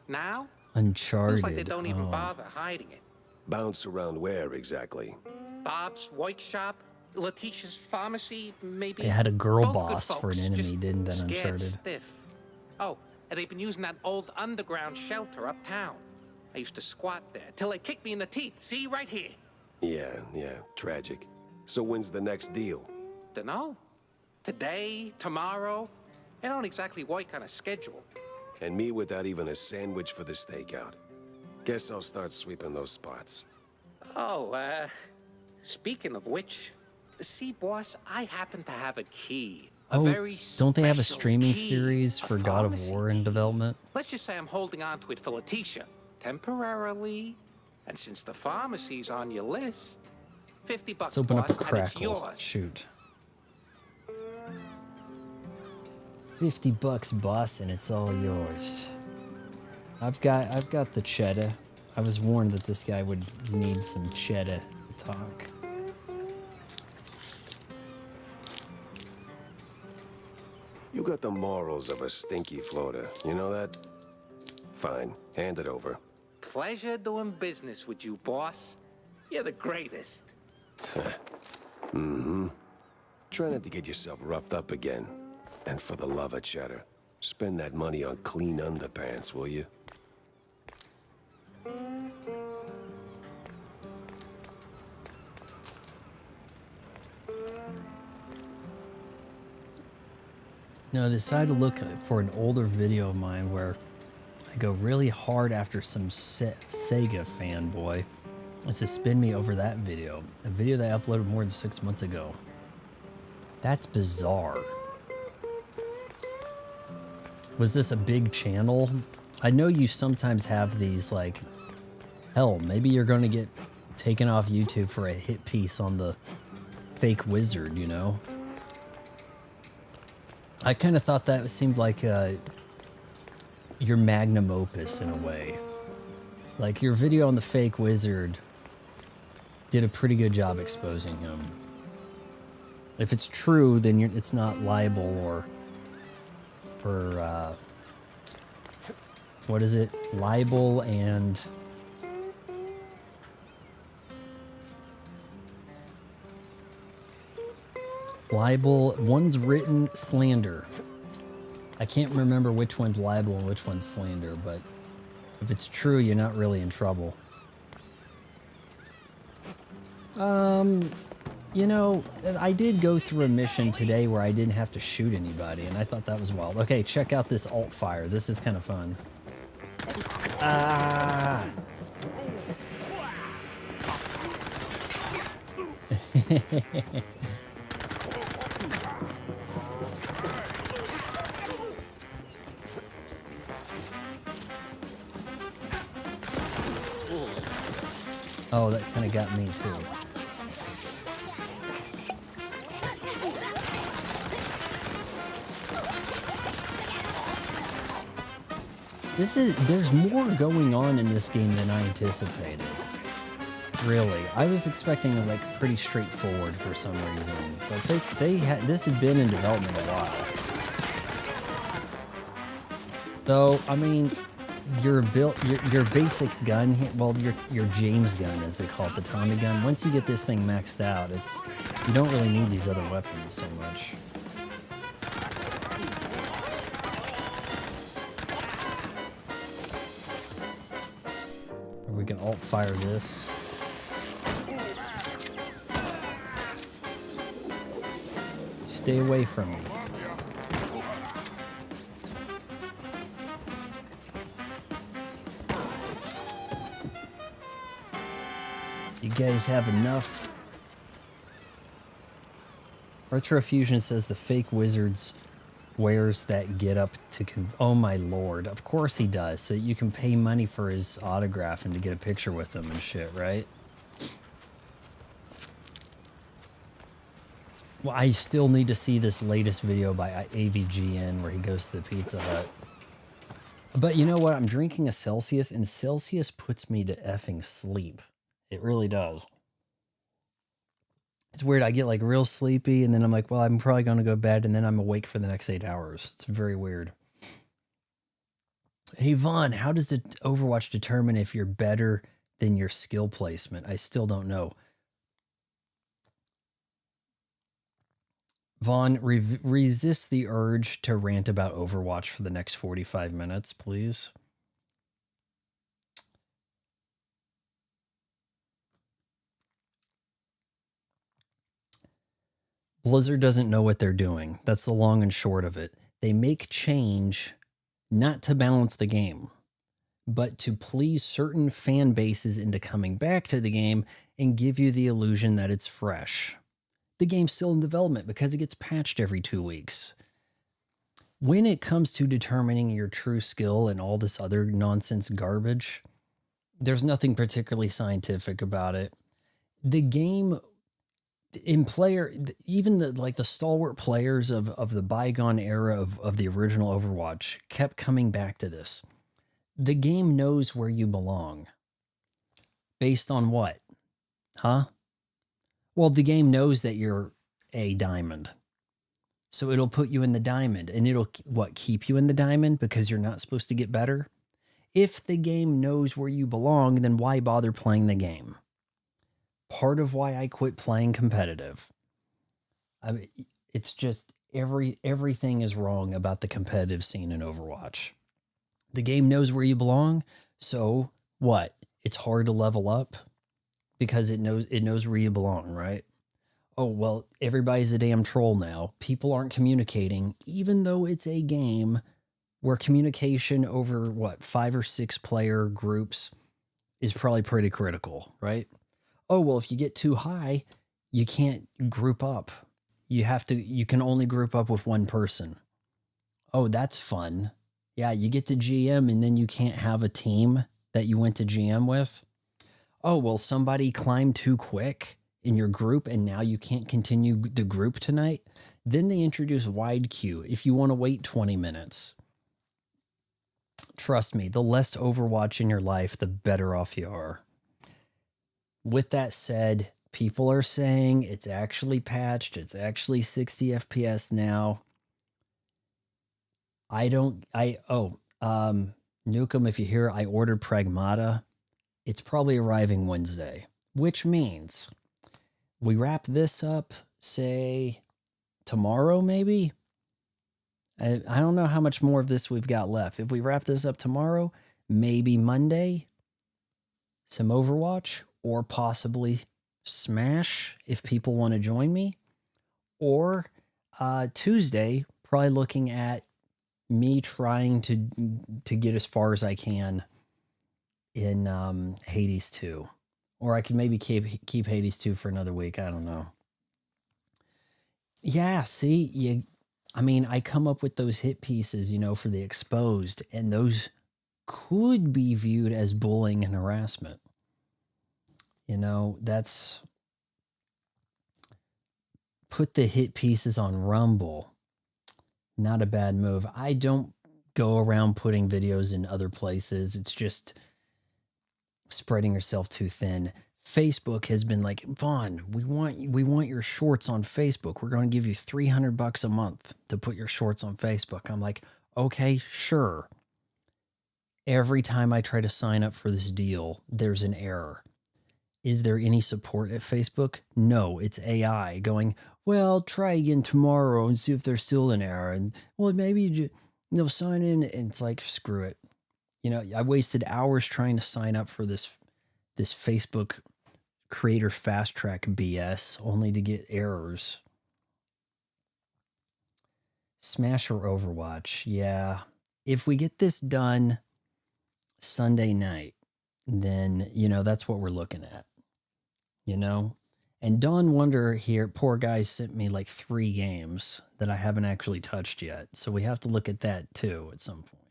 Now? Uncharted. Looks like they don't even Oh. bother hiding it. Bounce around where exactly? Bob's workshop, Letitia's pharmacy, maybe. They had a girl Both good boss for an folks, enemy, just didn't they, scared Uncharted? stiff. Oh, and they've been using that old underground shelter uptown. I used to squat there till they kicked me in the teeth. See, right here. Yeah, tragic. So when's the next deal? Dunno. Today, tomorrow. They don't exactly work on a schedule. And me without even a sandwich for the stakeout. Guess I'll start sweeping those spots. Oh, speaking of which, see, boss, I happen to have a key. A Oh, very don't they have a special streaming key, series a for God of pharmacy War in key. development? Let's just say I'm holding on to it for Letitia, temporarily. And since the pharmacy's on your list, $50, Let's open up a boss, and it's crackle. yours. Shoot. $50, boss, and it's all yours. I've got the cheddar. I was warned that this guy would need some cheddar to talk. You got the morals of a stinky floater. You know that? Fine. Hand it over. Pleasure doing business with you, boss. You're the greatest. Mm-hmm. Try not to get yourself roughed up again. And for the love of cheddar, spend that money on clean underpants, will you? No, I decided to look for an older video of mine where I go really hard after some Sega fanboy. It's to spin me over that video. A video that I uploaded more than 6 months ago. That's bizarre. Was this a big channel? I know you sometimes have these, like, hell, maybe you're going to get taken off YouTube for a hit piece on the fake wizard, you know? I kind of thought that seemed like your magnum opus in a way. Like, your video on the fake wizard did a pretty good job exposing him. If it's true, then it's not libel or what is it? Libel and Libel, one's written slander. I can't remember which one's libel and which one's slander, but if it's true, you're not really in trouble. You know, I did go through a mission today where I didn't have to shoot anybody, and I thought that was wild. Okay, check out this alt fire. This is kind of fun. Ah! Oh, that kind of got me too. There's more going on in this game than I anticipated. Really, I was expecting like pretty straightforward for some reason, but this has been in development a while. Though, I mean, your basic gun, well, your James gun, as they call it, the Tommy gun. Once you get this thing maxed out, you don't really need these other weapons so much. We can alt fire this. Stay away from me. You guys have enough? Retrofusion says the fake wizards wears that get up to oh my lord, of course he does, so you can pay money for his autograph and to get a picture with him and shit, right? Well, I still need to see this latest video by AVGN where he goes to the Pizza Hut. But you know what? I'm drinking a Celsius, and Celsius puts me to effing sleep. It really does. It's weird. I get like real sleepy, and then I'm like, well, I'm probably going to go to bed, and then I'm awake for the next 8 hours. It's very weird. Hey, Vaughn, how does the Overwatch determine if you're better than your skill placement? I still don't know. Vaughn, resist the urge to rant about Overwatch for the next 45 minutes, please. Blizzard doesn't know what they're doing. That's the long and short of it. They make change not to balance the game, but to please certain fan bases into coming back to the game and give you the illusion that it's fresh. The game's still in development because it gets patched every 2 weeks. When it comes to determining your true skill and all this other nonsense garbage, there's nothing particularly scientific about it. The game in player, even the stalwart players of the bygone era of the original Overwatch kept coming back to this. The game knows where you belong. Based on what? Huh? Well, the game knows that you're a diamond. So it'll put you in the diamond, and it'll, keep you in the diamond because you're not supposed to get better? If the game knows where you belong, then why bother playing the game? Part of why I quit playing competitive. I mean, it's just everything is wrong about the competitive scene in Overwatch. The game knows where you belong, so what? It's hard to level up because it knows where you belong, right? Oh, well, everybody's a damn troll now. People aren't communicating, even though it's a game where communication over 5 or 6 player groups is probably pretty critical, right? Oh, well, if you get too high, you can't group up. You can only group up with one person. Oh, that's fun. Yeah, you get to GM and then you can't have a team that you went to GM with. Oh, well, somebody climbed too quick in your group and now you can't continue the group tonight. Then they introduce wide queue if you want to wait 20 minutes. Trust me, the less Overwatch in your life, the better off you are. With that said, people are saying it's actually patched. It's actually 60 FPS now. Nukem, if you hear, I ordered Pragmata. It's probably arriving Wednesday, which means we wrap this up, say tomorrow, maybe. I don't know how much more of this we've got left. If we wrap this up tomorrow, maybe Monday, some Overwatch, or possibly Smash if people want to join me. Or Tuesday, probably looking at me trying to get as far as I can in Hades 2. Or I could maybe keep Hades 2 for another week. I don't know. Yeah, see, I mean, I come up with those hit pieces, you know, for the exposed, and those could be viewed as bullying and harassment. You know, that's... Put the hit pieces on Rumble. Not a bad move. I don't go around putting videos in other places. It's just spreading yourself too thin. Facebook has been like, Vaughn, we want your shorts on Facebook. We're going to give you $300 a month to put your shorts on Facebook. I'm like, okay, sure. Every time I try to sign up for this deal, there's an error. Is there any support at Facebook? No, it's AI going, well, try again tomorrow and see if there's still an error. And, well, maybe you sign in. And it's like, screw it. You know, I wasted hours trying to sign up for this Facebook creator fast track BS only to get errors. Smash or Overwatch. Yeah. If we get this done Sunday night, then, you know, that's what we're looking at. You know? And Dawn Wonder here, poor guy, sent me like 3 games that I haven't actually touched yet. So we have to look at that too at some point.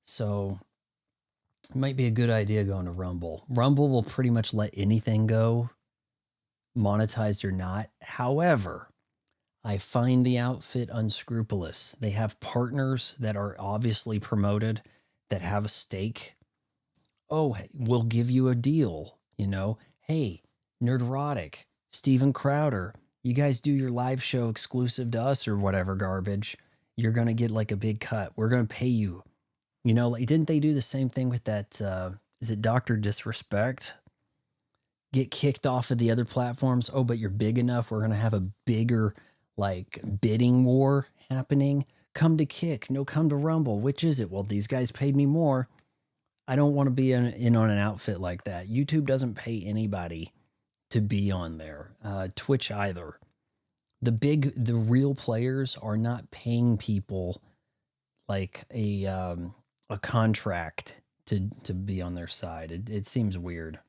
So it might be a good idea going to Rumble. Rumble will pretty much let anything go, monetized or not. However, I find the outfit unscrupulous. They have partners that are obviously promoted that have a stake. Oh, we'll give you a deal. You know, hey, Nerderotic, Steven Crowder, you guys do your live show exclusive to us or whatever garbage. You're going to get like a big cut. We're going to pay you. You know, like, didn't they do the same thing with that? Is it Dr. Disrespect? Get kicked off of the other platforms. Oh, but you're big enough. We're going to have a bigger like bidding war happening. Come to Kick. No, come to Rumble. Which is it? Well, these guys paid me more. I don't want to be in on an outfit like that. YouTube doesn't pay anybody to be on there. Twitch either. The real players are not paying people like a contract to be on their side. It seems weird.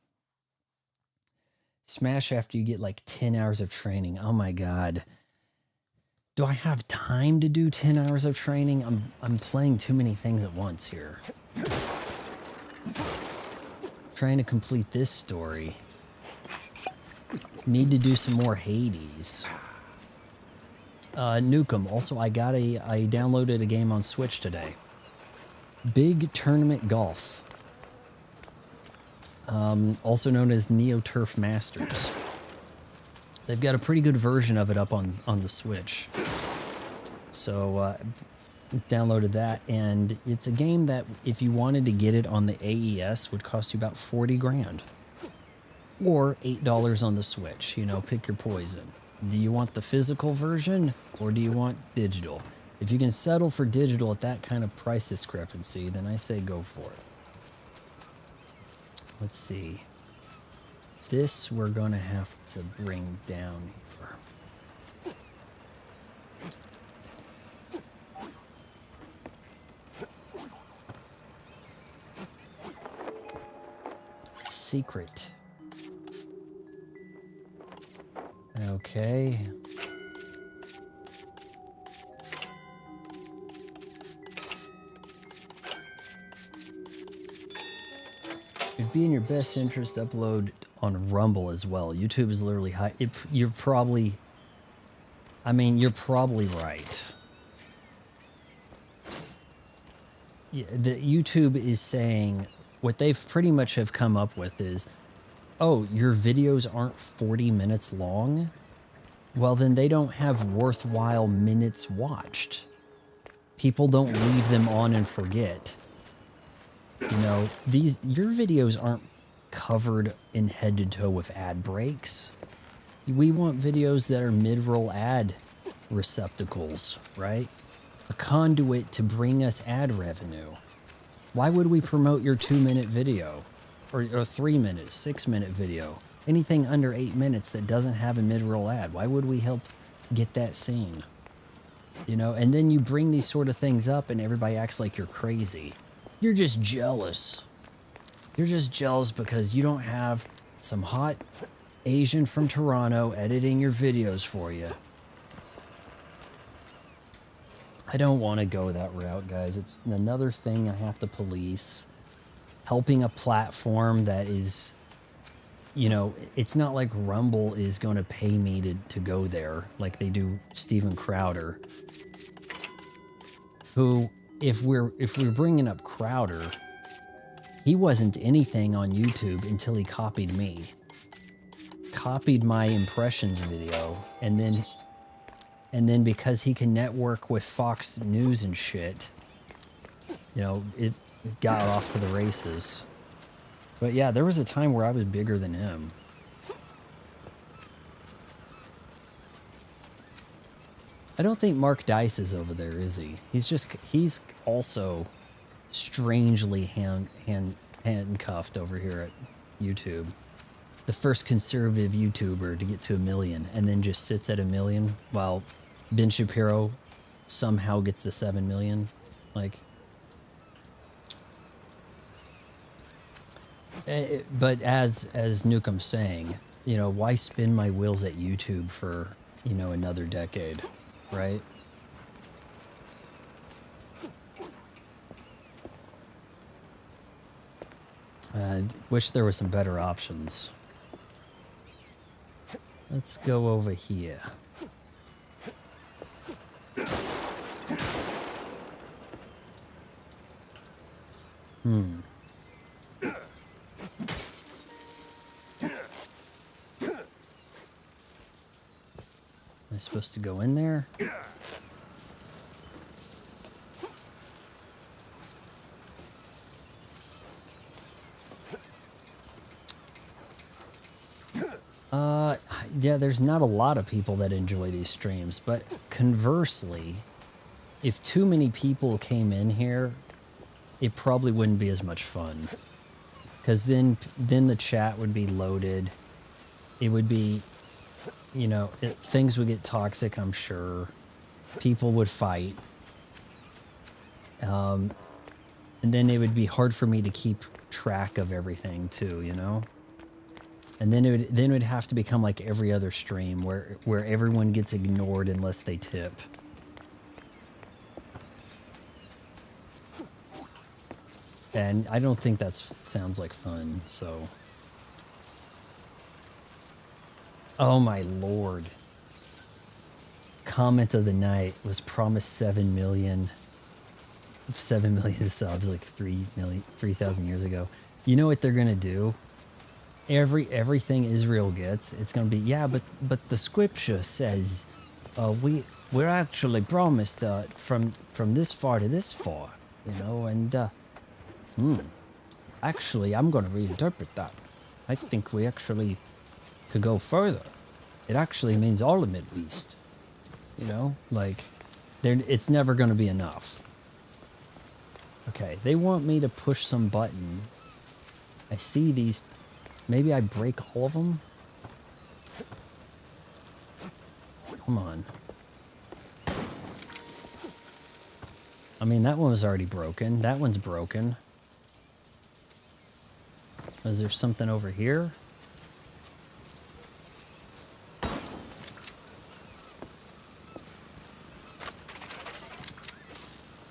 Smash after you get like 10 hours of training. Oh my God. Do I have time to do 10 hours of training? I'm playing too many things at once here. Trying to complete this story. Need to do some more Hades. Nukem. Also, I downloaded a game on Switch today. Big Tournament Golf. Also known as Neo Turf Masters. They've got a pretty good version of it up on the Switch. So, downloaded that, and it's a game that if you wanted to get it on the AES would cost you about 40 grand. Or $8 on the Switch. You know, pick your poison. Do you want the physical version or do you want digital? If you can settle for digital at that kind of price discrepancy, then I say go for it. Let's see. This we're going to have to bring down here. Secret. Okay. It'd be in your best interest to upload on Rumble as well. YouTube is literally high. You're probably right. Yeah, the YouTube is saying what they've pretty much have come up with is, oh, your videos aren't 40 minutes long? Well, then they don't have worthwhile minutes watched. People don't leave them on and forget. You know, your videos aren't covered in head to toe with ad breaks. We want videos that are mid-roll ad receptacles, right? A conduit to bring us ad revenue. Why would we promote your 2-minute video or 3-minute, 6-minute video? Anything under 8 minutes that doesn't have a mid-roll ad. Why would we help get that seen? You know, and then you bring these sort of things up and everybody acts like you're crazy. You're just jealous. You're just jealous because you don't have some hot Asian from Toronto editing your videos for you. I don't want to go that route, guys. It's another thing I have to police. Helping a platform that is, you know, it's not like Rumble is going to pay me to go there like they do Steven Crowder. Who, if we're bringing up Crowder, he wasn't anything on YouTube until he copied me. Copied my impressions video, and then because he can network with Fox News and shit, you know, it got off to the races. But yeah, there was a time where I was bigger than him. I don't think Mark Dice is over there, is he? He's also strangely handcuffed over here at YouTube. The first conservative YouTuber to get to 1 million and then just sits at 1 million while Ben Shapiro somehow gets to 7 million. Like, but as Newcomb's saying, you know, why spin my wheels at YouTube for, you know, another decade, right? Wish there were some better options. Let's go over here. Am I supposed to go in there? Yeah, there's not a lot of people that enjoy these streams, but conversely, if too many people came in here, it probably wouldn't be as much fun. Because then the chat would be loaded. It would be, you know, things would get toxic, I'm sure. People would fight. And then it would be hard for me to keep track of everything too, you know? And then it would have to become like every other stream where everyone gets ignored unless they tip. And I don't think that sounds like fun, so. Oh my lord. Comment of the night was promised 7 million subs like 3,000 years ago. You know what they're gonna do? Everything Israel gets, it's gonna be, yeah, but the scripture says we're actually promised from this far to this far, you know, and actually I'm gonna reinterpret that. I think we actually could go further. It actually means all of Middle East, you know, like it's never gonna be enough. Okay, they want me to push some button. I see these. Maybe I break all of them? Come on. I mean, that one was already broken. That one's broken. Is there something over here?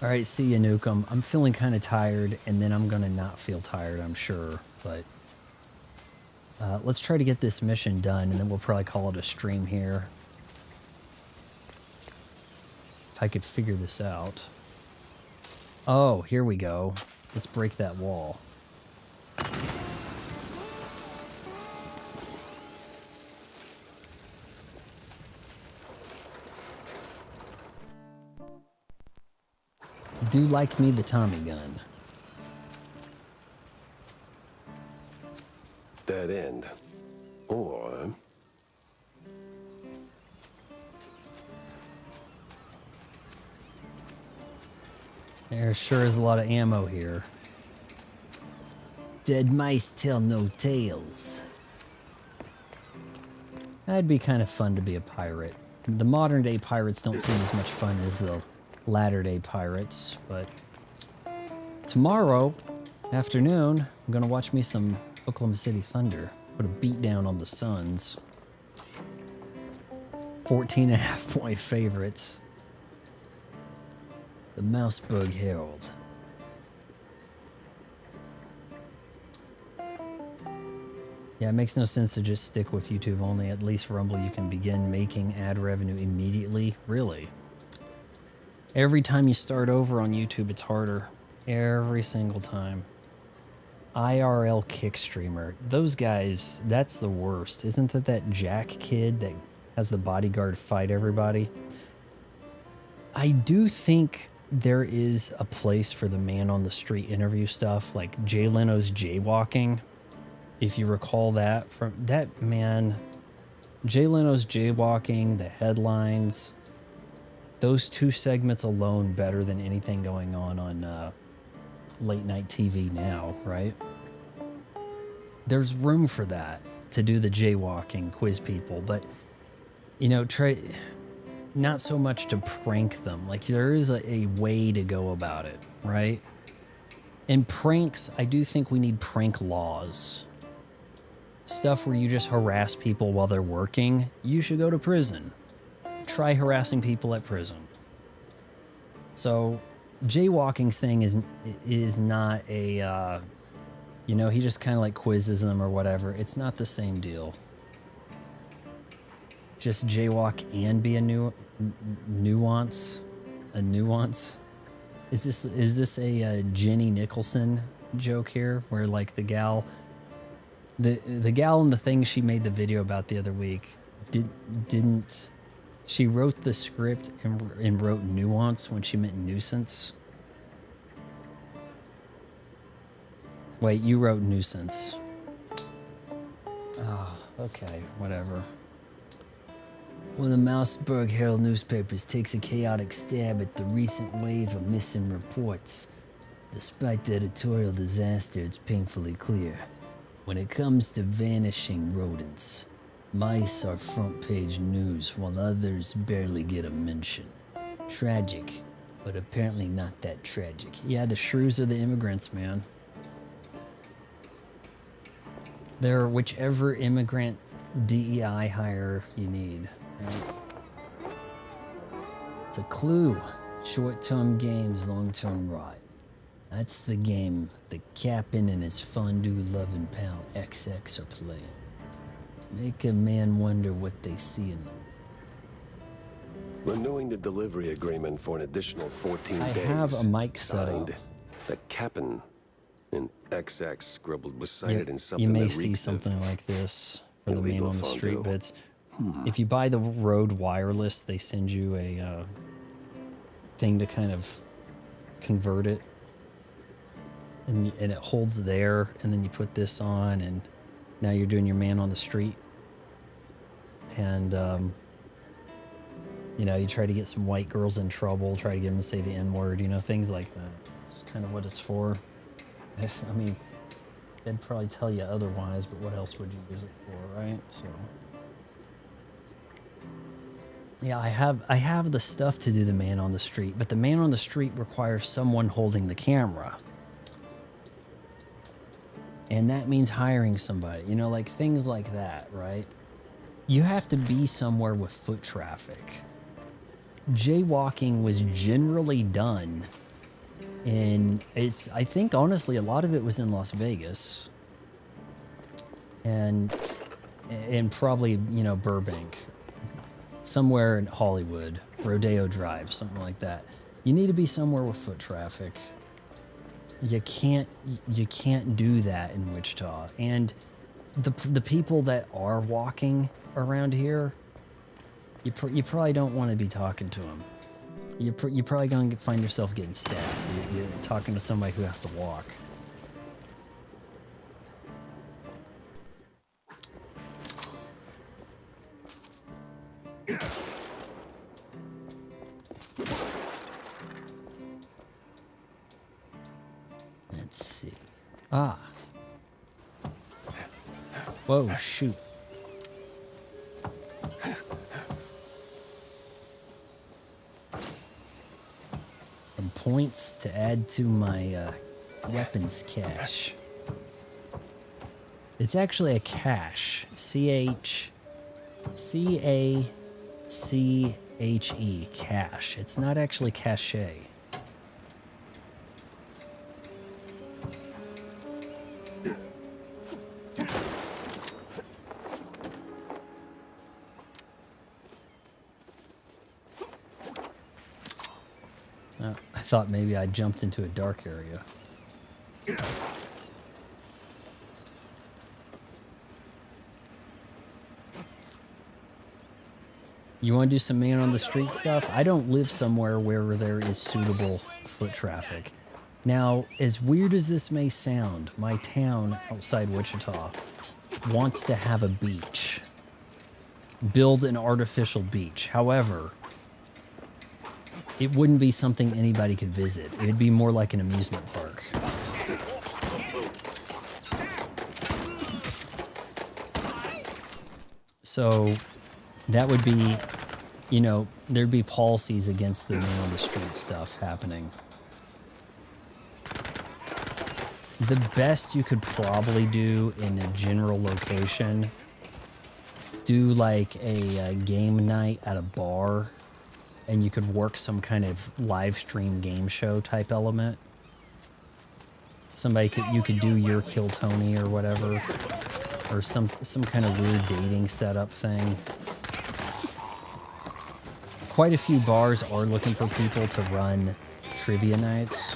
Alright, see ya, Nukem. I'm feeling kind of tired, and then I'm gonna not feel tired, I'm sure, but... let's try to get this mission done, and then we'll probably call it a stream here. If I could figure this out. Oh, here we go. Let's break that wall. Do like me the Tommy gun. Dead end. Or There sure is a lot of ammo here. Dead mice tell no tales. That'd be kind of fun to be a pirate. The modern day pirates don't seem as much fun as the latter day pirates, but tomorrow afternoon, I'm gonna watch me some Oklahoma City Thunder. Put a beat down on the Suns. 14.5-point favorites. The Mousebug Herald. Yeah, it makes no sense to just stick with YouTube only. At least Rumble, you can begin making ad revenue immediately. Really? Every time you start over on YouTube, it's harder. Every single time. IRL kick streamer. Those guys, that's the worst. Isn't that Jack kid that has the bodyguard fight everybody? I do think there is a place for the man on the street interview stuff, like Jay Leno's jaywalking. If you recall that from that man, Jay Leno's jaywalking, the headlines, those two segments alone better than anything going on late night TV now, right? There's room for that, to do the jaywalking, quiz people, but you know, try not so much to prank them. Like there is a way to go about it, right? And pranks, I do think we need prank laws. Stuff where you just harass people while they're working, you should go to prison. Try harassing people at prison. So jaywalking's thing is not a, you know, he just kind of like quizzes them or whatever. It's not the same deal. Just jaywalk and be a nuance. A nuance. Is this a Jenny Nicholson joke here, where like the gal, the gal in the thing she made the video about the other week, didn't she wrote the script and wrote nuance when she meant nuisance? Wait, you wrote nuisance. Oh, okay, whatever. One of the Mousebug Herald newspapers takes a chaotic stab at the recent wave of missing reports. Despite the editorial disaster, it's painfully clear. When it comes to vanishing rodents, mice are front page news while others barely get a mention. Tragic, but apparently not that tragic. Yeah, the shrews are the immigrants, man. They're whichever immigrant DEI hire you need. Right? It's a clue. Short-term games, long-term rot. That's the game the captain and his fondue-loving pal XX are playing. Make a man wonder what they see in them. Renewing the delivery agreement for an additional 14 days. I have a mic set up. The captain in XX scribbled was cited in something you may that see reeks something of like this for the man on the street fondue. bits. If you buy the Rode Wireless, they send you a thing to kind of convert it. And it holds there, and then you put this on, and now you're doing your man on the street. And, you know, you try to get some white girls in trouble, try to get them to say the N-word, you know, things like that. It's kind of what it's for. I mean, they'd probably tell you otherwise, but what else would you use it for, right? So, yeah, I have the stuff to do the man on the street, but the man on the street requires someone holding the camera. And that means hiring somebody, you know, like things like that, right? You have to be somewhere with foot traffic. Jaywalking was generally done in, I think honestly, a lot of it was in Las Vegas. And probably, you know, Burbank. Somewhere in Hollywood, Rodeo Drive, something like that. You need to be somewhere with foot traffic. You can't do that in Wichita. And the people that are walking around here, you probably don't want to be talking to them. You're probably going to find yourself getting stabbed. You're talking to somebody who has to walk. Let's see. Ah. Whoa, shoot. Some points to add to my weapons cache. It's actually a cache. C-H-C-A-C-H-E. Cache. It's not actually cache. I thought maybe I jumped into a dark area. You want to do some man on the street stuff? I don't live somewhere where there is suitable foot traffic. Now, as weird as this may sound, my town outside Wichita wants to have a beach. Build an artificial beach. However, it wouldn't be something anybody could visit. It would be more like an amusement park. So that would be, you know, there'd be policies against the man on the street stuff happening. The best you could probably do in a general location, do like a game night at a bar, and you could work some kind of live stream game show type element. You could do Your Kill Tony or whatever, or some kind of weird dating setup thing. Quite a few bars are looking for people to run trivia nights.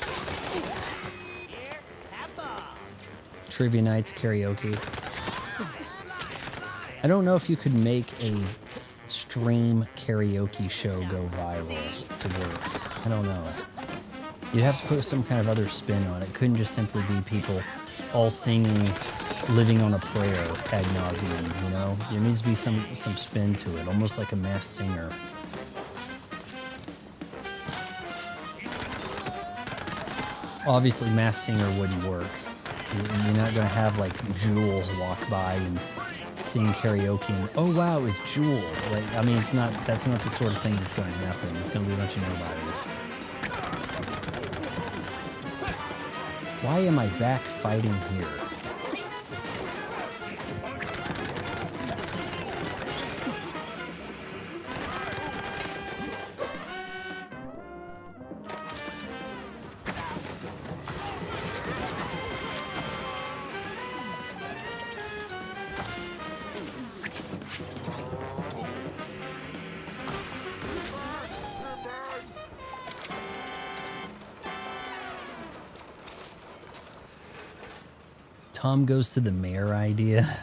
Trivia nights, karaoke. I don't know if you could make a stream karaoke show go viral to work. I don't know. You'd have to put some kind of other spin on it. It couldn't just simply be people all singing Living on a Prayer ad nauseum, you know? There needs to be some spin to it, almost like a Masked Singer. Obviously, Masked Singer wouldn't work. You're not going to have, like, Jewel walk by and sing karaoke and, oh, wow, it's Jewel. Like, I mean, that's not the sort of thing that's going to happen. It's going to be a bunch of nobodies. Why am I back fighting here? Tom Goes to the Mayor idea.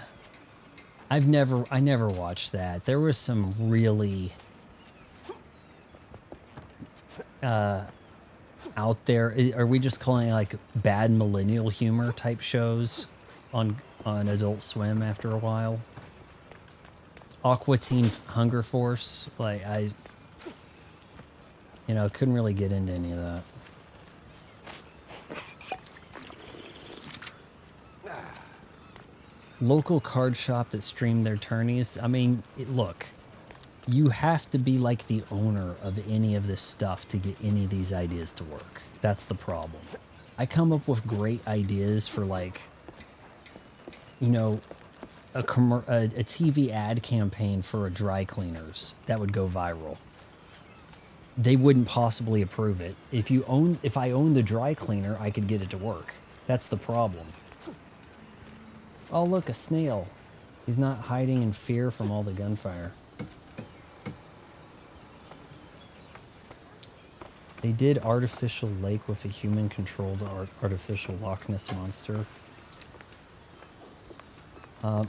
I never watched that. There was some really out there. Are we just calling it like bad millennial humor type shows on Adult Swim after a while? Aqua Teen Hunger Force. Like couldn't really get into any of that. Local card shop that streamed their tourneys. I mean, look, you have to be like the owner of any of this stuff to get any of these ideas to work. That's the problem. I come up with great ideas for, like, a TV ad campaign for a dry cleaners that would go viral. They wouldn't possibly approve it. If I owned the dry cleaner, I could get it to work. That's the problem. Oh, look, a snail. He's not hiding in fear from all the gunfire. They did artificial lake with a human-controlled artificial Loch Ness monster.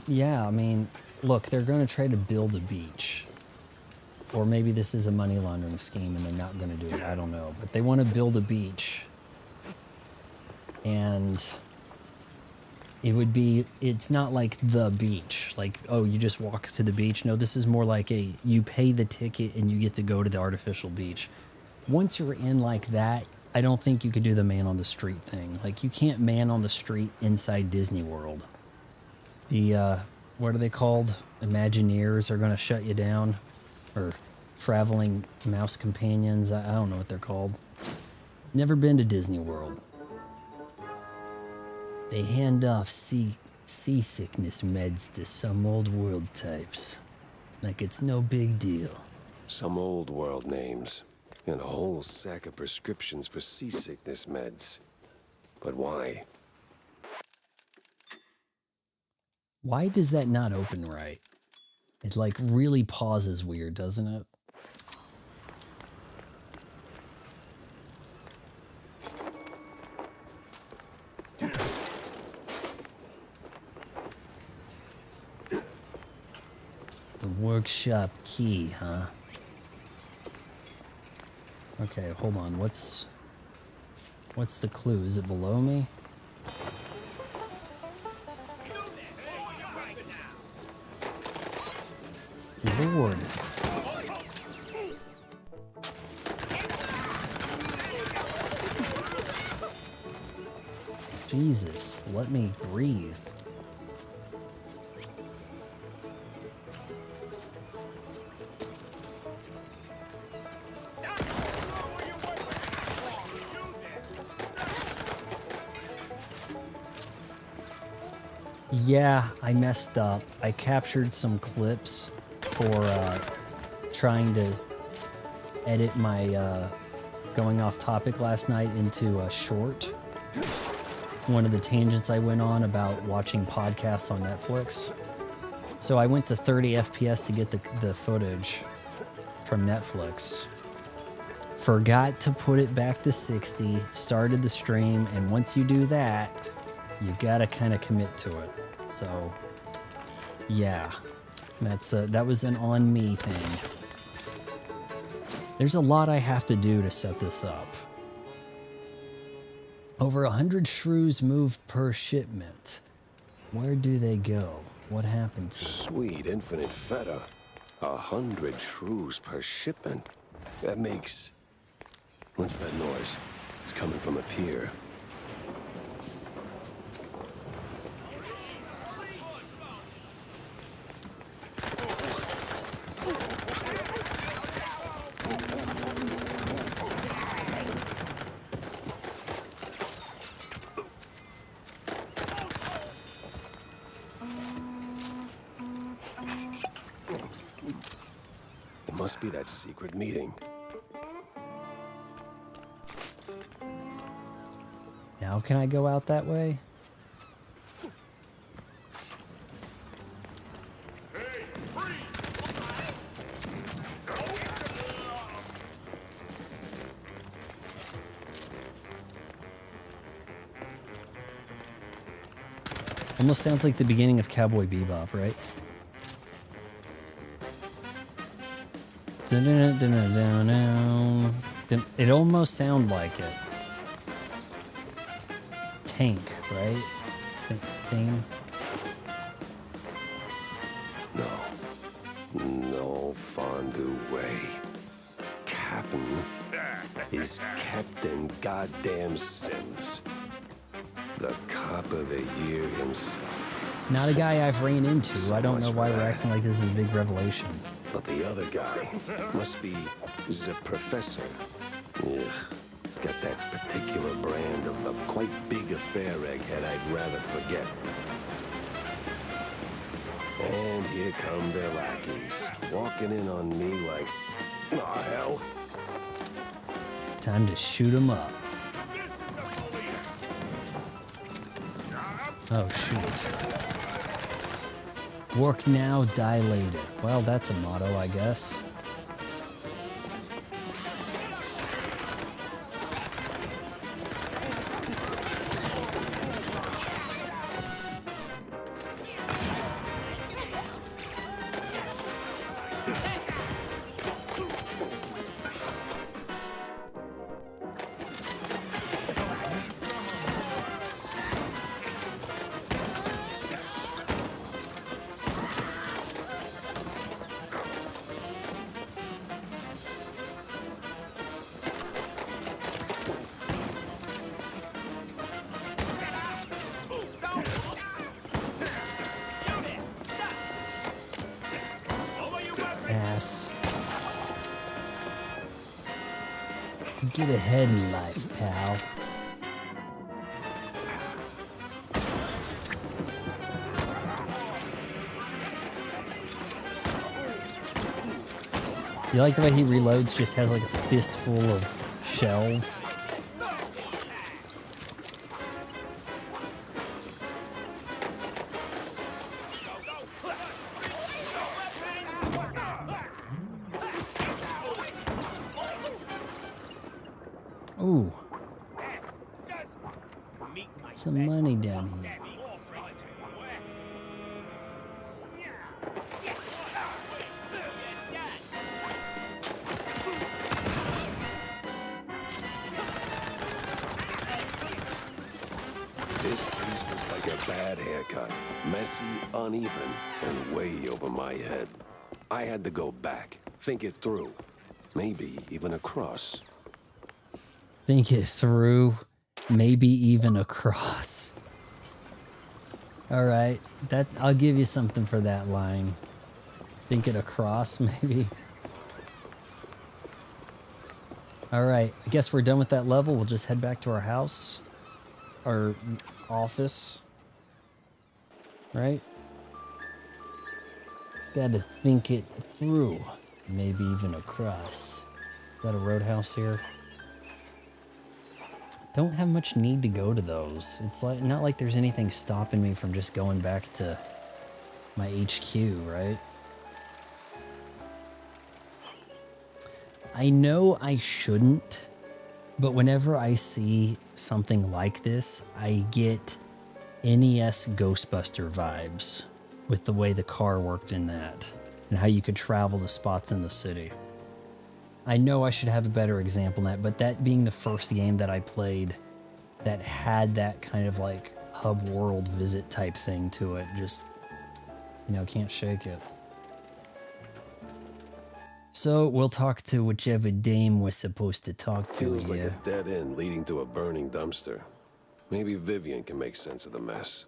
Yeah, I mean, look, they're going to try to build a beach. Or maybe this is a money laundering scheme and they're not going to do it. I don't know. But they want to build a beach. And it's not like the beach. Like, oh, you just walk to the beach. No, this is more like you pay the ticket and you get to go to the artificial beach. Once you're in like that, I don't think you could do the man on the street thing. Like, you can't man on the street inside Disney World. The, what are they called? Imagineers are going to shut you down. Or traveling mouse companions. I don't know what they're called. Never been to Disney World. They hand off seasickness meds to some old world types. Like it's no big deal. Some old world names. And a whole sack of prescriptions for seasickness meds. But why? Why does that not open right? It like really pauses weird, doesn't it? The workshop key, huh? Okay, hold on. What's the clue? Is it below me? Lord. Jesus, let me breathe. Yeah, I messed up. I captured some clips for trying to edit my going off topic last night into a short. One of the tangents I went on about watching podcasts on Netflix. So I went to 30 FPS to get the footage from Netflix. Forgot to put it back to 60, started the stream, and once you do that, you gotta kind of commit to it. So, yeah, that was an on me thing. There's a lot I have to do to set this up. Over 100 shrews moved per shipment. Where do they go? What happened to them? Sweet infinite feta. 100 shrews per shipment. That makes... What's that noise? It's coming from a pier. It must be that secret meeting. Now can I go out that way? Almost sounds like the beginning of Cowboy Bebop, right? It almost sounds like it. Tank, right? Theme. No fondue way. Captain is Captain Goddamn Sims. The cop of the year himself. Not a guy I've ran into. I don't know why we're acting like this is a big revelation. But the other guy must be the professor. Ugh. He's got that particular brand of a quite big affair egghead I'd rather forget. And here come their lackeys, walking in on me like, oh hell. Time to shoot him up. Oh, shoot. Work now, die later. Well, that's a motto, I guess. Get ahead in life, pal. You like the way he reloads? Just has like a fistful of shells. Ooh. Some money down here. This piece was like a bad haircut. Messy, uneven, and way over my head. I had to go back, think it through. Maybe even across. Think it through, maybe even across. All right, I'll give you something for that line. Think it across, maybe. All right, I guess we're done with that level. We'll just head back to our house, our office, right? Gotta think it through, maybe even across. Is that a roadhouse here? Don't have much need to go to those. It's like not like there's anything stopping me from just going back to my HQ, right? I know I shouldn't, but whenever I see something like this, I get NES Ghostbuster vibes with the way the car worked in that and how you could travel to spots in the city. I know I should have a better example than that, but that being the first game that I played that had that kind of like hub world visit type thing to it, just, you know, can't shake it. So we'll talk to whichever dame we're supposed to talk to Feels like here. a dead end leading to a burning dumpster. Maybe Vivian can make sense of the mess.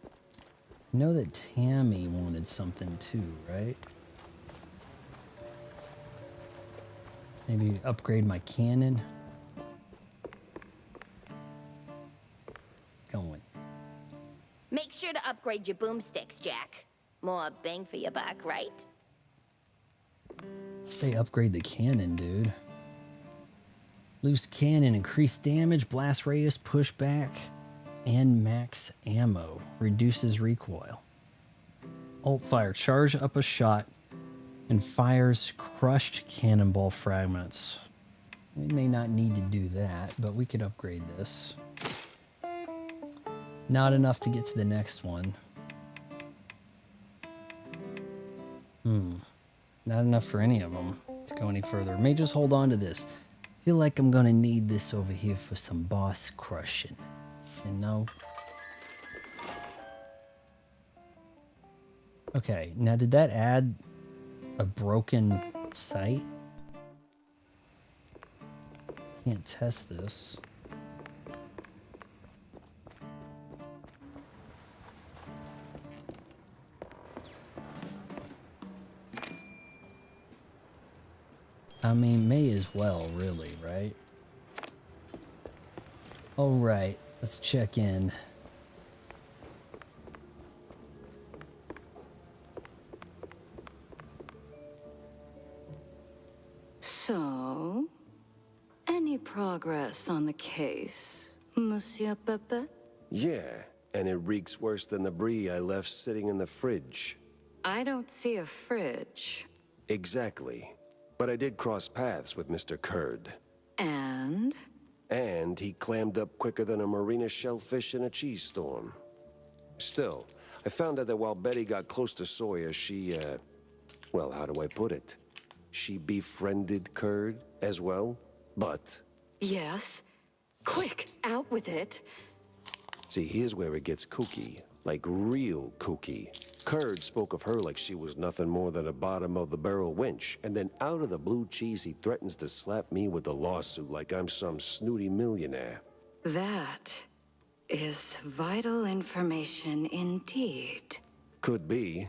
I know that Tammy wanted something too, right? Maybe upgrade my cannon. Going. Make sure to upgrade your boomsticks, Jack. More bang for your buck, right? Say upgrade the cannon, dude. Loose cannon, increased damage, blast radius, pushback, and max ammo. Reduces recoil. Alt fire, charge up a shot and fires crushed cannonball fragments. We may not need to do that, but we could upgrade this. Not enough to get to the next one. Not enough for any of them to go any further. May just hold on to this. Feel like I'm gonna need this over here for some boss crushing. You know? Okay, now did that add a broken sight? Can't test this. I mean, may as well, really, right? All right, let's check in. So, any progress on the case, Monsieur Pepe? Yeah, and it reeks worse than the brie I left sitting in the fridge. I don't see a fridge. Exactly. But I did cross paths with Mr. Kurd. And? And he clammed up quicker than a marina shellfish in a cheese storm. Still, I found out that while Betty got close to Sawyer, she, well, how do I put it? She befriended Kurd as well, but... Yes. Quick, out with it. See, here's where it gets kooky. Like real kooky. Kurd spoke of her like she was nothing more than a bottom-of-the-barrel wench, and then out of the blue cheese he threatens to slap me with a lawsuit like I'm some snooty millionaire. That is vital information indeed. Could be.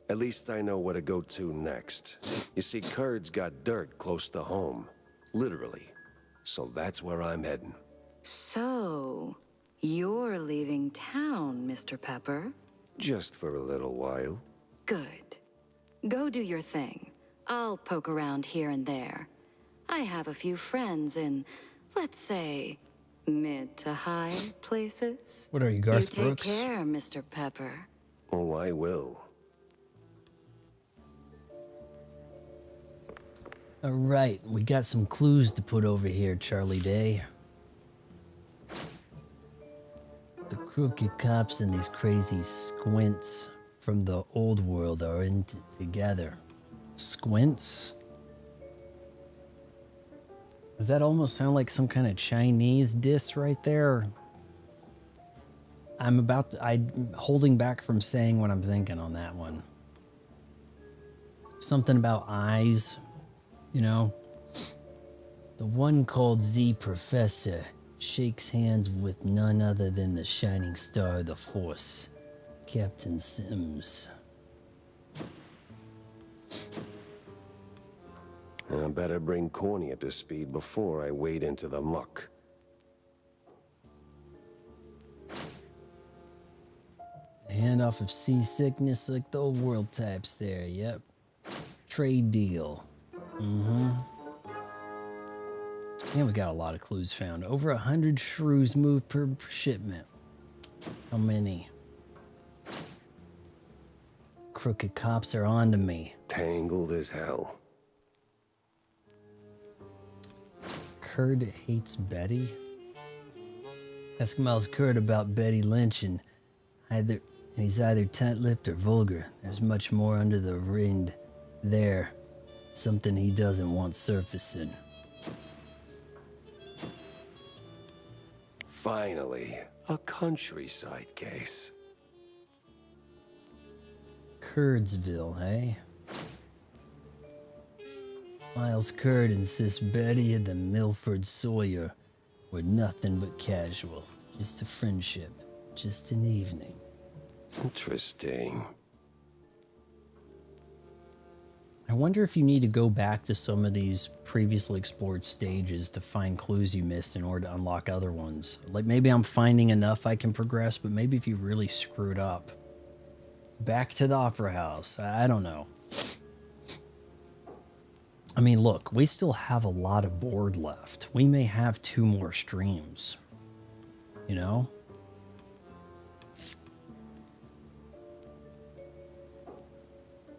At least I know where to go to next. You see, Kurd's got dirt close to home. Literally. so that's where I'm heading. So, you're leaving town, Mr. Pepper? Just for a little while. Good. Go do your thing. I'll poke around here and there. I have a few friends in, let's say, mid to high places. What are you, Garth You take Brooks? care, Mr. Pepper. Oh, I will. All right, we got some clues to put over here, Charlie Day. The crooked cops and these crazy squints from the old world are in together. Squints? Does that almost sound like some kind of Chinese diss right there? I'm holding back from saying what I'm thinking on that one. Something about eyes, you know? The one called Z Professor shakes hands with none other than the shining star of the Force, Captain Sims. I better bring Corny up to speed before I wade into the muck. Handoff of seasickness like the old world types there, yep. Trade deal. Yeah, we got a lot of clues found. Over 100 shrews moved per shipment. How many? Crooked cops are on to me. Tangled as hell. Kurd hates Betty? Ask Miles Kurd about Betty Lynch and he's either tight-lipped or vulgar. There's much more under the rind there. Something he doesn't want surfacing. Finally, a countryside case. Kurdsville, eh? Miles Kurd insists Betty and the Milford Sawyer were nothing but casual. Just a friendship. Just an evening. Interesting. I wonder if you need to go back to some of these previously explored stages to find clues you missed in order to unlock other ones. Like maybe I'm finding enough I can progress, but maybe if you really screwed up. Back to the Opera House. I don't know. I mean, look, we still have a lot of board left. We may have 2 more streams. You know?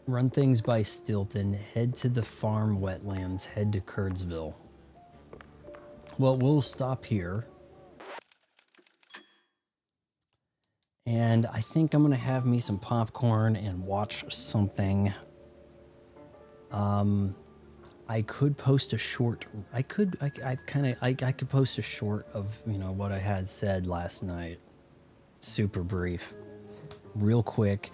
Run things by Stilton, head to the farm wetlands, head to Kurdsville. Well, we'll stop here. And I think I'm going to have me some popcorn and watch something. I could post a short. I could post a short of, you know, what I had said last night. Super brief. Real quick.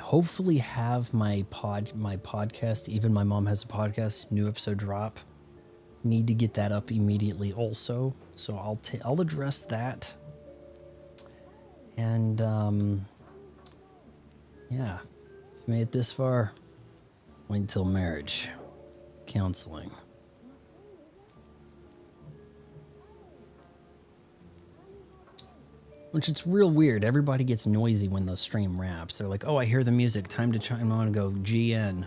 Hopefully have my podcast, even my mom has a podcast, new episode drop. Need to get that up immediately also. So I'll address that. And yeah, if you made it this far, wait until marriage. Counseling. Which it's real weird. Everybody gets noisy when the stream wraps. They're like, oh, I hear the music. Time to chime on and go GN.